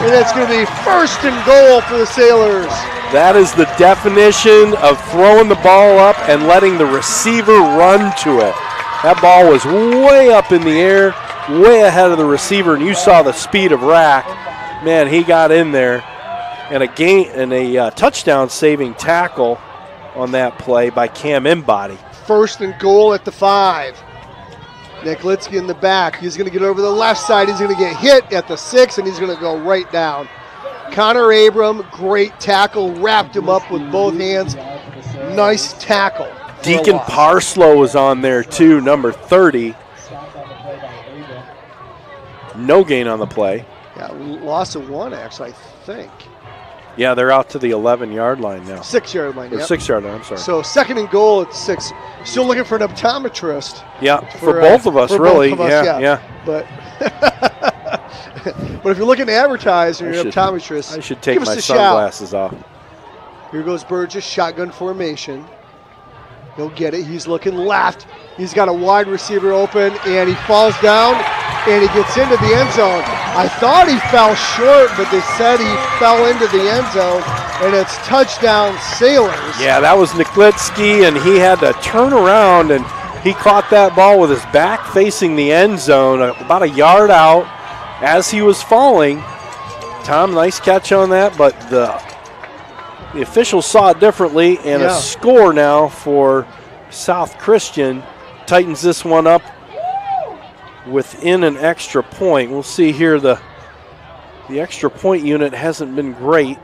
And it's going to be 1st and goal for the Sailors. That is the definition of throwing the ball up and letting the receiver run to it. That ball was way up in the air, way ahead of the receiver, and you saw the speed of Rack. Man, he got in there. And a touchdown-saving tackle on that play by Cam Embody. 1st and goal at the 5. Neklitsky in the back. He's going to get over the left side. He's going to get hit at the 6, and he's going to go right down. Connor Abram, great tackle, wrapped him up with both hands. Nice tackle. Deacon Parslow was on there too, number 30. No gain on the play. Yeah, loss of 1 actually, I think. Yeah, they're out to the 11-yard line now. 6-yard line, Or 6-yard line, I'm sorry. So 2nd and goal at 6. Still looking for an optometrist. Yeah, for both of us, really. Both of us, yeah. But but if you're looking to advertise and you're an optometrist, I should take give us my a sunglasses shout. off. Here goes Burgess, shotgun formation. He'll get it. He's looking left. He's got a wide receiver open, and he falls down, and he gets into the end zone. I thought he fell short, but they said he fell into the end zone, and it's touchdown Sailors. Yeah, that was Neklitsky, and he had to turn around, and he caught that ball with his back facing the end zone, about a yard out as he was falling. Tom, nice catch on that, but the officials saw it differently, and a score now for South Christian tightens this one up within an extra point. We'll see here, the extra point unit hasn't been great.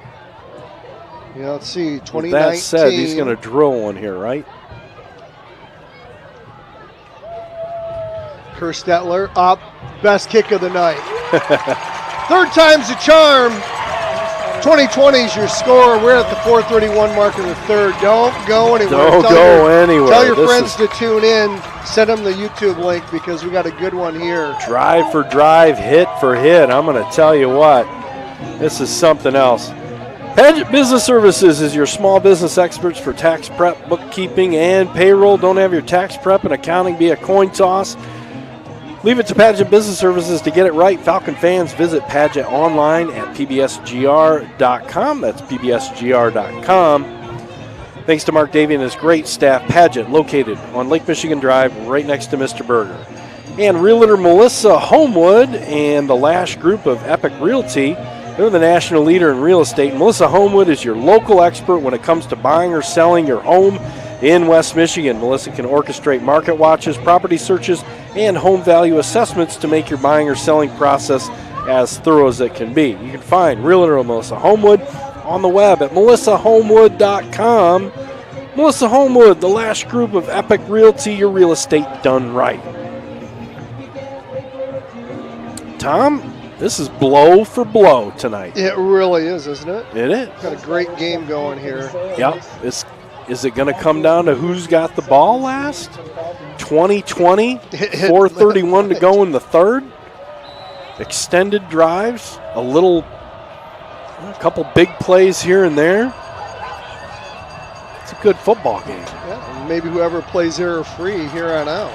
Yeah, let's see, 2019. That said, he's going to drill one here, right? Kerstetler up, best kick of the night. 3rd time's a charm. 2020 is your score. We're at the 4:31 mark of the 3rd. Don't go anywhere. Don't go anywhere. Tell your friends to tune in. Send them the YouTube link because we got a good one here. Drive for drive, hit for hit. I'm going to tell you what, this is something else. Paget Business Services is your small business experts for tax prep, bookkeeping, and payroll. Don't have your tax prep and accounting be a coin toss. Leave it to Paget Business Services to get it right. Falcon fans, visit Paget online at pbsgr.com. That's pbsgr.com. Thanks to Mark Davey and his great staff. Paget, located on Lake Michigan Drive, right next to Mr. Berger. And Realtor Melissa Homewood and the Lash Group of Epic Realty. They're the national leader in real estate. Melissa Homewood is your local expert when it comes to buying or selling your home in West Michigan. Melissa can orchestrate market watches, property searches, and home value assessments to make your buying or selling process as thorough as it can be. You can find Realtor Melissa Homewood on the web at melissahomewood.com. Melissa Homewood, the Lash Group of Epic Realty, your real estate done right. Tom, this is blow for blow tonight. It really is, isn't it? It is. Got a great game going here. Yep. Is it going to come down to who's got the ball last? 20-20, 4:31 to go in the third. Extended drives, a couple big plays here and there. It's a good football game. Yeah, maybe whoever plays error-free here on out.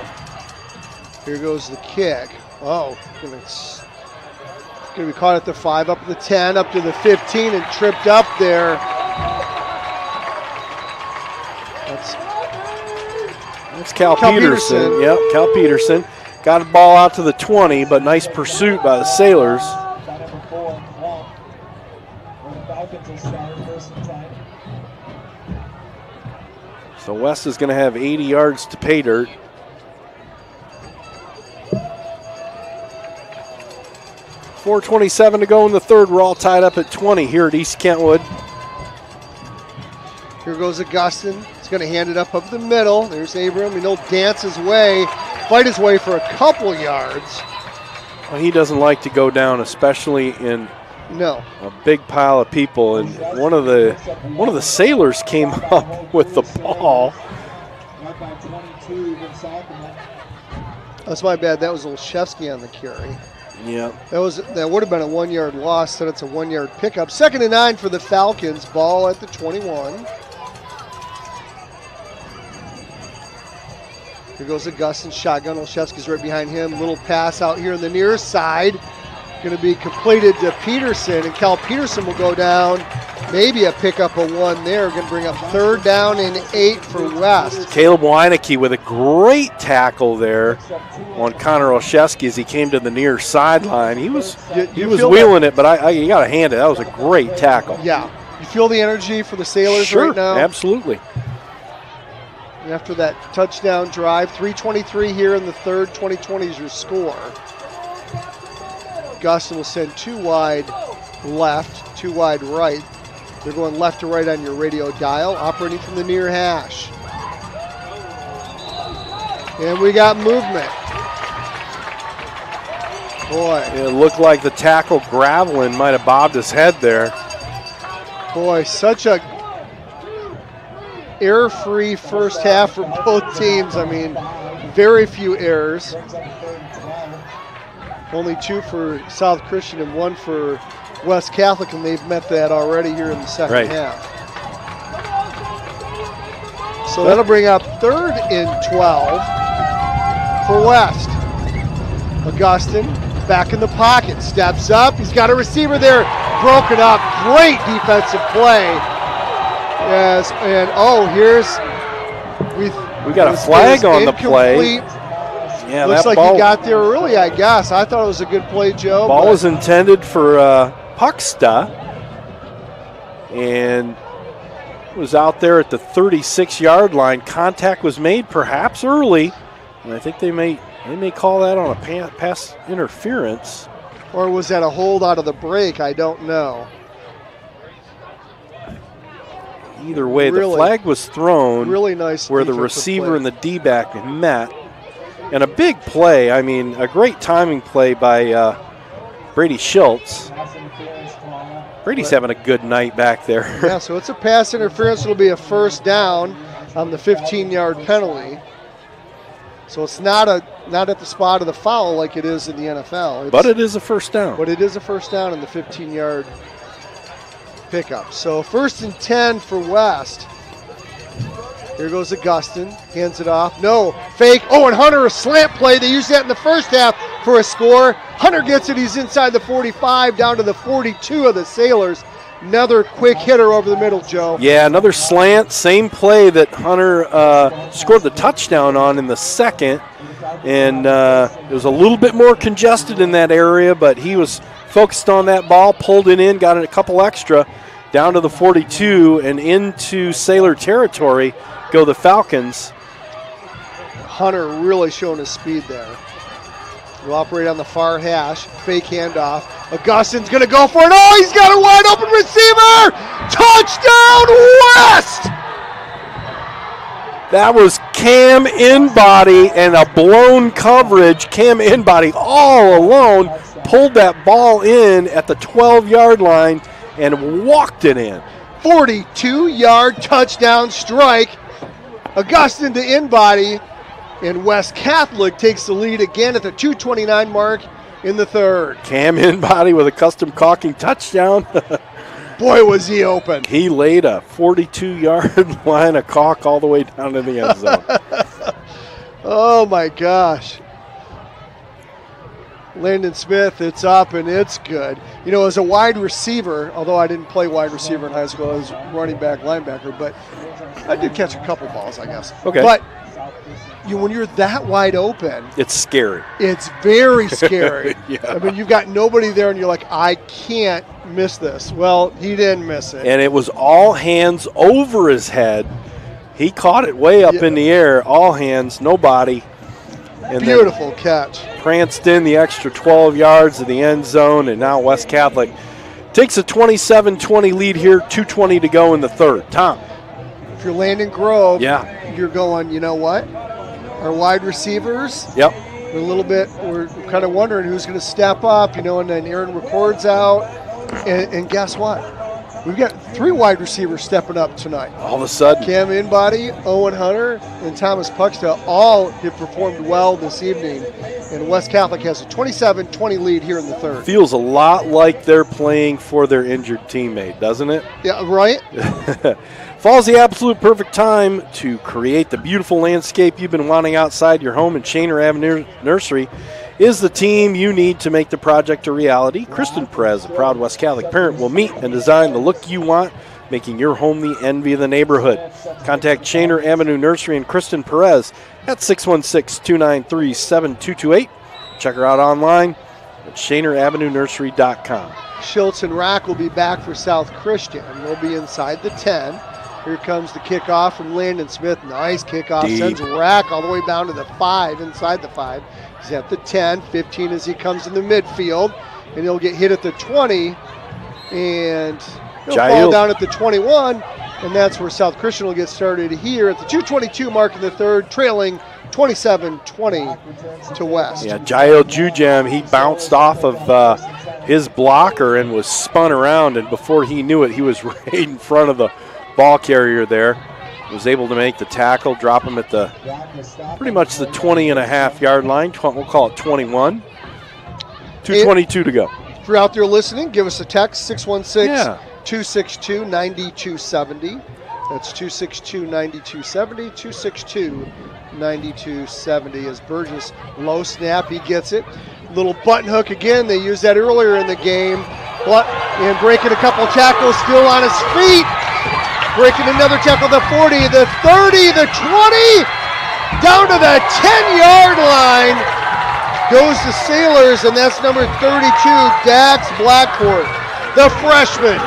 Here goes the kick. Oh, going to be caught at the 5, up to the 10, up to the 15, and tripped up there. That's Cal Peterson. Yep, Cal Peterson. Got the ball out to the 20, but nice pursuit by the Sailors. So West is going to have 80 yards to pay dirt. .427 to go in the third. We're all tied up at 20 here at East Kentwood. Here goes Augustin. He's going to hand it up the middle. There's Abram. He'll dance his way, fight his way for a couple yards. Well, he doesn't like to go down, especially in a big pile of people. And one of the Sailors came up with the ball. That's my bad. That was Olszewski on the carry. Yeah. That would have been a 1-yard loss, so it's a 1-yard pickup. 2nd and 9 for the Falcons. Ball at the 21. Here goes Augustin, shotgun. Olszewski's right behind him. Little pass out here on the near side. Going to be completed to Peterson, and Cal Peterson will go down. Maybe a pickup of 1 there. Going to bring up 3rd down and 8 for West. Caleb Weineke with a great tackle there on Connor Olszewski as he came to the near sideline. He was wheeling it, but you got to hand it. That was a great tackle. Yeah. You feel the energy for the Sailors sure, right now? Absolutely. And after that touchdown drive, 3:23 here in the third, 2020 is your score. Augustin will send 2 wide left, 2 wide right. They're going left to right on your radio dial, operating from the near hash. And we got movement. Boy. It looked like the tackle Gravelin might have bobbed his head there. Boy, such a error-free first half for both teams. I mean, very few errors. Only 2 for South Christian and 1 for West Catholic, and they've met that already here in the second half. So that'll bring up 3rd and 12 for West. Augustin back in the pocket, steps up. He's got a receiver there, broken up. Great defensive play. Yes, and we got a flag on the play. Yeah, looks like he got there early, I guess. I thought it was a good play, Joe. Ball was intended for Pucksta, and was out there at the 36-yard line. Contact was made perhaps early, and I think they may call that on a pass interference. Or was that a hold out of the break? I don't know. Either way, the flag was thrown. Really nice where the receiver and the D-back met. And a big play, I mean, a great timing play by Brady Schultz. Brady's having a good night back there. Yeah, so it's a pass interference. It'll be a first down on the 15-yard penalty. So it's not at the spot of the foul like it is in the NFL. But it is a first down. But it is a first down in the 15-yard pickup. So 1st and 10 for West. Here goes Augustin, hands it off. No, fake. Oh, and Hunter, a slant play. They used that in the first half for a score. Hunter gets it. He's inside the 45, down to the 42 of the Sailors. Another quick hitter over the middle, Joe. Yeah, another slant. Same play that Hunter scored the touchdown on in the second. And it was a little bit more congested in that area, but he was focused on that ball, pulled it in, got it a couple extra, down to the 42 and into Sailor territory go the Falcons. Hunter really showing his speed there. He'll operate on the far hash, fake handoff. Augustin's going to go for it. Oh, he's got a wide open receiver! Touchdown West! That was Cam in-body and a blown coverage. Cam in-body all alone pulled that ball in at the 12-yard line and walked it in. 42-yard touchdown strike. Augustin to in-body, and West Catholic takes the lead again at the 2:29 mark in the third. Cam in-body with a custom caulking touchdown. Boy, was he open. He laid a 42-yard line of caulk all the way down to the end zone. Oh, my gosh. Landon Smith, it's up and it's good. You know, as a wide receiver, although I didn't play wide receiver in high school, I was running back, linebacker, but I did catch a couple balls, I guess. Okay. But when you're that wide open, it's scary. It's very scary. Yeah. I mean, you've got nobody there and you're like, I can't miss this. Well, he didn't miss it. And it was all hands over his head. He caught it way up in the air, all hands, no body. And beautiful catch. Pranced in the extra 12 yards of the end zone, and now West Catholic takes a 27-20 lead here, 2:20 to go in the third. Tom. If you're Landon Grove, yeah, you're going, you know what? Our wide receivers, yep, we're kind of wondering who's going to step up, you know, and then Aaron Record's out. And guess what? We've got 3 wide receivers stepping up tonight. All of a sudden. Cam Inbody, Owen Hunter, and Thomas Pucksta all have performed well this evening. And West Catholic has a 27-20 lead here in the third. Feels a lot like they're playing for their injured teammate, doesn't it? Yeah, right? Fall's the absolute perfect time to create the beautiful landscape you've been wanting outside your home, and Shaner Avenue Nursery is the team you need to make the project a reality. Kristen Perez, a proud West Catholic parent, will meet and design the look you want, making your home the envy of the neighborhood. Contact Shaner Avenue Nursery and Kristen Perez at 616-293-7228. Check her out online at ShanerAvenueNursery.com. Schultz and Rack will be back for South Christian. They'll be inside the 10. Here comes the kickoff from Landon Smith. Nice kickoff. Deep. Sends Rack all the way down to the 5, inside the 5. He's at the 10, 15 as he comes in the midfield. And he'll get hit at the 20. And he'll fall down at the 21. And that's where South Christian will get started here at the 2:22 mark in the third, trailing 27-20 to West. Yeah, Jael Jujam, he bounced off of his blocker and was spun around. And before he knew it, he was right in front of the ball carrier there. Was able to make the tackle, drop him at the pretty much the 20.5-yard line. We'll call it 21. 2:22 to go. If you're out there listening, give us a text, 616-262-9270. That's 262-9270, 262-9270. As Burgess, low snap, he gets it. Little button hook again. They used that earlier in the game. And breaking a couple tackles, still on his feet. Breaking another tackle, the 40, the 30, the 20, down to the 10-yard line. Goes to Sailors, and that's number 32, Dax Blackport, the freshman.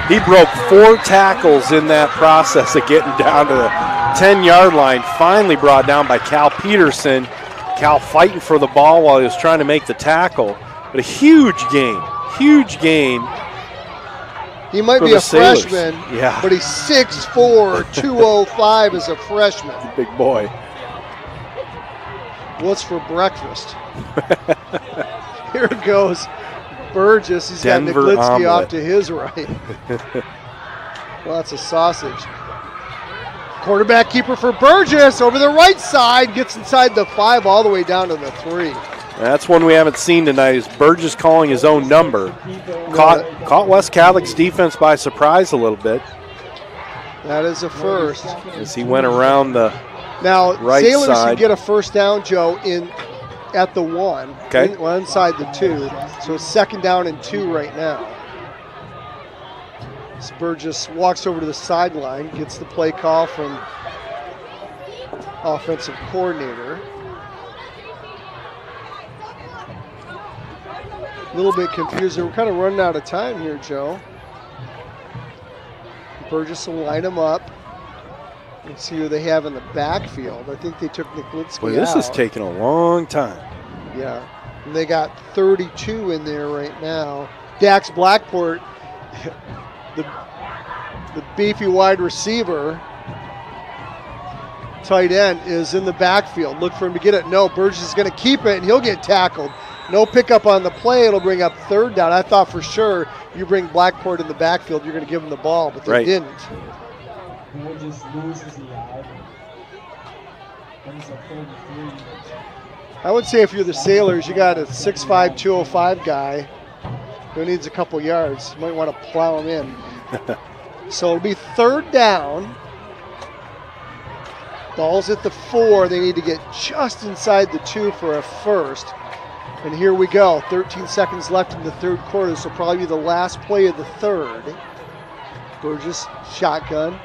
He broke 4 tackles in that process of getting down to the 10-yard line. Finally brought down by Cal Peterson. Cal fighting for the ball while he was trying to make the tackle. But a huge gain. He might be a freshman, but he's 6'4", 205 as a freshman. Big boy. What's for breakfast? Here goes Burgess. He's got Niklitsky off to his right. Lots of sausage. Quarterback keeper for Burgess over the right side. Gets inside the 5 all the way down to the 3. That's one we haven't seen tonight. Is Burgess calling his own number? Caught West Catholic's defense by surprise a little bit. That is a first. As he went around the right Sailors side. can get a first down, Joe, at the 1. Okay. Inside the 2. So it's 2nd down and 2 right now. Burgess walks over to the sideline, gets the play call from offensive coordinator. A little bit confused. We're kind of running out of time here, Joe. Burgess will line them up. Let's see who they have in the backfield. I think they took Niklitsky Boy, this out. is taking a long time. Yeah. And they got 32 in there right now. Dax Blackport, the beefy wide receiver, tight end, is in the backfield. Look for him to get it. No, Burgess is going to keep it, and he'll get tackled. No pickup on the play. It'll bring up 3rd down. I thought for sure you bring Blackport in the backfield, you're going to give him the ball, but they didn't. Burgess loses the yard. I would say if you're the Sailors, you got a 6'5", 205 guy who needs a couple yards. You might want to plow him in. So it'll be 3rd down. Ball's at the 4. They need to get just inside the 2 for a first. And here we go. 13 seconds left in the 3rd quarter. This will probably be the last play of the 3rd. Burgess, shotgun.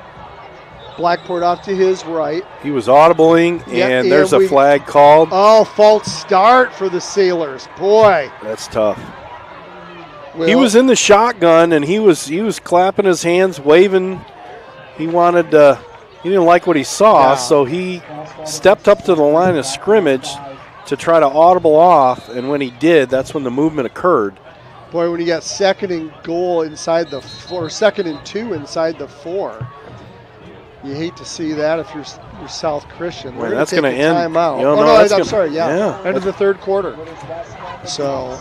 Blackport off to his right. He was audibling, and there's a flag called. Oh, false start for the Sailors. Boy. That's tough. He was in the shotgun, and he was clapping his hands, waving. He wanted he didn't like what he saw, so he stepped up to the line of scrimmage to try to audible off, and when he did, that's when the movement occurred. Boy, when you got 2nd and goal inside the 4, 2nd and 2 inside the 4, you hate to see that if you're South Christian. Well, that's going to end. Timeout. End of the 3rd quarter. So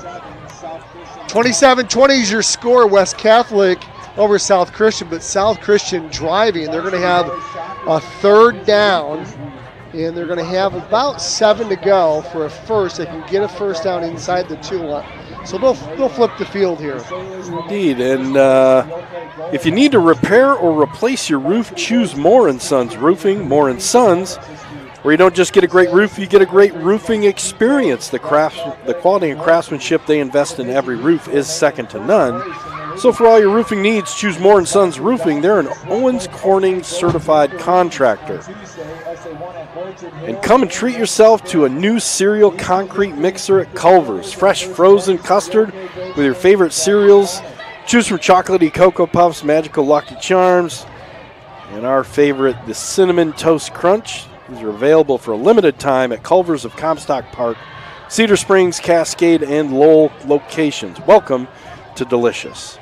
27-20 is your score, West Catholic over South Christian, but South Christian driving. They're going to have a 3rd down, and they're going to have about 7 to go for a first. They can get a first down inside the 2. So they'll flip the field here. Indeed, and if you need to repair or replace your roof, choose Moore & Sons Roofing. Moore & Sons, where you don't just get a great roof, you get a great roofing experience. The quality and craftsmanship they invest in every roof is second to none. So for all your roofing needs, choose Moore & Sons Roofing. They're an Owens Corning certified contractor. And come and treat yourself to a new cereal concrete mixer at Culver's. Fresh frozen custard with your favorite cereals. Choose from chocolatey Cocoa Puffs, Magical Lucky Charms, and our favorite, the Cinnamon Toast Crunch. These are available for a limited time at Culver's of Comstock Park, Cedar Springs, Cascade, and Lowell locations. Welcome to Delicious.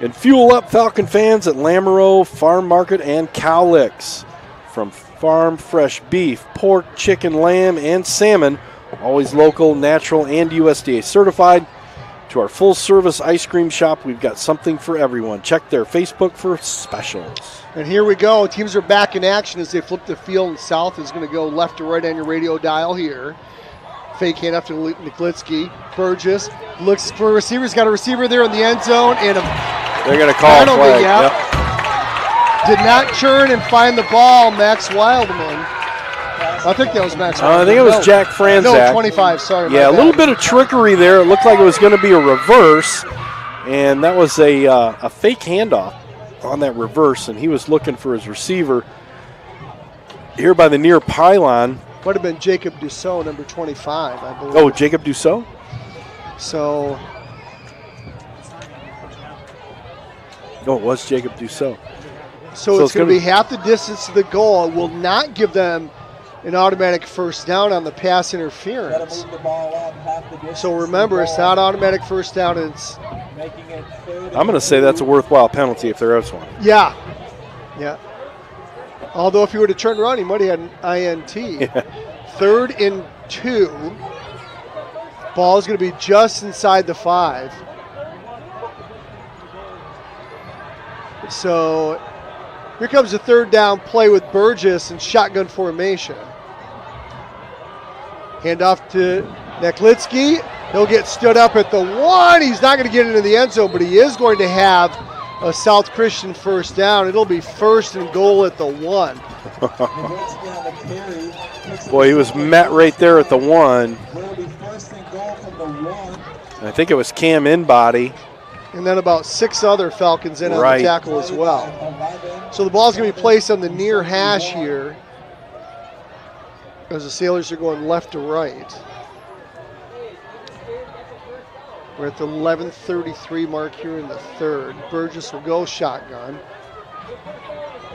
And fuel up, Falcon fans, at Lamoureux Farm Market and Cowlicks. From farm fresh beef, pork, chicken, lamb, and salmon, always local, natural, and USDA certified, to our full-service ice cream shop. We've got something for everyone. Check their Facebook for specials. And here we go. Teams are back in action as they flip the field, and South is going to go left to right on your radio dial here. Fake handoff to Niklitsky. Burgess looks for a receiver. He's got a receiver there in the end zone. And they're going to call a flag. Yep. Did not churn and find the ball, Max Wildman. I think that was Max Wildman. I think it was Jack Franzak. No, 25, sorry. Yeah, a little bit of trickery there. It looked like it was going to be a reverse, and that was a fake handoff on that reverse, and he was looking for his receiver here by the near pylon. Would have been Jacob Dussault, number 25, I believe. Oh, Jacob Dussault? So. Oh, it was Jacob Dussault. So it's going to be half the distance to the goal. It will not give them an automatic first down on the pass interference. So remember, it's not automatic first down. It's. I'm going to say that's a worthwhile penalty if there is one. Yeah. Yeah. Although if he would have turned around, he might have had an INT. Yeah. 3rd and 2. Ball is going to be just inside the 5. So here comes the 3rd down play with Burgess and shotgun formation. Hand off to Neklitsky, he'll get stood up at the 1. He's not going to get into the end zone, but he is going to have a South Christian first down. It'll be 1st and goal at the 1. Boy, he was met right there at the 1. I think it was Cam Inbody. And then about 6 other Falcons in on the tackle as well. So the ball's going to be placed on the near hash here as the Sailors are going left to right. We're at the 11:33 mark here in the 3rd. Burgess will go shotgun.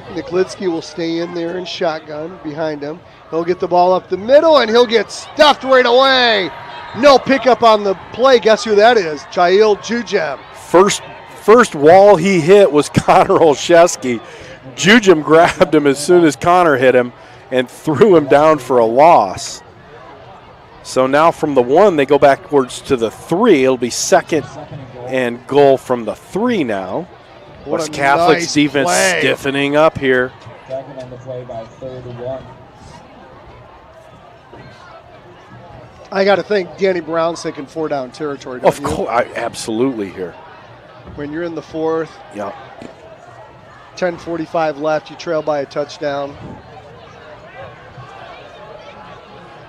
Neklitsky will stay in there and shotgun behind him. He'll get the ball up the middle, and he'll get stuffed right away. No pickup on the play. Guess who that is? Jail Jujem. First wall he hit was Connor Olszewski. Jujem grabbed him as soon as Connor hit him and threw him down for a loss. So now from the 1, they go backwards to the 3. It'll be 2nd and goal from the 3 now. West Catholic's nice defense play. stiffening up here. Second on the play by 3rd and 1. I got to think Danny Brown's thinking 4-down territory. Of don't you? course, absolutely here. When you're in the 4th, Yeah. 10:45 left, you trail by a touchdown.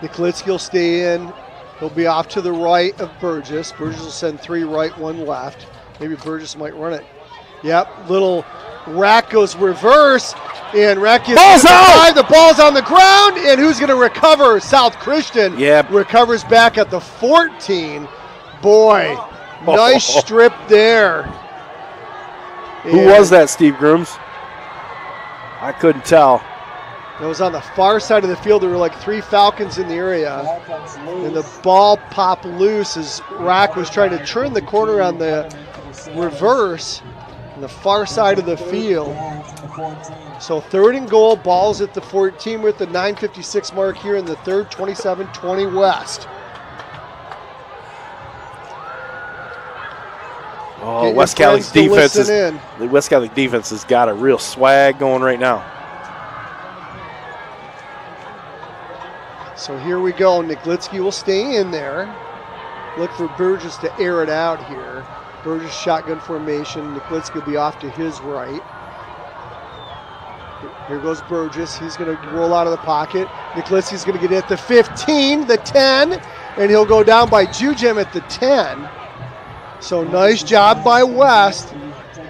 Neklitsky will stay in. He'll be off to the right of Burgess. Burgess will send 3 right, 1 left. Maybe Burgess might run it. Yep, little Rack goes reverse, and Rack gets ball's out! The ball's on the ground, and who's going to recover? South Christian recovers back at the 14. Boy, nice strip there. Who was that, Steve Grooms? I couldn't tell. It was on the far side of the field. There were like 3 Falcons in the area. And the ball popped loose as Rack was trying to turn the corner on the reverse on the far side of the field. So 3rd and goal, ball's at the 14 with the 9:56 mark here in the 3rd, 27-20 West. Oh, West Catholic's defense the West Catholic defense has got a real swag going right now. So here we go. Neklitsky will stay in there. Look for Burgess to air it out here. Burgess shotgun formation. Neklitsky will be off to his right. Here goes Burgess. He's going to roll out of the pocket. Neklitsky's going to get at the 15, the 10, and he'll go down by Jujem at the 10. So nice job by West.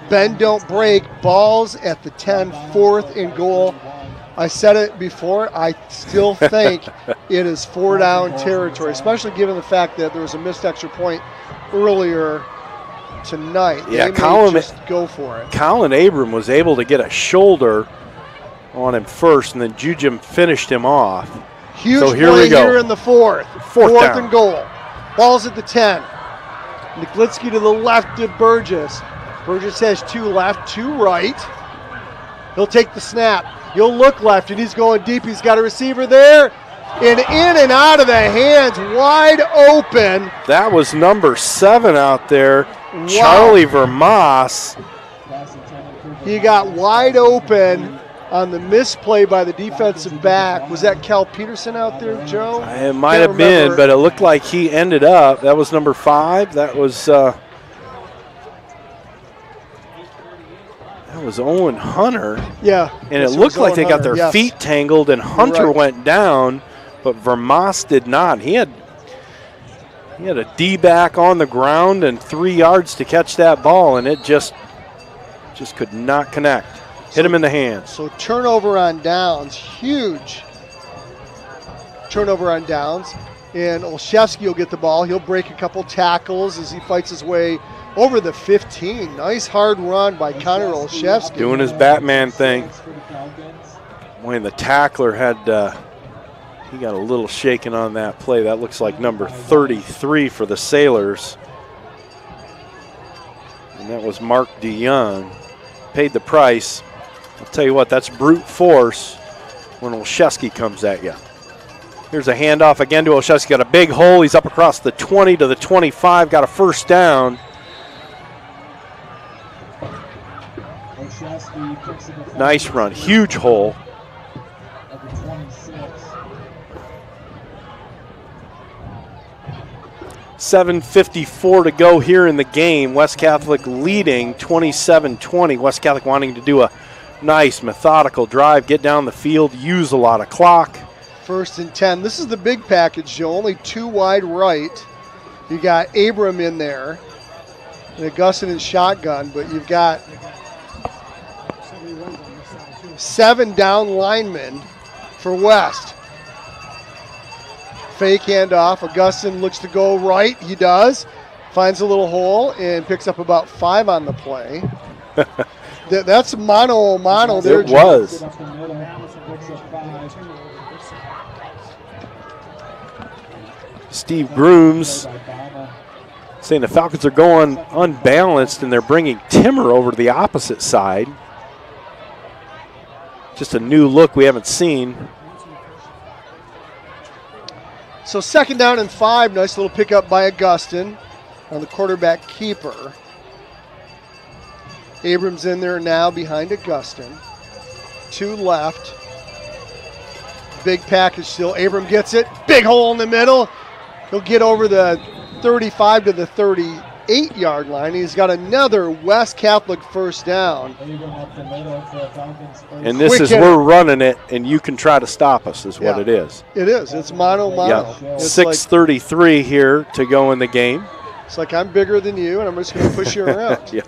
Bend, don't break. Balls at the 10, 4th and goal. I said it before. I still think it is 4-down territory, especially given the fact that there was a missed extra point earlier tonight. Yeah, they may just go for it. Colin Abram was able to get a shoulder on him first, and then Jujem finished him off. Huge so here play we go. Here in the 4th. 4th and goal. Ball's at the 10. Neklitsky to the left of Burgess. Burgess has 2 left, 2 right. He'll take the snap. He'll look left, and he's going deep. He's got a receiver there. And in and out of the hands, wide open. That was number 7 out there, wow. Charlie Vermas. He got wide open on the misplay by the defensive back. Was that Cal Peterson out there, Joe? It might have been, but it looked like he ended up. That was number 5. That was Owen Hunter. Yeah. And it looked like they got their feet tangled, and Hunter went down, but Vermas did not. He had a D-back on the ground and 3 yards to catch that ball, and it just could not connect. Hit him in the hands. So turnover on downs, huge turnover on downs. And Olszewski will get the ball. He'll break a couple tackles as he fights his way over the 15. Nice hard run by Connor Olszewski. Doing his Batman thing. Boy, the tackler had, he got a little shaken on that play. That looks like number 33 for the Sailors. And that was Mark DeYoung. Paid the price. I'll tell you what, that's brute force when Olszewski comes at you. Here's a handoff again to Olszewski. Got a big hole. He's up across the 20 to the 25. Got a first down. Nice run. Huge hole. 7:54 to go here in the game. West Catholic leading 27-20. West Catholic wanting to do a nice methodical drive, get down the field, use a lot of clock. 1st and 10. This is the big package, Joe. Only 2 wide right. You got Abram in there, and Augustin in shotgun, but you've got 7 down linemen for West. Fake handoff. Augustin looks to go right. He does. Finds a little hole and picks up about 5 on the play. That's mano there. It was. Steve Grooms saying the Falcons are going unbalanced and they're bringing Timmer over to the opposite side. Just a new look we haven't seen. So 2nd down and 5. Nice little pickup by Augustin on the quarterback keeper. Abrams in there now behind Augustin. 2 left. Big package still. Abram gets it. Big hole in the middle. He'll get over the 35 to the 38-yard line. He's got another West Catholic 1st down. And this is, we're running it, and you can try to stop us is what it is. It is. It's mano. Yeah. 6:33 here to go in the game. It's like I'm bigger than you, and I'm just going to push you around. Yeah.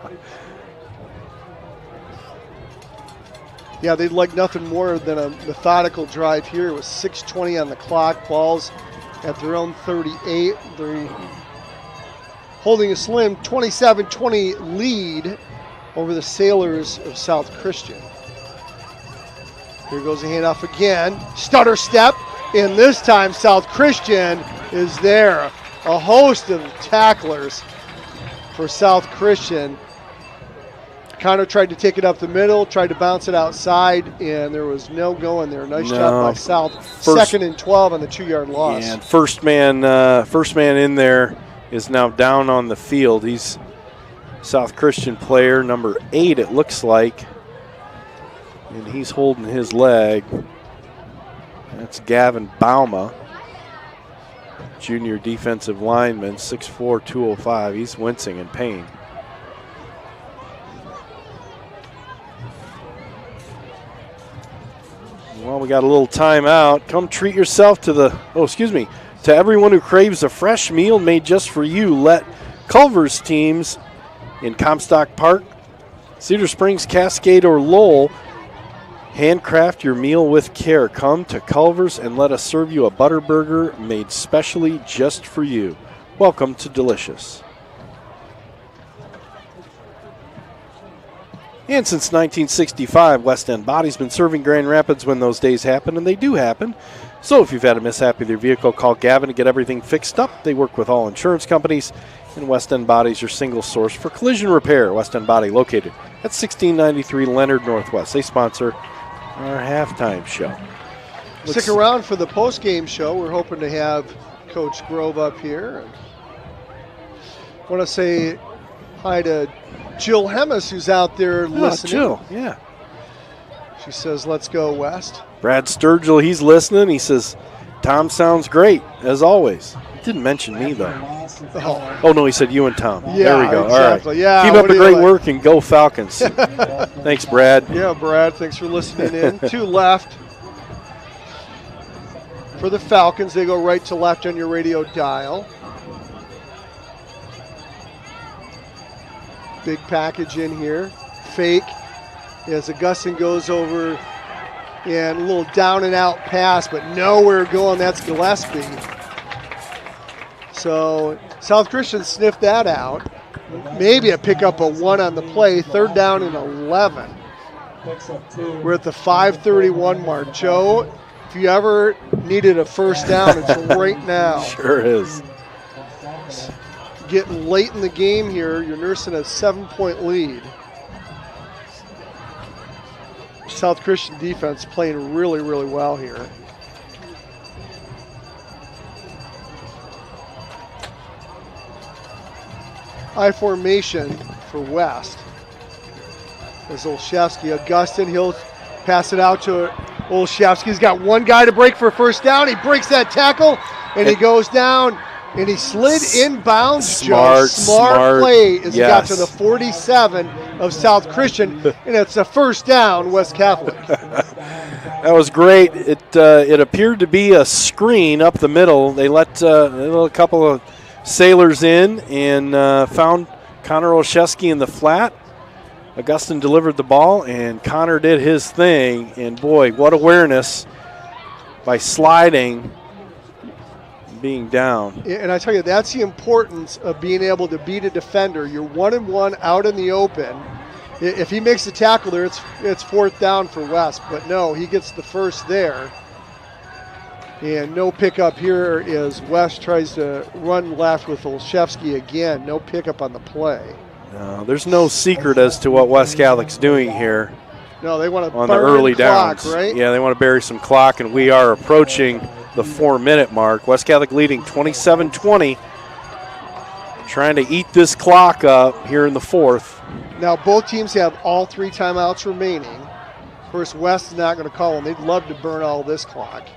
Yeah, they'd like nothing more than a methodical drive here with 6:20 on the clock. Ball's at their own 38. They're holding a slim 27-20 lead over the Sailors of South Christian. Here goes the handoff again. Stutter step, and this time South Christian is there. A host of tacklers for South Christian. Connor tried to take it up the middle, tried to bounce it outside, and there was no going there. Nice job by South. 2nd and 12 on the 2-yard loss. And first man in there is now down on the field. He's South Christian player number 8, it looks like, and he's holding his leg. That's Gavin Bauma, junior defensive lineman, 6'4", 205. He's wincing in pain. Well, we got a little timeout. Come treat yourself to everyone who craves a fresh meal made just for you. Let Culver's teams in Comstock Park, Cedar Springs, Cascade, or Lowell handcraft your meal with care. Come to Culver's and let us serve you a butter burger made specially just for you. Welcome to Delicious. And since 1965, West End Body's been serving Grand Rapids when those days happen, and they do happen. So if you've had a mishap with your vehicle, call Gavin to get everything fixed up. They work with all insurance companies, and West End Body's your single source for collision repair. West End Body located at 1693 Leonard Northwest. They sponsor our halftime show. Stick around for the post-game show. We're hoping to have Coach Grove up here. I want to say hi to Jill Hemmis, who's out there listening. Jill, yeah. She says, let's go West. Brad Sturgill, he's listening. He says, Tom sounds great, as always. He didn't mention me, though. Oh no, he said you and Tom. Yeah, there we go. Exactly. All right. Yeah, keep up the great work and go Falcons. Thanks, Brad. Yeah, Brad, thanks for listening in. 2 left for the Falcons. They go right to left on your radio dial. Big package in here. Fake as Augustin goes over, and a little down and out pass, but nowhere going. That's Gillespie. So South Christian sniffed that out. Maybe a pickup of 1 on the play. 3rd down and 11. We're at the 5:31 mark. Joe, if you ever needed a first down, it's right now. Sure is. Getting late in the game here, you're nursing a 7-point lead. South Christian defense playing really, really well here. I formation for West. There's Olszewski. Augustin, he'll pass it out to Olszewski. He's got 1 guy to break for a first down. He breaks that tackle, and he goes down And he slid inbounds, Smart, Joe. Smart play as he got to yes. the 47 of South Christian, and it's a first down, West Catholic. That was great. It appeared to be a screen up the middle. They let a couple of sailors in and found Connor Olszewski in the flat. Augustine delivered the ball, and Connor did his thing. And, boy, what awareness by sliding, being down. And I tell you, that's the importance of being able to beat a defender. You're 1-and-1 out in the open. If he makes the tackle there, it's fourth down for West. But, no, he gets the first there. And no pickup here as West tries to run left with Olszewski again. No pickup on the play. No, there's no secret as to what West Catholic's doing here. No, they want to on the burn early clock, downs. right? Yeah, they want to bury some clock, and we are approaching the 4-minute mark. West Catholic leading 27-20. Trying to eat this clock up here in the fourth. Now both teams have all 3 timeouts remaining. Of course, West is not going to call them. They'd love to burn all this clock.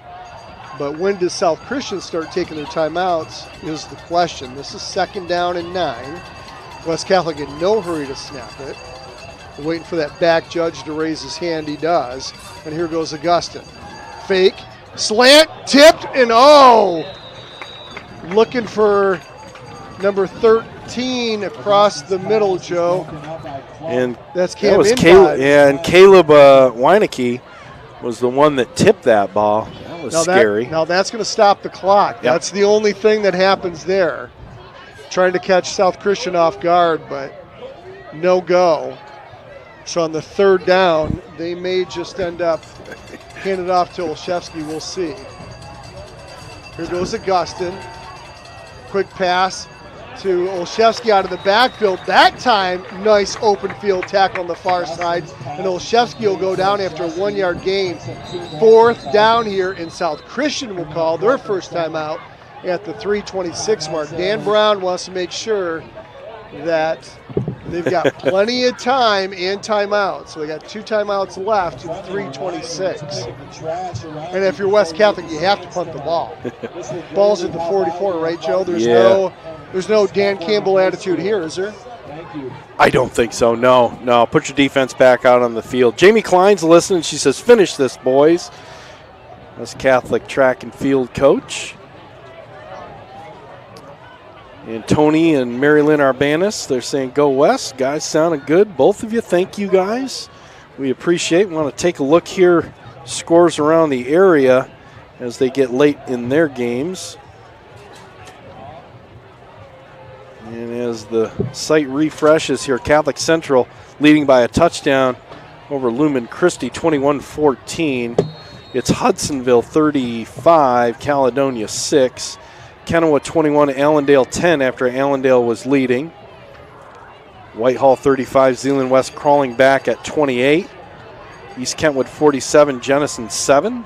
But when does South Christian start taking their timeouts is the question. This is 2nd down and 9. West Catholic in no hurry to snap it. Waiting for that back judge to raise his hand. He does. And here goes Augustine. Fake, slant, tipped, and looking for number 13 across the middle, Joe. And that's Cam Caleb. Yeah, and Caleb Weineke was the one that tipped that ball. That was scary. Now that's going to stop the clock. Yep. That's the only thing that happens there. Trying to catch South Christian off guard, but no go. So on the 3rd down, they may just end up handing it off to Olszewski. We'll see. Here goes Augustine. Quick pass to Olszewski out of the backfield. That time, nice open field tackle on the far side. And Olszewski will go down after a 1-yard gain. 4th down here, and South Christian will call their first time out at the 3:26 mark. Dan Brown wants to make sure that they've got plenty of time and timeout. So they got 2 timeouts left in 3:26. And if you're West Catholic, you have to punt the ball. Ball's at the 44, right, Joe? There's no Dan Campbell attitude here, is there? I don't think so. No. Put your defense back out on the field. Jamie Klein's listening. She says, "Finish this, boys." West Catholic track and field coach. And Tony and Mary Lynn Arbanis, they're saying, "Go West." Guys sounding good. Both of you, thank you guys. We appreciate. We want to take a look here. Scores around the area as they get late in their games. And as the site refreshes here, Catholic Central leading by a touchdown over Lumen Christi, 21-14. It's Hudsonville 35, Caledonia 6. Kennewa 21, Allendale 10 after Allendale was leading. Whitehall 35, Zeeland West crawling back at 28. East Kentwood 47, Jenison 7.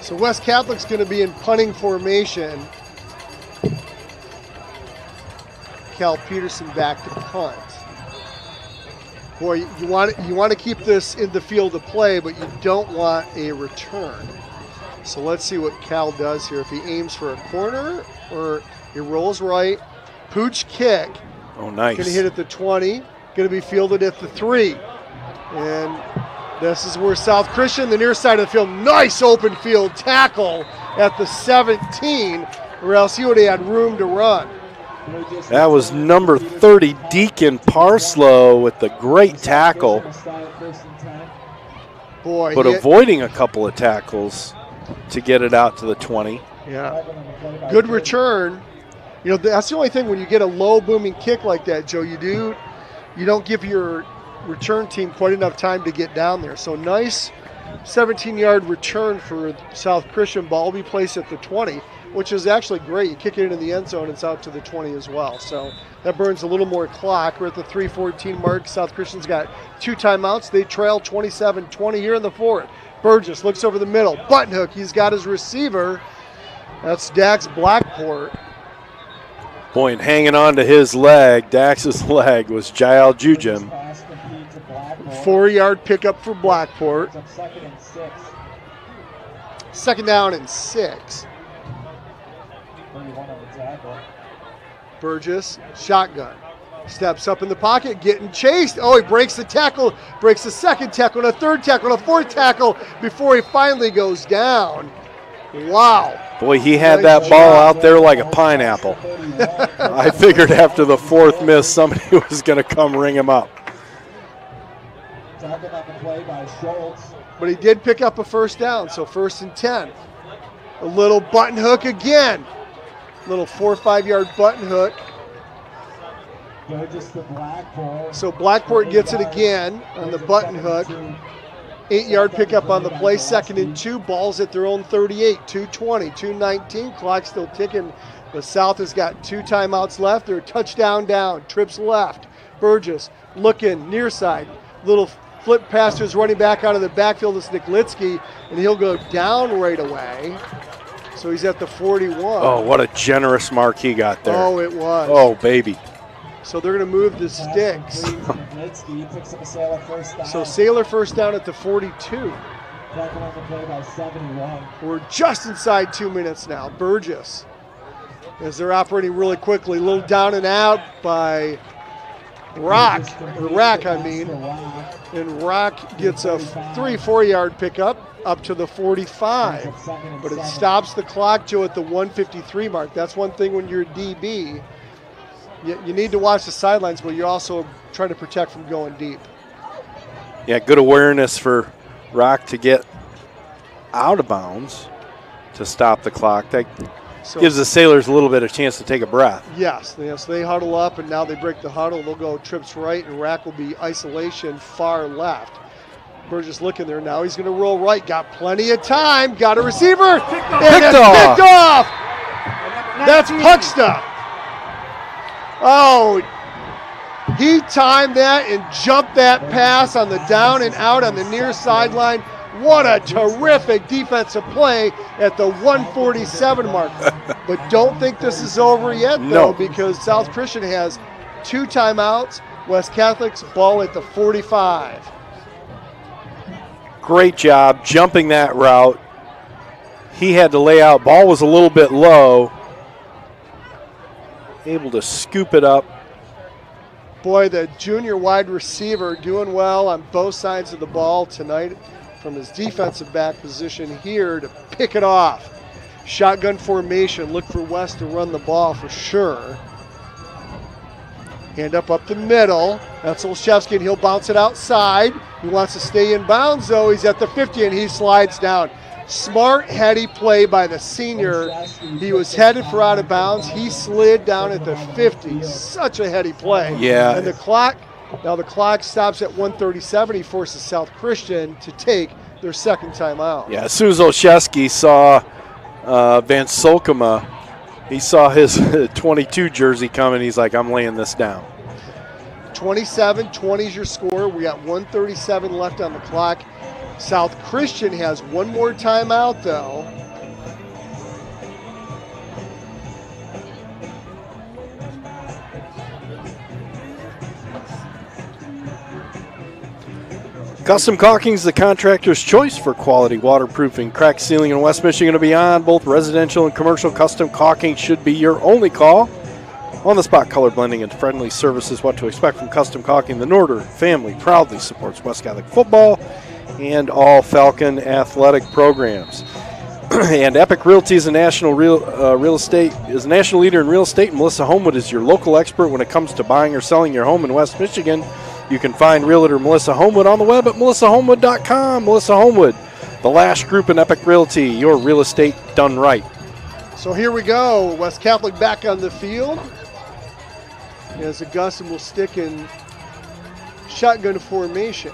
So West Catholic's going to be in punting formation. Cal Peterson back to punt. Boy, you want to keep this in the field of play, but you don't want a return. So let's see what Cal does here. If he aims for a corner or he rolls right. Pooch kick. Oh, nice. Going to hit at the 20. Going to be fielded at the 3. And this is where South Christian, the near side of the field, nice open field tackle at the 17, or else he would have had room to run. That was number 30, Deacon Parslow, with the great tackle. Boy, but avoiding a couple of tackles to get it out to the 20. Yeah. Good return. You know, that's the only thing when you get a low booming kick like that, Joe, you don't give your return team quite enough time to get down there. So nice 17-yard return for South Christian. Ball will be placed at the 20, which is actually great. You kick it into the end zone, it's out to the 20 as well. So that burns a little more clock. We're at the 3:14 mark. South Christian's got 2 timeouts. They trail 27-20 here in the 4th. Burgess looks over the middle. Button hook. He's got his receiver. That's Dax Blackport. Boy, and hanging on to his leg, Dax's leg, was Jael Jujim. 4-yard pickup for Blackport. 2nd down and 6. 41 on the tackle. Burgess, shotgun. Steps up in the pocket, getting chased. Oh, he breaks the tackle, breaks the second tackle, and a third tackle, and a fourth tackle before he finally goes down. Wow. Boy, he had that ball out there like a pineapple. I figured after the fourth miss, somebody was going to come ring him up. Tackled on the play by Schultz. But he did pick up a first down, so 1st and 10. A little button hook again. Little 4 or 5 yard button hook. Burgess to Blackport. So Blackport gets it again on the button hook. 8 yard pickup on the play, 2nd and 2. Ball's at their own 38, 2:20, 2:19. Clock still ticking. The South has got 2 timeouts left. They're touchdown down. Trips left. Burgess looking near side. Little flip pass to his running back out of the backfield. It's Niklitsky, and he'll go down right away. So he's at the 41. Oh, what a generous mark he got there. Oh, it was. Oh, baby. So they're going to move the sticks. Niklitsky picks up a Sailor first down. So Sailor first down at the 42. Tackled on the play by 71. We're just inside 2 minutes now. Burgess, as they're operating really quickly, a little down and out by Rack, I mean. And Rock gets a 3-4 yard pickup up to the 45. But it stops the clock, Joe, at the 153 mark. That's one thing when you're a DB. You need to watch the sidelines, but you're also trying to protect from going deep. Yeah, good awareness for Rock to get out of bounds to stop the clock. That gives the Sailors a little bit of chance to take a breath. Yes, so they huddle up, and now they break the huddle. They'll go trips right, and Rack will be isolation far left. Burgess looking there now. He's going to roll right. Got plenty of time. Got a receiver. And picked off. That's Pucksta. Oh, he timed that and jumped that pass on the down and out on the near sideline. What a terrific defensive play at the 147 mark. But don't think this is over yet, though, because South Christian has 2 timeouts. West Catholic's ball at the 45. Great job jumping that route. He had to lay out. Ball was a little bit low. Able to scoop it up. Boy, the junior wide receiver doing well on both sides of the ball tonight from his defensive back position here to pick it off. Shotgun formation. Look for West to run the ball for sure. Hand up the middle. That's Olszewski, and he'll bounce it outside. He wants to stay in bounds, though. He's at the 50, and he slides down. Smart, heady play by the senior. He was headed for out of bounds. He slid down at the 50. Such a heady play. Yeah. And the clock stops at 1:37. He forces South Christian to take their second timeout. Yeah, as soon as Olszewski saw Van Solkema, he saw his 22 jersey coming. He's like, I'm laying this down. 27-20 is your score. We got 1:37 left on the clock. South Christian has one more timeout, though. Custom Caulking is the contractor's choice for quality waterproofing, crack sealing in West Michigan and beyond. Both residential and commercial custom caulking should be your only call. On-the-spot color blending and friendly service is what to expect from Custom Caulking. The Norder family proudly supports West Catholic football and all Falcon athletic programs. And Epic Realty is a national real estate is a national leader in real estate. And Melissa Homewood is your local expert when it comes to buying or selling your home in West Michigan. You can find Realtor Melissa Homewood on the web at melissahomewood.com. Melissa Homewood, the last group in Epic Realty, your real estate done right. So here we go. West Catholic back on the field. As Augustine will stick in shotgun formation.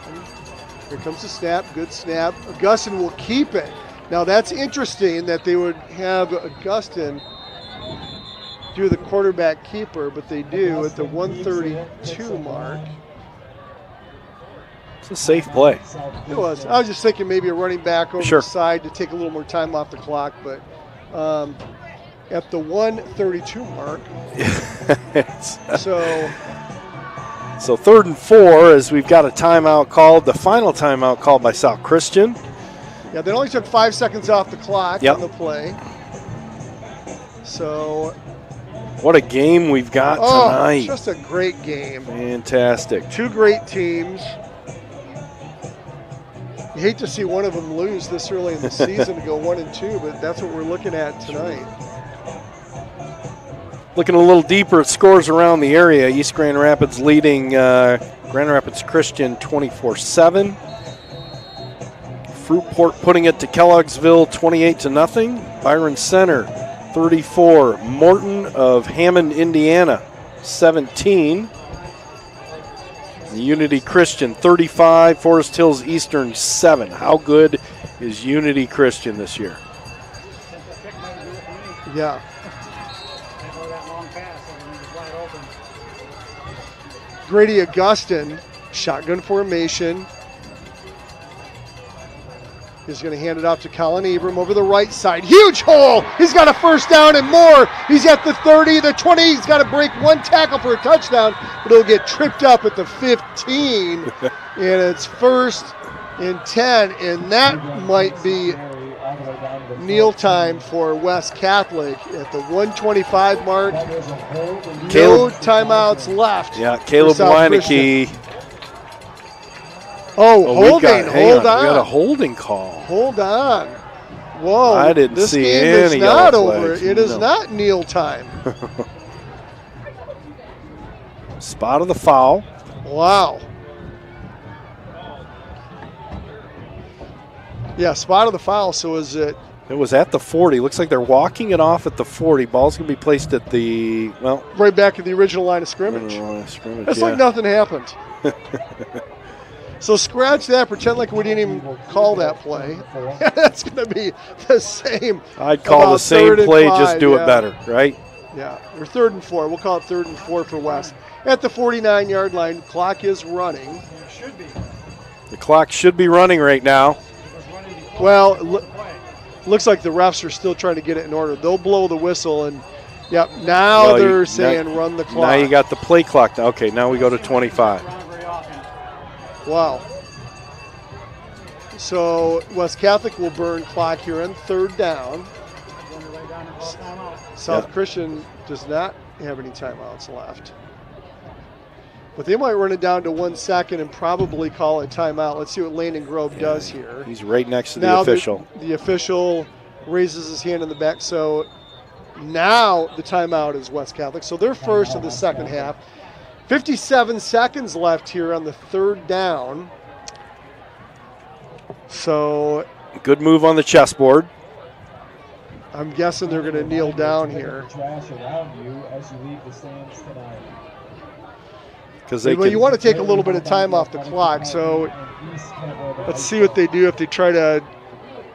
Here comes the snap. Good snap. Augustine will keep it. Now that's interesting that they would have Augustine do the quarterback keeper, but they do at the 132 mark. It's a safe play. It was. I was just thinking maybe a running back over Sure. the side to take a little more time off the clock, but at the 132 mark. So 3rd and 4 as we've got a timeout called, the final timeout called by South Christian. Yeah, they only took 5 seconds off the clock on the play. So, what a game we've got tonight. Just a great game. Fantastic. Two great teams. You hate to see one of them lose this early in the season to go 1-2, but that's what we're looking at tonight. Looking a little deeper at scores around the area, East Grand Rapids leading Grand Rapids Christian 24-7. Fruitport putting it to Kelloggsville 28-0. Byron Center 34. Morton of Hammond, Indiana 17. Unity Christian 35. Forest Hills Eastern 7. How good is Unity Christian this year? Yeah. Grady Augustin, shotgun formation. He's going to hand it off to Colin Abram over the right side. Huge hole! He's got a first down and more. He's at the 30, the 20. He's got to break one tackle for a touchdown, but he'll get tripped up at the 15. And it's 1st and 10, and that might be kneel time for West Catholic at the 125 mark. No timeouts left. Yeah, Caleb Weineke. Holding. Hold on. We got a holding call. Hold on. Whoa. I didn't see this game any is not yellow over. flags. It is not kneel time. Spot of the foul. Wow. Yeah, spot of the foul. So is it? It was at the 40. Looks like they're walking it off at the 40. Ball's going to be placed at the, right back at the original line of scrimmage. It's like nothing happened. So scratch that. Pretend like we didn't even call that play. That's going to be the same. I'd call the same play, just do it better, right? Yeah, or 3rd and 4. We'll call it 3rd and 4 for West. At the 49-yard line, clock is running. The clock should be running right now. Well, looks like the refs are still trying to get it in order. They'll blow the whistle, and now they're saying run the clock. Now you got the play clock. Okay, now we go to 25. Wow. So West Catholic will burn clock here on 3rd down. South Christian does not have any timeouts left. But they might run it down to 1 second and probably call a timeout. Let's see what Landon Grove does here. He's right next to the official. The official raises his hand in the back. So now the timeout is West Catholic. So they're first of the second half. 57 seconds left here on the 3rd down. So good move on the chessboard. I'm guessing they're going to kneel down here. Well, you want to take a little bit of time off the clock, so let's see what they do if they try to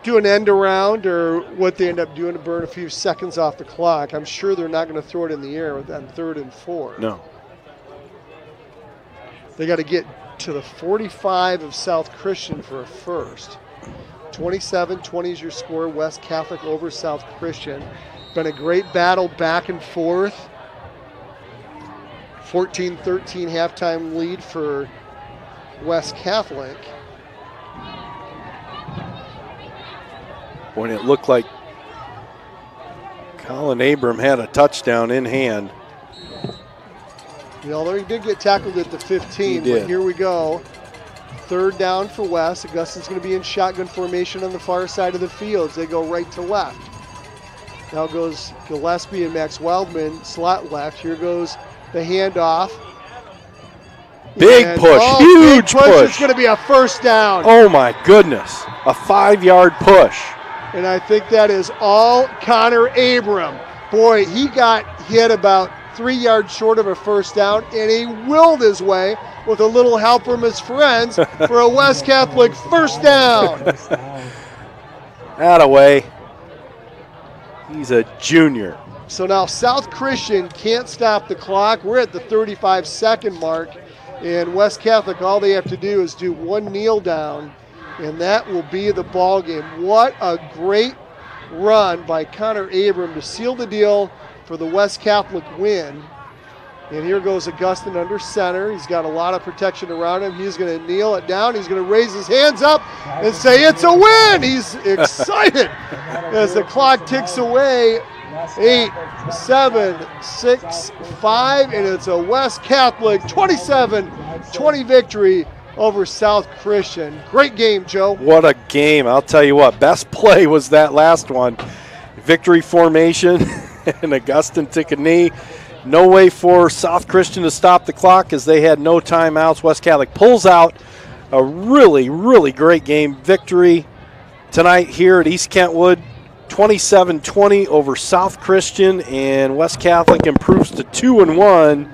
do an end around or what they end up doing to burn a few seconds off the clock. I'm sure they're not going to throw it in the air on 3rd and 4. No. They got to get to the 45 of South Christian for a first. 27-20 is your score. West Catholic over South Christian. Been a great battle back and forth. 14-13 halftime lead for West Catholic. When it looked like Colin Abram had a touchdown in hand. Although he did get tackled at the 15, but here we go. 3rd down for West. Augustin's going to be in shotgun formation on the far side of the field. They go right to left. Now goes Gillespie and Max Wildman, slot left. Here goes the handoff. Big push, huge push. It's going to be a first down. Oh my goodness, a 5-yard push. And I think that is all Connor Abram. Boy, he got hit about 3 yards short of a first down, and he willed his way with a little help from his friends for a West Catholic first down. Attaway. He's a junior. So now South Christian can't stop the clock. We're at the 35-second mark, and West Catholic, all they have to do is do one kneel down, and that will be the ball game. What a great run by Connor Abram to seal the deal for the West Catholic win. And here goes Augustin under center. He's got a lot of protection around him. He's going to kneel it down. He's going to raise his hands up and say it's a win. He's excited as the clock ticks away. 8, 7, 6, 5, and it's a West Catholic 27-20 victory over South Christian. Great game, Joe. What a game. I'll tell you what, best play was that last one. Victory formation, and Augustine took a knee. No way for South Christian to stop the clock as they had no timeouts. West Catholic pulls out a really, really great game victory tonight here at East Kentwood. 27-20 over South Christian, and West Catholic improves to 2-1,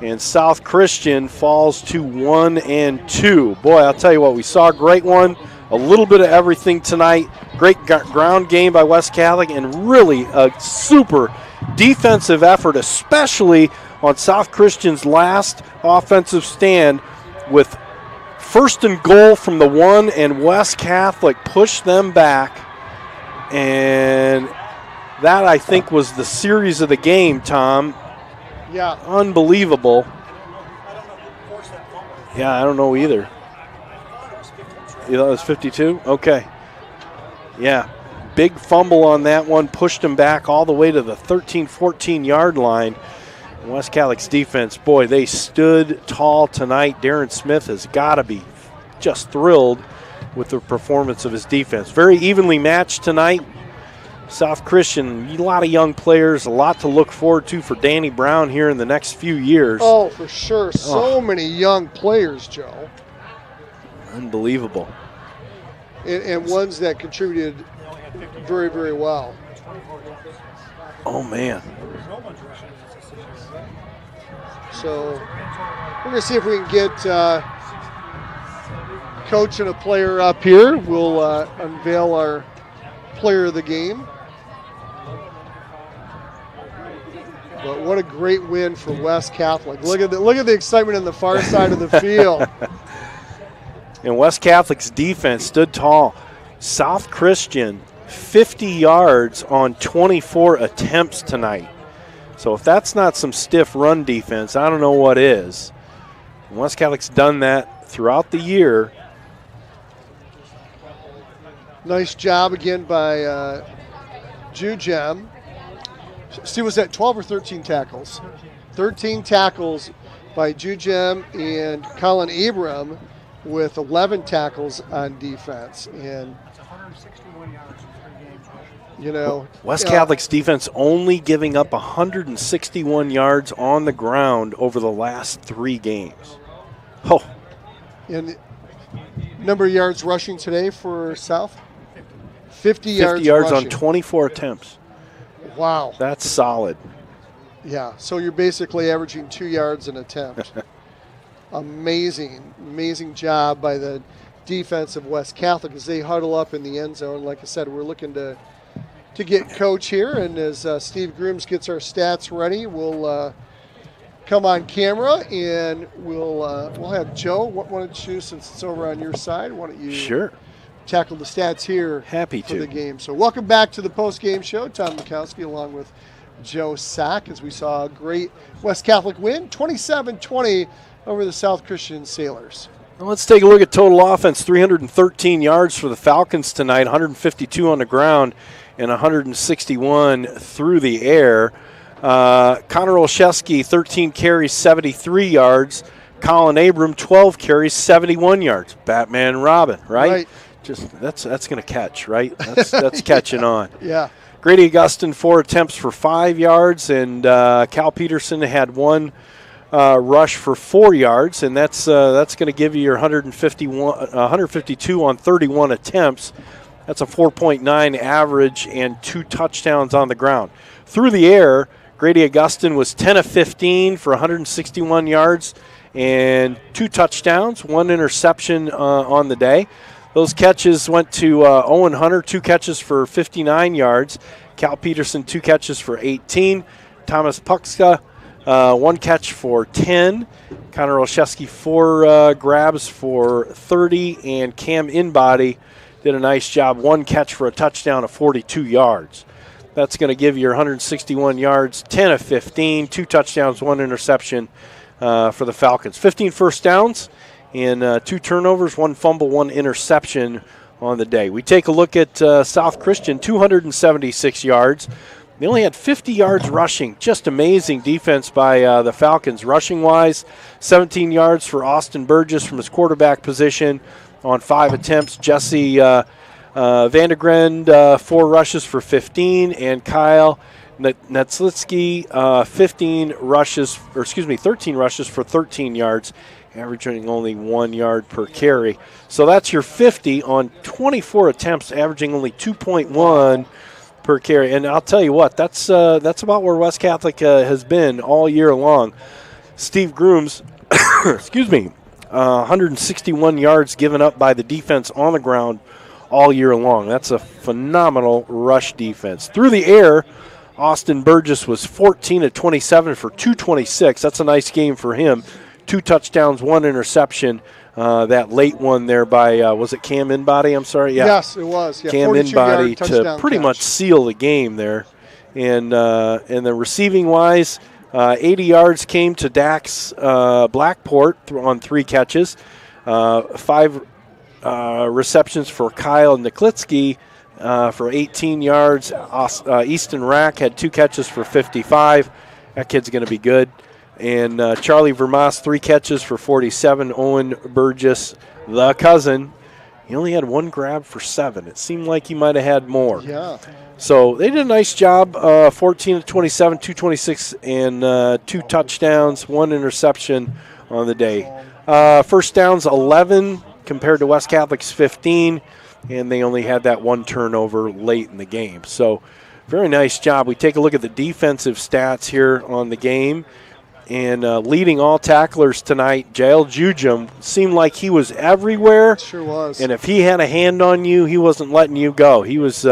and South Christian falls to 1-2. Boy, I'll tell you what, we saw a great one, a little bit of everything tonight. Great ground game by West Catholic, and really a super defensive effort, especially on South Christian's last offensive stand with first and goal from the 1, and West Catholic pushed them back. And that, I think, was the series of the game, Tom. Yeah. Unbelievable. Yeah, I don't know either. You thought it was 52? Okay. Yeah. Big fumble on that one. Pushed him back all the way to the 13, 14-yard line. And West Catholic's defense, boy, they stood tall tonight. Darren Smith has got to be just thrilled with the performance of his defense. Very evenly matched tonight. South Christian, a lot of young players, a lot to look forward to for Danny Brown here in the next few years. Oh, for sure. So many young players, Joe. Unbelievable. And ones that contributed very, very well. Oh, man. So we're going to see if we can get coach and a player up here. We'll unveil our player of the game. But what a great win for West Catholic. Look at the excitement on the far side of the field. And West Catholic's defense stood tall. South Christian, 50 yards on 24 attempts tonight. So if that's not some stiff run defense, I don't know what is. And West Catholic's done that throughout the year. Nice job again by Jujem. Steve, was that 12 or 13 tackles? 13 tackles by Jujem and Colin Abram with 11 tackles on defense. And, you know, West Catholic's defense only giving up 161 yards on the ground over the last 3 games. Oh. And number of yards rushing today for South? 50 yards rushing. On 24 attempts. Wow. That's solid. Yeah, so you're basically averaging 2 yards an attempt. Amazing job by the defense of West Catholic as they huddle up in the end zone. Like I said, we're looking to get coach here, and as Steve Grooms gets our stats ready, we'll come on camera and we'll have Joe. Why don't you, since it's over on your side, why don't you tackle the stats here for the game. So welcome back to the post-game show. Tom Mikowski along with Joe Sack as we saw a great West Catholic win, 27-20 over the South Christian Sailors. Well, let's take a look at total offense. 313 yards for the Falcons tonight, 152 on the ground and 161 through the air. Connor Olszewski, 13 carries, 73 yards. Colin Abram, 12 carries, 71 yards. Batman Robin, right? Just that's going to catch, right? That's catching on. Yeah. Grady Augustine, 4 attempts for 5 yards, and Cal Peterson had 1 rush for 4 yards, and that's going to give you your 152 on 31 attempts. That's a 4.9 average and 2 touchdowns on the ground. Through the air, Grady Augustine was 10 of 15 for 161 yards and 2 touchdowns, 1 interception on the day. Those catches went to Owen Hunter, 2 catches for 59 yards. Cal Peterson, 2 catches for 18. Thomas Puxka, 1 catch for 10. Connor Olszewski, 4 grabs for 30. And Cam Inbody did a nice job, 1 catch for a touchdown of 42 yards. That's going to give you your 161 yards, 10 of 15, 2 touchdowns, 1 interception for the Falcons. 15 first downs. And 2 turnovers, 1 fumble, 1 interception on the day. We take a look at South Christian, 276 yards. They only had 50 yards rushing. Just amazing defense by the Falcons rushing-wise. 17 yards for Austin Burgess from his quarterback position on 5 attempts. Jesse Vandergrend, 4 rushes for 15, and Kyle Netslitsky, 13 rushes for 13 yards, averaging only 1 yard per carry. So that's your 50 on 24 attempts, averaging only 2.1 per carry. And I'll tell you what, that's about where West Catholic has been all year long. Steve Grooms, 161 yards given up by the defense on the ground all year long. That's a phenomenal rush defense. Through the air, Austin Burgess was 14 of 27 for 226. That's a nice game for him. 2 touchdowns, 1 interception. That late one there by, was it Cam Inbody? I'm sorry. Yeah. Yes, it was. Yeah, Cam Inbody to pretty catch. much seal the game there. And the receiving wise, 80 yards came to Dax Blackport on 3 catches. 5 receptions for Kyle Niklitsky for 18 yards. Easton Rack had 2 catches for 55. That kid's going to be good. And Charlie Vermas, 3 catches for 47. Owen Burgess, the cousin, he only had 1 grab for 7. It seemed like he might have had more. Yeah. So they did a nice job. 14 of 27, 226, and 2 touchdowns, 1 interception on the day. First downs, 11 compared to West Catholic's 15, and they only had that 1 turnover late in the game. So very nice job. We take a look at the defensive stats here on the game. And leading all tacklers tonight, Jael Jujum, seemed like he was everywhere. Sure was. And if he had a hand on you, he wasn't letting you go. He was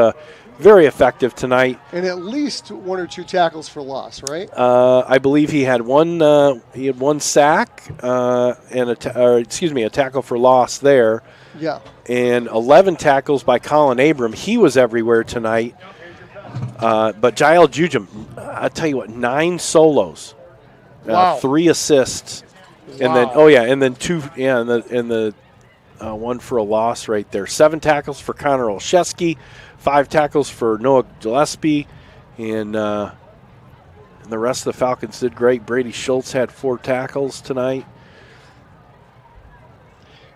very effective tonight. And at least 1 or 2 tackles for loss, right? I believe he had one. He had 1 sack and a tackle for loss there. Yeah. And 11 tackles by Colin Abram. He was everywhere tonight. But Jael Jujum, I tell you what, 9 solos. Wow. 3 assists, and then 2, and the 1 for a loss right there. 7 tackles for Connor Olszewski, 5 tackles for Noah Gillespie, and the rest of the Falcons did great. Brady Schultz had 4 tackles tonight.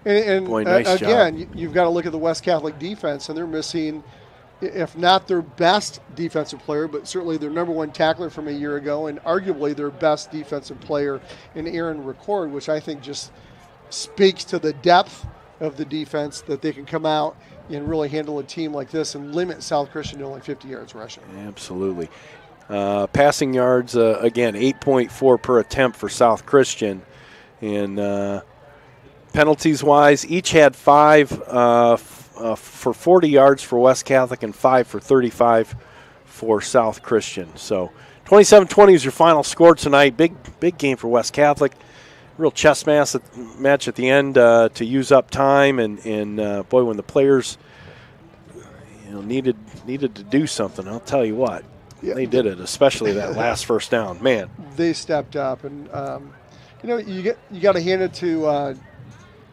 And Boy, nice again, job. You've got to look at the West Catholic defense, and they're missing, if not their best defensive player, but certainly their number 1 tackler from a year ago, and arguably their best defensive player in Aaron Record, which I think just speaks to the depth of the defense, that they can come out and really handle a team like this and limit South Christian to only 50 yards rushing. Absolutely. Passing yards, again, 8.4 per attempt for South Christian. And penalties-wise, each had 5 for 40 yards for West Catholic and 5 for 35 for South Christian. So 27-20 is your final score tonight. Big game for West Catholic. Real chess match at the end to use up time, and boy, when the players needed to do something, I'll tell you what, they did it. Especially that last first down, man. They stepped up, and you got to hand it to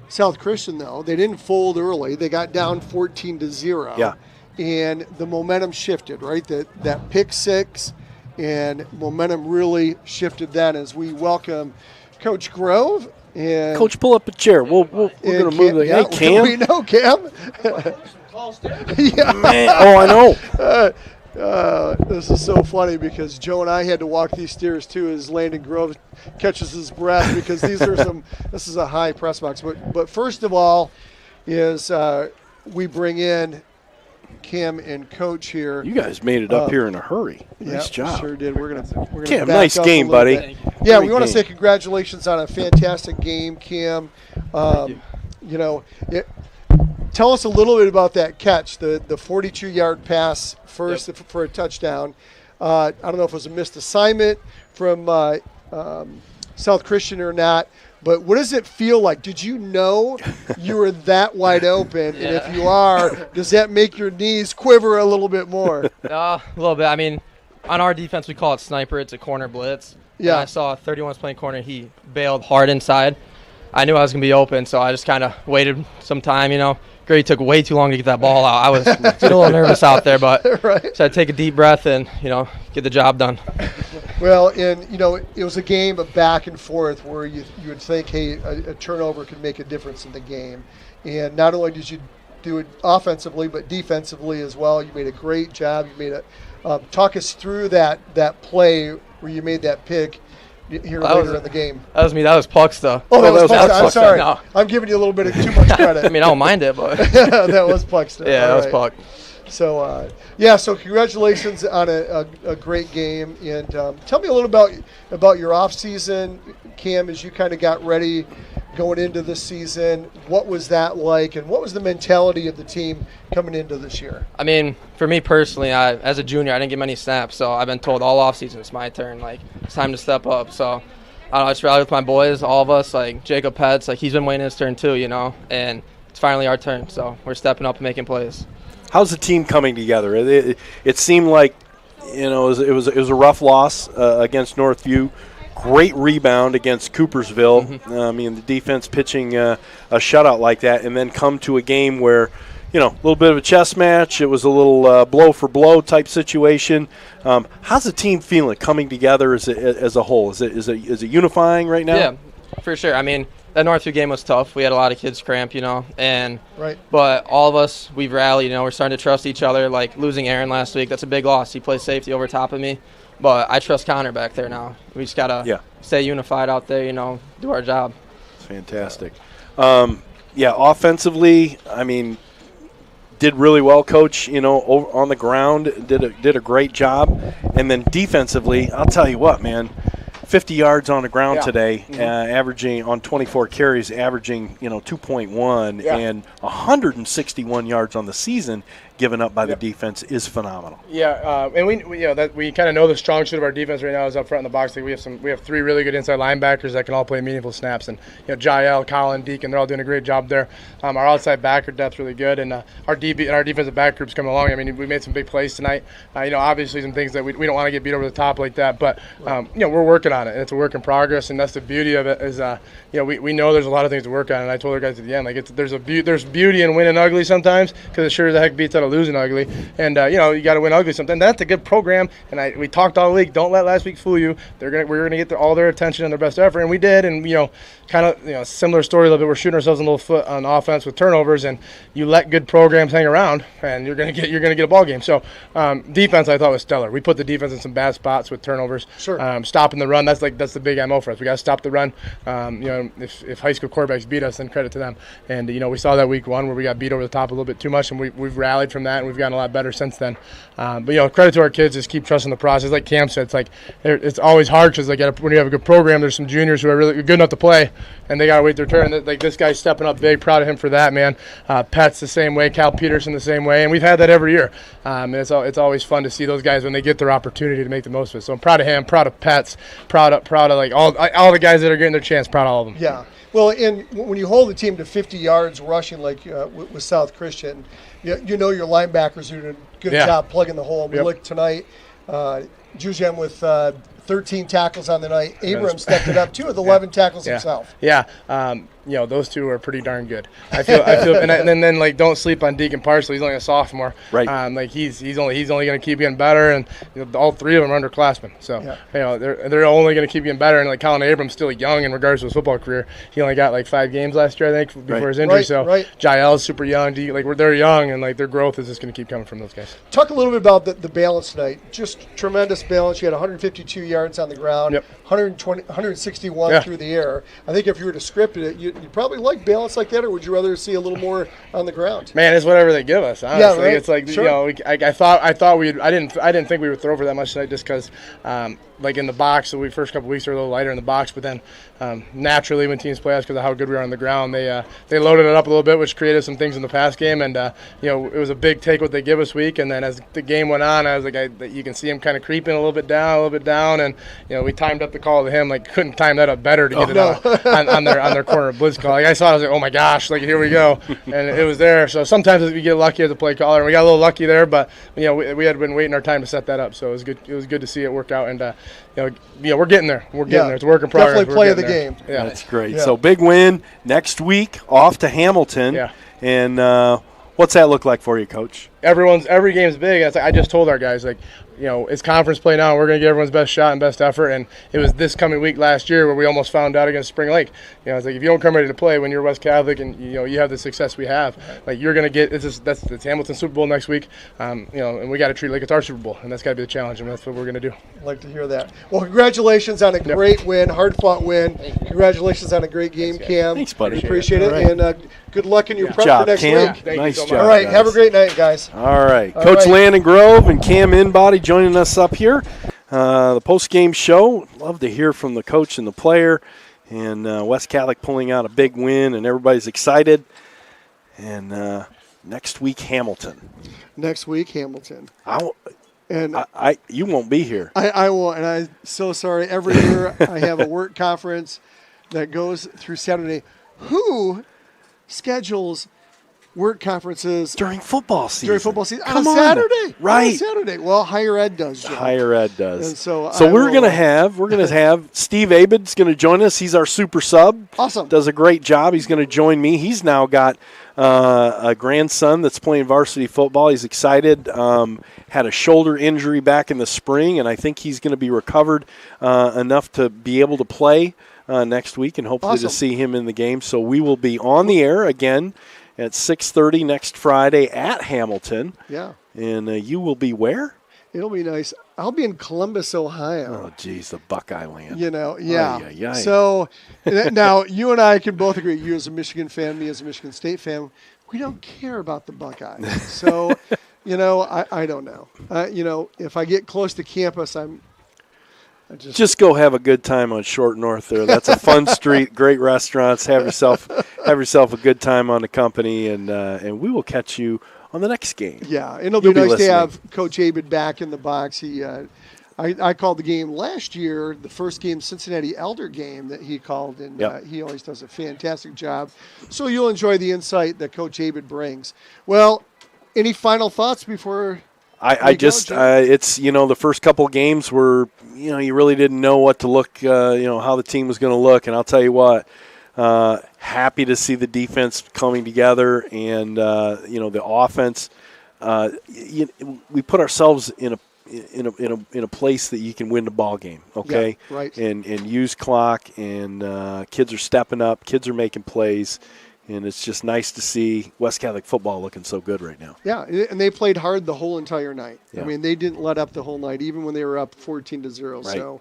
South Christian, though. They didn't fold early. They got down 14-0. Yeah. And the momentum shifted, right? That pick 6, and momentum really shifted then as we welcome Coach Grove. And Coach, pull up a chair. We're going to move the – hey, Cam. We know, Cam. Yeah. Man. Oh, I know. This is so funny because Joe and I had to walk these stairs too as Landon Grove catches his breath because this is a high press box. But first of all is we bring in Cam and Coach here. You guys made it up here in a hurry. Nice job. Sure did. We're gonna Cam, back nice up game, buddy. Yeah, we want to say congratulations on a fantastic game, Cam. Tell us a little bit about that catch, the 42-yard pass first for a touchdown. I don't know if it was a missed assignment from South Christian or not, but what does it feel like? Did you know you were that wide open? Yeah. And if you are, does that make your knees quiver a little bit more? A little bit. I mean, on our defense, we call it sniper. It's a corner blitz. Yeah. When I saw 31's playing corner. He bailed hard inside. I knew I was going to be open, so I just kind of waited some time, Grady took way too long to get that ball out. I was getting a little nervous out there, but Right. so I take a deep breath and, get the job done. Well, and, it was a game of back and forth where you would think, hey, a turnover could make a difference in the game. And not only did you do it offensively, but defensively as well. You made a great job. You made talk us through that play where you made that pick here later in the game. That was me. That was Puck's though. Oh, that was Puck's. I'm sorry. No. I'm giving you a little bit of too much credit. I mean, I don't mind it, but that was Puck's. Yeah, that was Puck. So, so congratulations on a great game. And tell me a little about your off season, Cam, as you kind of got ready going into this season. What was that like, and what was the mentality of the team coming into this year? I mean, for me personally, as a junior, I didn't get many snaps, so I've been told all off season it's my turn. Like, it's time to step up. So I don't know, I just rallied with my boys, all of us, like Jacob Petz, like he's been waiting his turn too, and it's finally our turn. So we're stepping up and making plays. How's the team coming together? It seemed like, it was a rough loss against Northview. Great rebound against Coopersville. Mm-hmm. I mean, the defense pitching a shutout like that, and then come to a game where, a little bit of a chess match. It was a little blow for blow type situation. How's the team feeling coming together as a whole? Is it unifying right now? Yeah, for sure. I mean, that Northview game was tough. We had a lot of kids cramp, and right. But all of us, we've rallied. We're starting to trust each other. Like losing Aaron last week, that's a big loss. He plays safety over top of me. But I trust Connor back there now. We just got to stay unified out there, do our job. It's fantastic. Offensively, I mean, did really well, Coach, on the ground, did a great job. And then defensively, I'll tell you what, man, 50 yards on the ground today, averaging on 24 carries, averaging, 2.1 and 161 yards on the season given up by the defense is phenomenal. Yeah, and we kind of know the strong suit of our defense right now is up front in the box. Like we have three really good inside linebackers that can all play meaningful snaps, and Jael, Colin, Deacon, they're all doing a great job there. Our outside backer depth's really good, and our defensive back group's coming along. I mean, we made some big plays tonight. Obviously some things that we don't want to get beat over the top like that, but we're working on it, and it's a work in progress, and that's the beauty of it is we know there's a lot of things to work on, and I told our guys at the end, like there's beauty in winning ugly sometimes, because it sure as heck beats out of losing ugly, and you got to win ugly sometimes. That's a good program, and we talked all week. Don't let last week fool you. We're gonna get all their attention and their best effort, and we did. And kind of similar story a little bit. We're shooting ourselves in a little foot on offense with turnovers, and you let good programs hang around, and you're gonna get a ball game. So defense, I thought was stellar. We put the defense in some bad spots with turnovers. Sure. Stopping the run. That's the big MO for us. We got to stop the run. If high school quarterbacks beat us, then credit to them. And we saw that week one where we got beat over the top a little bit too much, and we've rallied from that, and we've gotten a lot better since then. But credit to our kids, just keep trusting the process. Like Cam said, it's always hard because when you have a good program, there's some juniors who are really good enough to play, and they got to wait their turn. Like this guy's stepping up big. Proud of him for that, man. Pet's the same way. Cal Peterson the same way, and we've had that every year. And it's always fun to see those guys when they get their opportunity to make the most of it. So I'm proud of him. Proud of Pet's. Proud of like all the guys that are getting their chance. Proud of all of them. Yeah. Well, and when you hold the team to 50 yards rushing like with South Christian, your linebackers are doing a good job plugging the hole. We looked tonight, Jujan with 13 tackles on the night. Abrams stepped it up, 2 with 11 tackles himself. Yeah. Those two are pretty darn good. I feel, and then like don't sleep on Deacon Parsley. He's only a sophomore. Right. He's only going to keep getting better, and all three of them are underclassmen. So they're only going to keep getting better. And like Colin Abrams still young in regards to his football career. He only got like 5 games last year, I think, before his injury. Jael's super young. They're young, and like their growth is just going to keep coming from those guys. Talk a little bit about the balance tonight. Just tremendous balance. You had 152 yards on the ground, 161 through the air. I think if you were to script it, you probably like balance like that, or would you rather see a little more on the ground? Man, it's whatever they give us. Honestly, yeah, right? It's like I didn't think we would throw for that much tonight just because. Like in the box, the first couple weeks are a little lighter in the box, but then naturally when teams play us because of how good we are on the ground, they loaded it up a little bit, which created some things in the pass game, and it was a big take what they give us week, and then as the game went on, I was like, you can see them kind of creeping a little bit down, and we timed up the call to him. Like, couldn't time that up better to get it on their corner blitz call. Like, I saw it, I was like, oh my gosh, like, here we go, and it was there. So sometimes we get lucky as a play caller, and we got a little lucky there, but we had been waiting our time to set that up. So it was good. It was good to see it work out, and we're getting there. We're getting there. It's a work in progress. Definitely play of the game. Yeah, that's great. Yeah. So big win next week, off to Hamilton. Yeah, and what's that look like for you, Coach? Every game's big. And it's like, I just told our guys, like, it's conference play now. We're going to get everyone's best shot and best effort. And it was this coming week last year where we almost found out against Spring Lake. It's like, if you don't come ready to play when you're West Catholic and you have the success we have, like, you're going to get it's Hamilton Super Bowl next week. And we got to treat it like it's our Super Bowl, and that's got to be the challenge, and that's what we're going to do. I'd like to hear that. Well, congratulations on a great win, hard-fought win. Congratulations on a great game, Cam. Thanks, buddy. Appreciate it, right. And good luck in your prep job, for next Cam. week. Nice job. All right, guys. have a great night, guys. All right. Coach Landon Grove and Cam Inbody joining us up here. The post-game show. Love to hear from the coach and the player. And West Catholic pulling out a big win, and everybody's excited. And next week, Hamilton. Next week, Hamilton. You won't be here. I won't, and I'm so sorry. Every year I have a work conference that goes through Saturday. Who schedules work conferences during football season? On a Saturday. Right. On a Saturday. Well, higher ed does. John. Higher ed does. And so we're gonna have Steve Abed's gonna join us. He's our super sub. Awesome. Does a great job. He's gonna join me. He's now got a grandson that's playing varsity football. He's excited. Had a shoulder injury back in the spring, and I think he's going to be recovered enough to be able to play next week, and hopefully to see him in the game. So we will be on the air again at 6:30 next Friday at Hamilton. Yeah. And you will be where? It'll be nice. I'll be in Columbus, Ohio. Oh, geez, the Buckeye land. Yeah. So now you and I can both agree, you as a Michigan fan, me as a Michigan State fan, we don't care about the Buckeyes. So, I don't know. If I get close to campus, just go have a good time on Short North there. That's a fun street, great restaurants. Have yourself a good time on the company, and we will catch you on the next game. Yeah, and it'll be nice to have Coach Abed back in the box. He, I called the game last year, the first game, Cincinnati Elder game that he called, and he always does a fantastic job. So you'll enjoy the insight that Coach Abed brings. Well, any final thoughts before? It's the first couple of games were you really didn't know what to look how the team was going to look, and I'll tell you what, happy to see the defense coming together, and the offense. We put ourselves in a place that you can win the ball game, okay? Yeah, right. And use clock, and kids are stepping up, kids are making plays. And it's just nice to see West Catholic football looking so good right now. Yeah, and they played hard the whole entire night. Yeah. I mean, they didn't let up the whole night, even when they were up 14-0. Right. So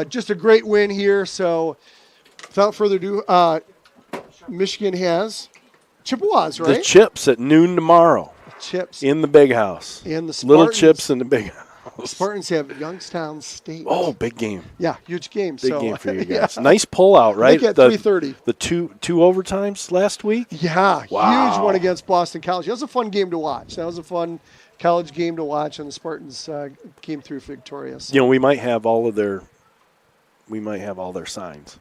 just a great win here. So without further ado, Michigan has Chippewas, right? The Chips at noon tomorrow. Chips. In the big house. And the Spartans. Little Chips in the big house. The Spartans have Youngstown State. Oh, big game. Yeah, huge game. Big game for you guys. Yeah. Nice pullout, right? At 3:30. The two overtimes last week? Yeah, wow. Huge one against Boston College. That was a fun game to watch. That was a fun college game to watch, and the Spartans came through victorious. We might have all their signs.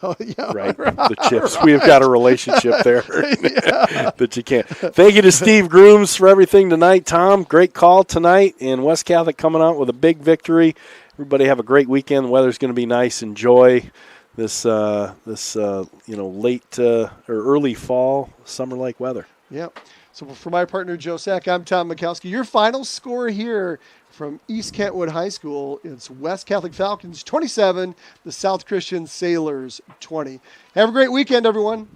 Oh, yeah, right. The Chips. Right. We have got a relationship there that you can't. Thank you to Steve Grooms for everything tonight. Tom, great call tonight. And West Catholic coming out with a big victory. Everybody have a great weekend. The weather's going to be nice. Enjoy this late or early fall, summer-like weather. Yep. So for my partner, Joe Sack, I'm Tom Mikowski. Your final score here from East Kentwood High School, it's West Catholic Falcons 27, the South Christian Sailors 20. Have a great weekend, everyone.